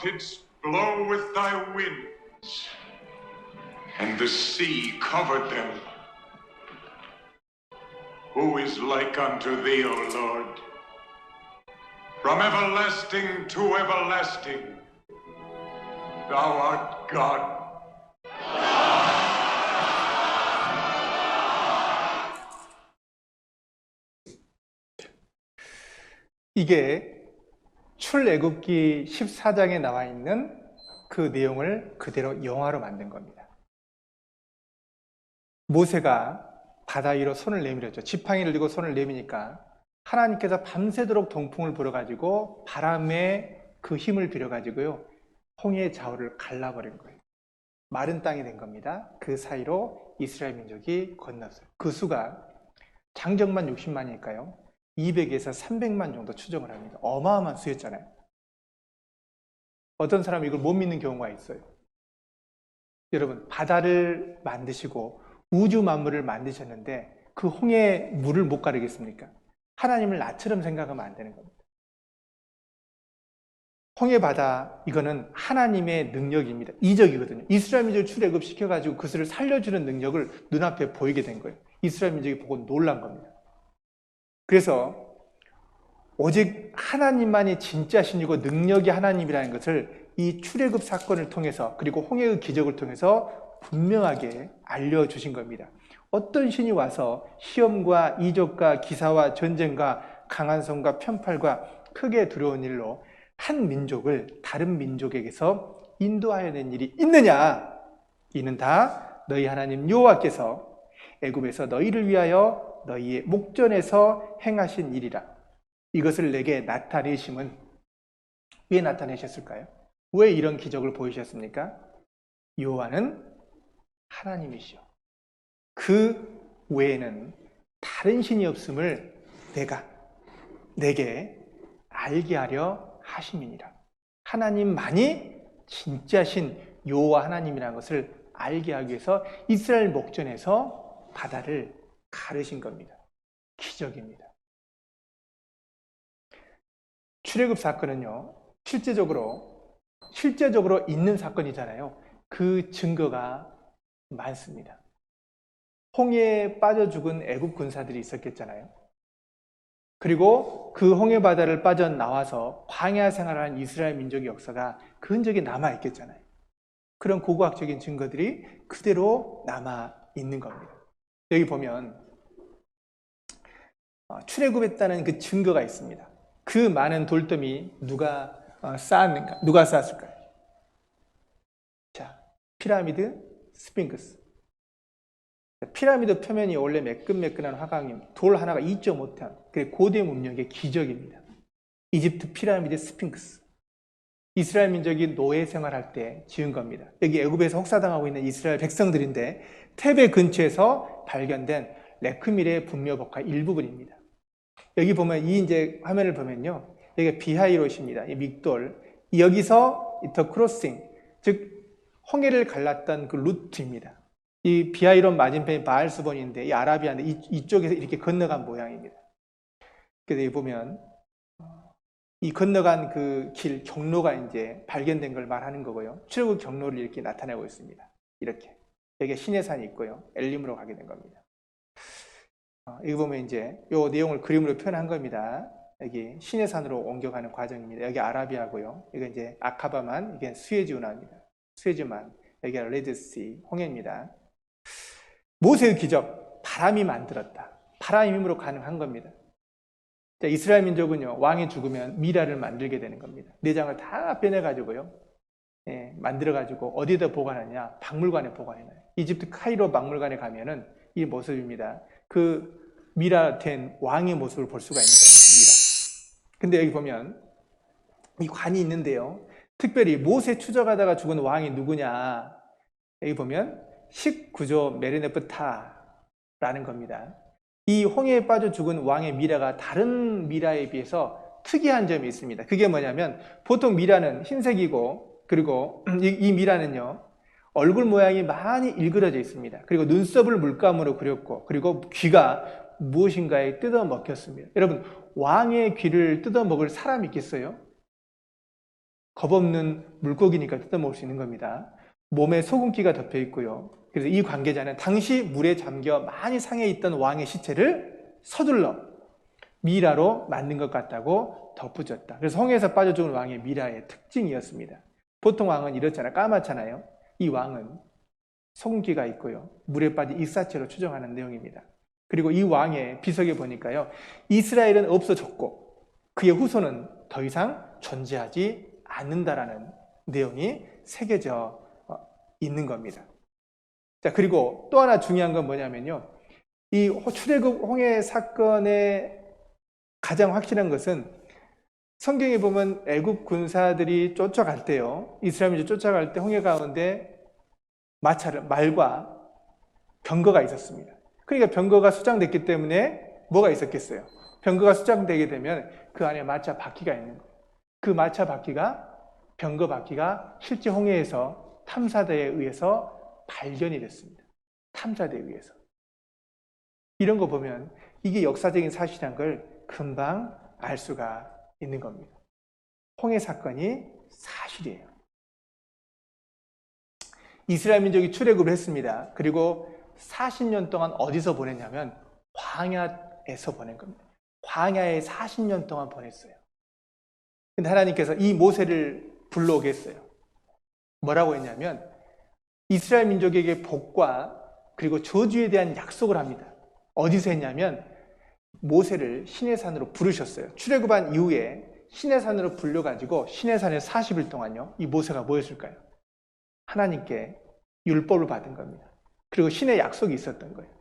Speaker 3: didst blow with thy winds, and the sea covered them. Who is like unto thee, O Lord? From everlasting to everlasting, thou art God.
Speaker 1: 이게 출애굽기 14장에 나와 있는 그 내용을 그대로 영화로 만든 겁니다. 모세가 바다 위로 손을 내밀었죠. 지팡이를 들고 손을 내미니까 하나님께서 밤새도록 동풍을 불어가지고 바람에 그 힘을 빌어가지고요, 홍해의 좌우를 갈라버린 거예요. 마른 땅이 된 겁니다. 그 사이로 이스라엘 민족이 건넜어요. 그 수가 장정만 60만이니까요 200에서 300만 정도 추정을 합니다. 어마어마한 수였잖아요. 어떤 사람이 이걸 못 믿는 경우가 있어요. 여러분, 바다를 만드시고 우주 만물을 만드셨는데 그 홍해 물을 못 가르겠습니까? 하나님을 나처럼 생각하면 안 되는 겁니다. 홍해 바다, 이거는 하나님의 능력입니다. 이적이거든요. 이스라엘 민족을 출애굽시켜가지고 그것을 살려주는 능력을 눈앞에 보이게 된 거예요. 이스라엘 민족이 보고 놀란 겁니다. 그래서 오직 하나님만이 진짜 신이고 능력이 하나님이라는 것을 이 출애굽 사건을 통해서, 그리고 홍해의 기적을 통해서 분명하게 알려주신 겁니다. 어떤 신이 와서 시험과 이적과 기사와 전쟁과 강한 손과 편팔과 크게 두려운 일로 한 민족을 다른 민족에게서 인도하여 낸 일이 있느냐? 이는 다 너희 하나님 여호와께서 애굽에서 너희를 위하여 너희의 목전에서 행하신 일이라. 이것을 내게 나타내심은 왜 나타내셨을까요? 왜 이런 기적을 보이셨습니까? 여호와는 하나님이시오. 그 외에는 다른 신이 없음을 내게 알게 하려 하심이니라. 하나님만이 진짜 신 여호와 하나님이라는 것을 알게 하기 위해서 이스라엘 목전에서 바다를 가르신 겁니다. 기적입니다. 출애굽 사건은요, 실제적으로 있는 사건이잖아요. 그 증거가 많습니다. 홍해에 빠져 죽은 애굽 군사들이 있었겠잖아요. 그리고 그 홍해 바다를 빠져나와서 광야 생활을 한 이스라엘 민족의 역사가 그 흔적이 남아있겠잖아요. 그런 고고학적인 증거들이 그대로 남아있는 겁니다. 여기 보면 출애굽했다는 그 증거가 있습니다. 그 많은 돌더미 누가 쌓았는가? 누가 쌓았을까요? 자, 피라미드, 스핑크스. 피라미드 표면이 원래 매끈매끈한 화강입니다. 돌 하나가 2.5톤. 그게 고대 문명의 기적입니다. 이집트 피라미드 스핑크스. 이스라엘 민족이 노예 생활할 때 지은 겁니다. 여기 애굽에서 혹사당하고 있는 이스라엘 백성들인데 테베 근처에서 발견된 레크밀의 분묘법화 일부분입니다. 여기 보면 이 이제 화면을 보면요, 여기가 비하이롯입니다. 이 믹돌. 여기서 더 크로싱, 즉 홍해를 갈랐던 그 루트입니다. 이 비하이롯 맞은편이 바알스본인데 이 아라비아인데 이쪽에서 이렇게 건너간 모양입니다. 그래서 여기 보면 이 건너간 그 길 경로가 이제 발견된 걸 말하는 거고요. 출애굽 경로를 이렇게 나타내고 있습니다. 이렇게 여기가 시내산이 있고요. 엘림으로 가게 된 겁니다. 여기 보면 이제 이 내용을 그림으로 표현한 겁니다. 여기 시내산으로 옮겨가는 과정입니다. 여기 아라비아고요. 여기 이제 아카바만, 이게 스웨즈 운하입니다. 스웨즈만, 여기가 레드시, 홍해입니다. 모세의 기적, 바람이 만들었다. 바람의 힘으로 가능한 겁니다. 자, 이스라엘 민족은요, 왕이 죽으면 미라를 만들게 되는 겁니다. 내장을 다 빼내가지고요, 만들어가지고 어디에다 보관하냐? 박물관에 보관해놔요. 이집트 카이로 박물관에 가면은 이 모습입니다. 그 미라된 왕의 모습을 볼 수가 있는 겁니다. 미라. 근데 여기 보면 이 관이 있는데요, 특별히 모세 추적하다가 죽은 왕이 누구냐? 여기 보면 식구조 메르네프타라는 겁니다. 이 홍해에 빠져 죽은 왕의 미라가 다른 미라에 비해서 특이한 점이 있습니다. 그게 뭐냐면 보통 미라는 흰색이고, 그리고 이 미라는요, 얼굴 모양이 많이 일그러져 있습니다. 그리고 눈썹을 물감으로 그렸고, 그리고 귀가 무엇인가에 뜯어 먹혔습니다. 여러분, 왕의 귀를 뜯어 먹을 사람이 있겠어요? 겁없는 물고기니까 뜯어먹을 수 있는 겁니다. 몸에 소금기가 덮여 있고요. 그래서 이 관계자는 당시 물에 잠겨 많이 상해 있던 왕의 시체를 서둘러 미라로 만든 것 같다고 덧붙였다. 그래서 홍해에서 빠져 죽은 왕의 미라의 특징이었습니다. 보통 왕은 이렇잖아요. 까맣잖아요. 이 왕은 소금기가 있고요. 물에 빠진 익사체로 추정하는 내용입니다. 그리고 이 왕의 비석에 보니까요. 이스라엘은 없어졌고 그의 후손은 더 이상 존재하지 않는다라는 내용이 새겨져 있는 겁니다. 자, 그리고 또 하나 중요한 건 뭐냐면요. 이 출애굽 홍해 사건의 가장 확실한 것은 성경에 보면 애굽 군사들이 쫓아갈 때요. 이스라엘 민족 쫓아갈 때 홍해 가운데 말과 병거가 있었습니다. 그러니까 병거가 수장됐기 때문에 뭐가 있었겠어요? 병거가 수장되게 되면 그 안에 마차 바퀴가 있는 거예요. 그 마차 바퀴가 병거 바퀴가 실제 홍해에서 탐사대에 의해서 발견이 됐습니다. 탐사대에 의해서. 이런 거 보면 이게 역사적인 사실이란 걸 금방 알 수가 있는 겁니다. 홍해 사건이 사실이에요. 이스라엘 민족이 출애굽을 했습니다. 그리고 40년 동안 어디서 보냈냐면 광야에서 보낸 겁니다. 광야에 40년 동안 보냈어요. 근데 하나님께서 이 모세를 불러오게 했어요. 뭐라고 했냐면 이스라엘 민족에게 복과 그리고 저주에 대한 약속을 합니다. 어디서 했냐면 모세를 시내산으로 부르셨어요. 출애굽한 이후에 시내산으로 불려가지고 시내산에 40일 동안요. 이 모세가 뭐 했을까요? 하나님께 율법을 받은 겁니다. 그리고 신의 약속이 있었던 거예요.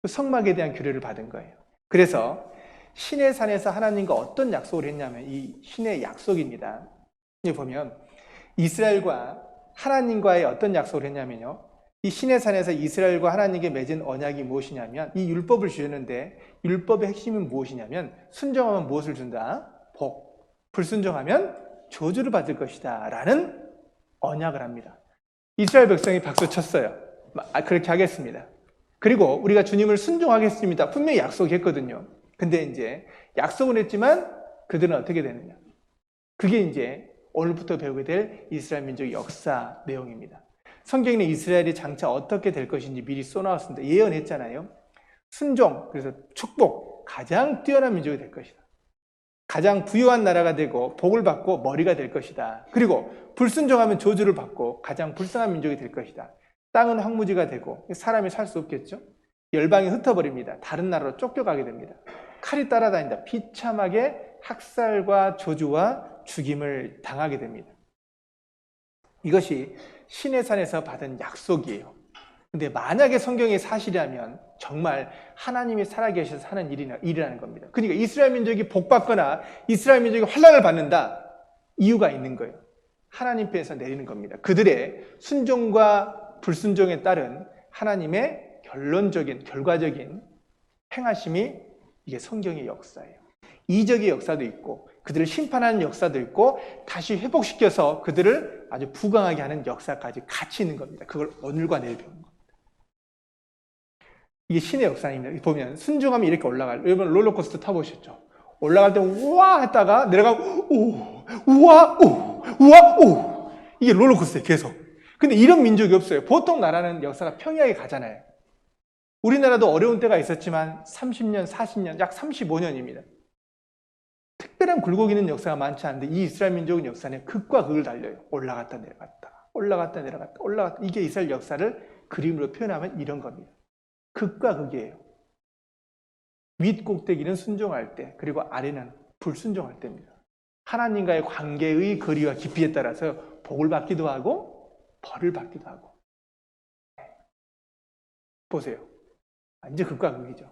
Speaker 1: 성막에 대한 규례를 받은 거예요. 그래서 시내산에서 하나님과 어떤 약속을 했냐면 이 신의 약속입니다. 여기 보면 이스라엘과 하나님과의 어떤 약속을 했냐면요. 이 시내산에서 이스라엘과 하나님께 맺은 언약이 무엇이냐면 이 율법을 주셨는데 율법의 핵심은 무엇이냐면 순종하면 무엇을 준다? 복. 불순종하면 저주를 받을 것이다 라는 언약을 합니다. 이스라엘 백성이 박수 쳤어요. 그렇게 하겠습니다. 그리고 우리가 주님을 순종하겠습니다. 분명히 약속했거든요. 근데 이제 약속은 했지만 그들은 어떻게 되느냐? 그게 이제 오늘부터 배우게 될 이스라엘 민족의 역사 내용입니다. 성경에는 이스라엘이 장차 어떻게 될 것인지 미리 써놓았습니다. 예언했잖아요. 순종, 그래서 축복, 가장 뛰어난 민족이 될 것이다. 가장 부유한 나라가 되고 복을 받고 머리가 될 것이다. 그리고 불순종하면 저주를 받고 가장 불쌍한 민족이 될 것이다. 땅은 황무지가 되고 사람이 살 수 없겠죠. 열방이 흩어버립니다. 다른 나라로 쫓겨가게 됩니다. 칼이 따라다닌다. 비참하게 학살과 저주와 죽임을 당하게 됩니다. 이것이 시내산에서 받은 약속이에요. 근데 만약에 성경이 사실이라면 정말 하나님이 살아계셔서 하는 일이라는 겁니다. 그러니까 이스라엘 민족이 복받거나 이스라엘 민족이 환난을 받는다. 이유가 있는 거예요. 하나님 편에서 내리는 겁니다. 그들의 순종과 불순종에 따른 하나님의 결과적인 행하심이 이게 성경의 역사예요. 이적의 역사도 있고 그들을 심판하는 역사도 있고 다시 회복시켜서 그들을 아주 부강하게 하는 역사까지 같이 있는 겁니다. 그걸 오늘과 내일 배우는 겁니다. 이게 신의 역사입니다. 보면 순종하면 이렇게 올라가요. 여러분 롤러코스터 타보셨죠? 올라갈 때 우와 했다가 내려가고 우와 오 이게 롤러코스터예요. 계속. 근데 이런 민족이 없어요. 보통 나라는 역사가 평이하게 가잖아요. 우리나라도 어려운 때가 있었지만 30년, 40년, 약 35년입니다. 특별한 굴곡이는 역사가 많지 않은데 이 이스라엘 민족은 역사는 극과 극을 달려요. 올라갔다 내려갔다 올라갔다 내려갔다 올라갔다. 이게 이스라엘 역사를 그림으로 표현하면 이런 겁니다. 극과 극이에요. 윗 꼭대기는 순종할 때 그리고 아래는 불순종할 때입니다. 하나님과의 관계의 거리와 깊이에 따라서 복을 받기도 하고 벌을 받기도 하고. 보세요. 완전 극과 극이죠.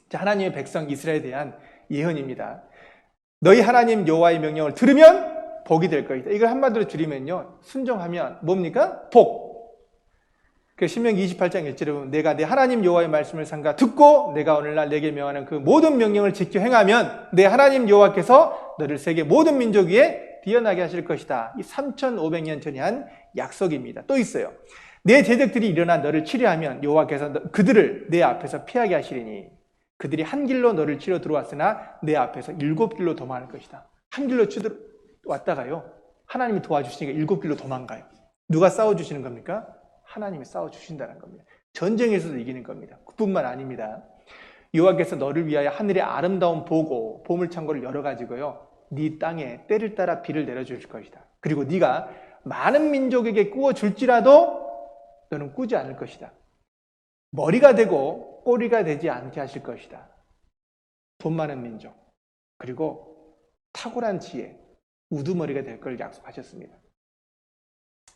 Speaker 1: 자, 하나님의 백성 이스라엘에 대한 예언입니다. 너희 하나님 여호와의 명령을 들으면 복이 될 것이다. 이걸 한마디로 줄이면요. 순종하면 뭡니까? 복. 그 신명기 28장 1절에 보면 내가 내 하나님 여호와의 말씀을 삼가 듣고 내가 오늘날 내게 명하는 그 모든 명령을 지켜 행하면 내 하나님 여호와께서 너를 세계 모든 민족 위에 뛰어나게 하실 것이다. 이 3,500년 전에 한 약속입니다. 또 있어요. 내 대적들이 일어나 너를 치려하면 여호와께서 그들을 내 앞에서 피하게 하시리니 그들이 한 길로 너를 치러 들어왔으나 내 앞에서 7길로 도망할 것이다. 한 길로 왔다가요, 하나님이 도와주시니까 7길로 도망가요. 누가 싸워주시는 겁니까? 하나님이 싸워주신다는 겁니다. 전쟁에서도 이기는 겁니다. 그뿐만 아닙니다. 여호와께서 너를 위하여 하늘의 아름다운 보고 보물창고를 열어가지고요, 네 땅에 때를 따라 비를 내려줄 것이다. 그리고 네가 많은 민족에게 꾸어줄지라도 너는 꾸지 않을 것이다. 머리가 되고 꼬리가 되지 않게 하실 것이다. 돈 많은 민족, 그리고 탁월한 지혜, 우두머리가 될 걸 약속하셨습니다.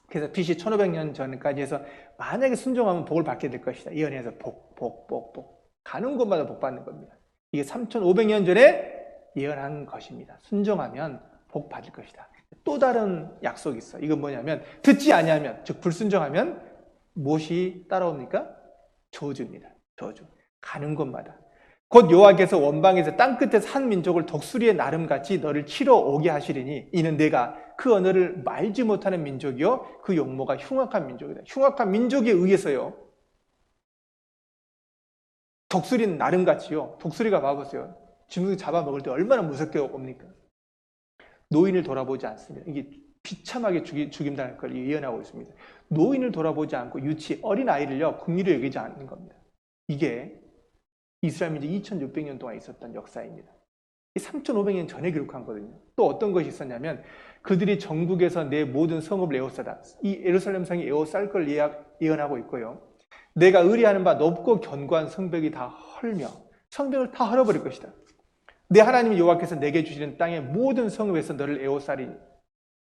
Speaker 1: 그래서 BC 1500년 전까지 해서 만약에 순종하면 복을 받게 될 것이다. 예언에서 복. 가는 곳마다 복 받는 겁니다. 이게 3500년 전에 예언한 것입니다. 순종하면 복 받을 것이다. 또 다른 약속이 있어. 이건 뭐냐면, 듣지 아니하면, 즉 불순종하면 무엇이 따라옵니까? 저주입니다. 저주. 가는 곳마다. 곧 여호와께서 원방에서 땅끝에서 한 민족을 독수리의 나름같이 너를 치러 오게 하시리니 이는 내가 그 언어를 말지 못하는 민족이요 그 용모가 흉악한 민족이다. 흉악한 민족에 의해서요, 독수리는 나름같이요, 독수리가 봐보세요. 짐승 잡아먹을 때 얼마나 무섭게 옵니까? 노인을 돌아보지 않습니다. 이게 비참하게 죽임당할 걸 예언하고 있습니다. 노인을 돌아보지 않고 어린 아이를요 긍휼히 여기지 않는 겁니다. 이게 이스라엘 민족이 2600년 동안 있었던 역사입니다. 3500년 전에 기록한 거거든요. 또 어떤 것이 있었냐면, 그들이 정국에서 내 모든 성읍을 에워싸다. 이 예루살렘 성이 에워쌀 걸 예언하고 있고요. 내가 의리하는 바 높고 견고한 성벽이 다 헐며 성벽을 다 헐어버릴 것이다. 내 하나님 여호와께서 내게 주시는 땅의 모든 성읍에서 너를 에워싸리니.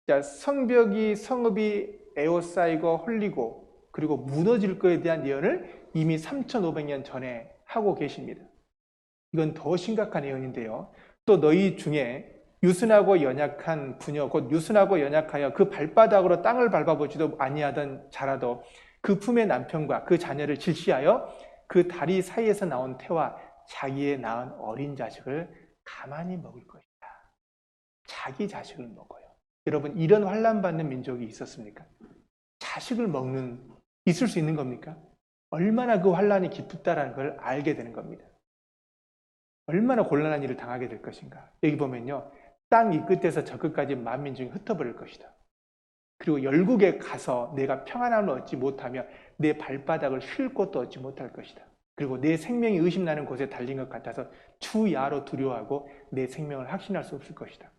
Speaker 1: 자, 성읍이 에워싸이고 헐리고 그리고 무너질 거에 대한 예언을 이미 3500년 전에 하고 계십니다. 이건 더 심각한 예언인데요. 또 너희 중에 유순하고 연약한 부녀, 곧 유순하고 연약하여 그 발바닥으로 땅을 밟아보지도 아니하던 자라도 그 품의 남편과 그 자녀를 질시하여 그 다리 사이에서 나온 태와 자기의 낳은 어린 자식을 가만히 먹을 것이다. 자기 자식을 먹어요. 여러분, 이런 환난 받는 민족이 있었습니까? 자식을 있을 수 있는 겁니까? 얼마나 그 환난이 깊다라는 걸 알게 되는 겁니다. 얼마나 곤란한 일을 당하게 될 것인가. 여기 보면요, 땅 이 끝에서 저 끝까지 만민중이 흩어버릴 것이다. 그리고 열국에 가서 내가 평안함을 얻지 못하며 내 발바닥을 쉴 곳도 얻지 못할 것이다. 그리고 내 생명이 의심나는 곳에 달린 것 같아서 주야로 두려워하고 내 생명을 확신할 수 없을 것이다.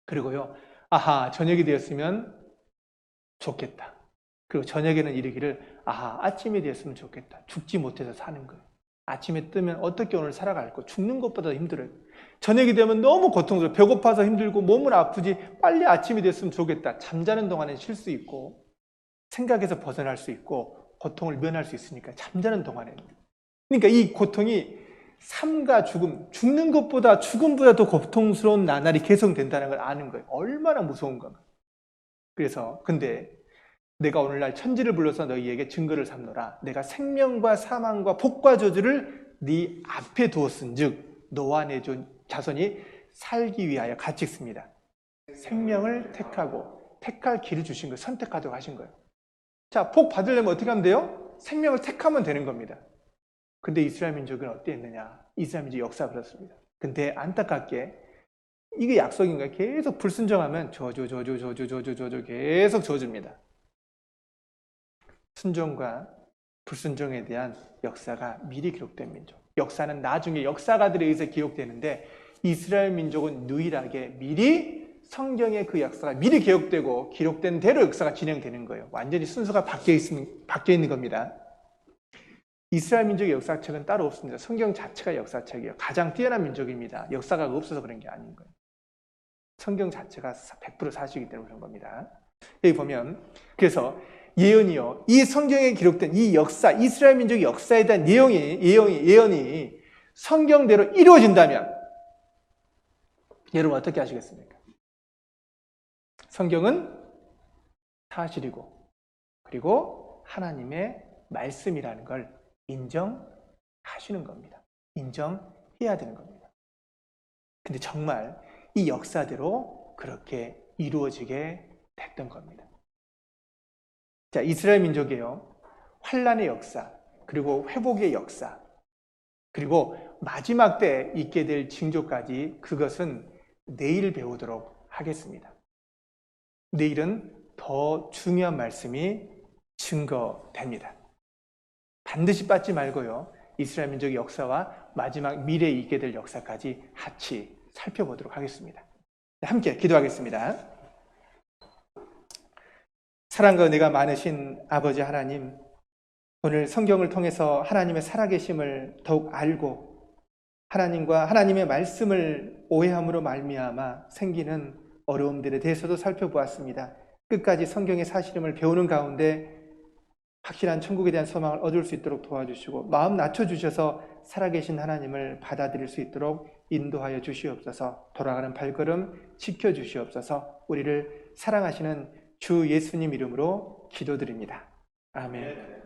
Speaker 1: 그리고요, 아하, 저녁이 되었으면 좋겠다. 그리고 저녁에는 이르기를, 아하, 아침이 되었으면 좋겠다. 죽지 못해서 사는 거예요. 아침에 뜨면 어떻게 오늘 살아갈까? 죽는 것보다 힘들어요. 저녁이 되면 너무 고통스러워. 배고파서 힘들고 몸은 아프지. 빨리 아침이 됐으면 좋겠다. 잠자는 동안에 쉴 수 있고 생각에서 벗어날 수 있고 고통을 면할 수 있으니까 잠자는 동안에는. 그러니까 이 고통이 삶과 죽는 것보다 죽음보다 더 고통스러운 나날이 계속된다는 걸 아는 거예요. 얼마나 무서운가. 그래서 근데 내가 오늘날 천지를 불러서 너희에게 증거를 삼노라. 내가 생명과 사망과 복과 저주를 네 앞에 두었은즉 너와 내 자손이 살기 위하여 같이 있습니다. 생명을 택할 길을 주신 거예요. 선택하도록 하신 거예요. 자, 복 받으려면 어떻게 하면 돼요? 생명을 택하면 되는 겁니다. 근데 이스라엘 민족은 어땠느냐? 이스라엘 민족 역사가 그렇습니다. 근데 안타깝게 이게 약속인가요? 계속 불순종하면 저주 계속 저주입니다. 순종과 불순종에 대한 역사가 미리 기록된 민족. 역사는 나중에 역사가들에 의해서 기록되는데 이스라엘 민족은 유일하게 미리 성경의 그 역사가 미리 기록되고 기록된 대로 역사가 진행되는 거예요. 완전히 순서가 바뀌어 있는 겁니다. 이스라엘 민족의 역사책은 따로 없습니다. 성경 자체가 역사책이에요. 가장 뛰어난 민족입니다. 역사가 없어서 그런 게 아닌 거예요. 성경 자체가 100% 사실이기 때문에 그런 겁니다. 여기 보면 그래서 예언이요, 이 성경에 기록된 이 역사, 이스라엘 민족의 역사에 대한 예언이 성경대로 이루어진다면 여러분 어떻게 하시겠습니까? 성경은 사실이고 그리고 하나님의 말씀이라는 걸 인정하시는 겁니다. 인정해야 되는 겁니다. 근데 정말 이 역사대로 그렇게 이루어지게 됐던 겁니다. 자, 이스라엘 민족이에요. 환란의 역사, 그리고 회복의 역사, 그리고 마지막 때 있게 될 징조까지 그것은 내일 배우도록 하겠습니다. 내일은 더 중요한 말씀이 증거됩니다. 반드시 빠지 말고요. 이스라엘 민족의 역사와 마지막 미래에 있게 될 역사까지 같이 살펴보도록 하겠습니다. 함께 기도하겠습니다. 사랑과 은혜가 많으신 아버지 하나님, 오늘 성경을 통해서 하나님의 살아계심을 더욱 알고 하나님과 하나님의 말씀을 오해함으로 말미암아 생기는 어려움들에 대해서도 살펴보았습니다. 끝까지 성경의 사실임을 배우는 가운데 확실한 천국에 대한 소망을 얻을 수 있도록 도와주시고 마음 낮춰주셔서 살아계신 하나님을 받아들일 수 있도록 인도하여 주시옵소서. 돌아가는 발걸음 지켜주시옵소서. 우리를 사랑하시는 주 예수님 이름으로 기도드립니다. 아멘.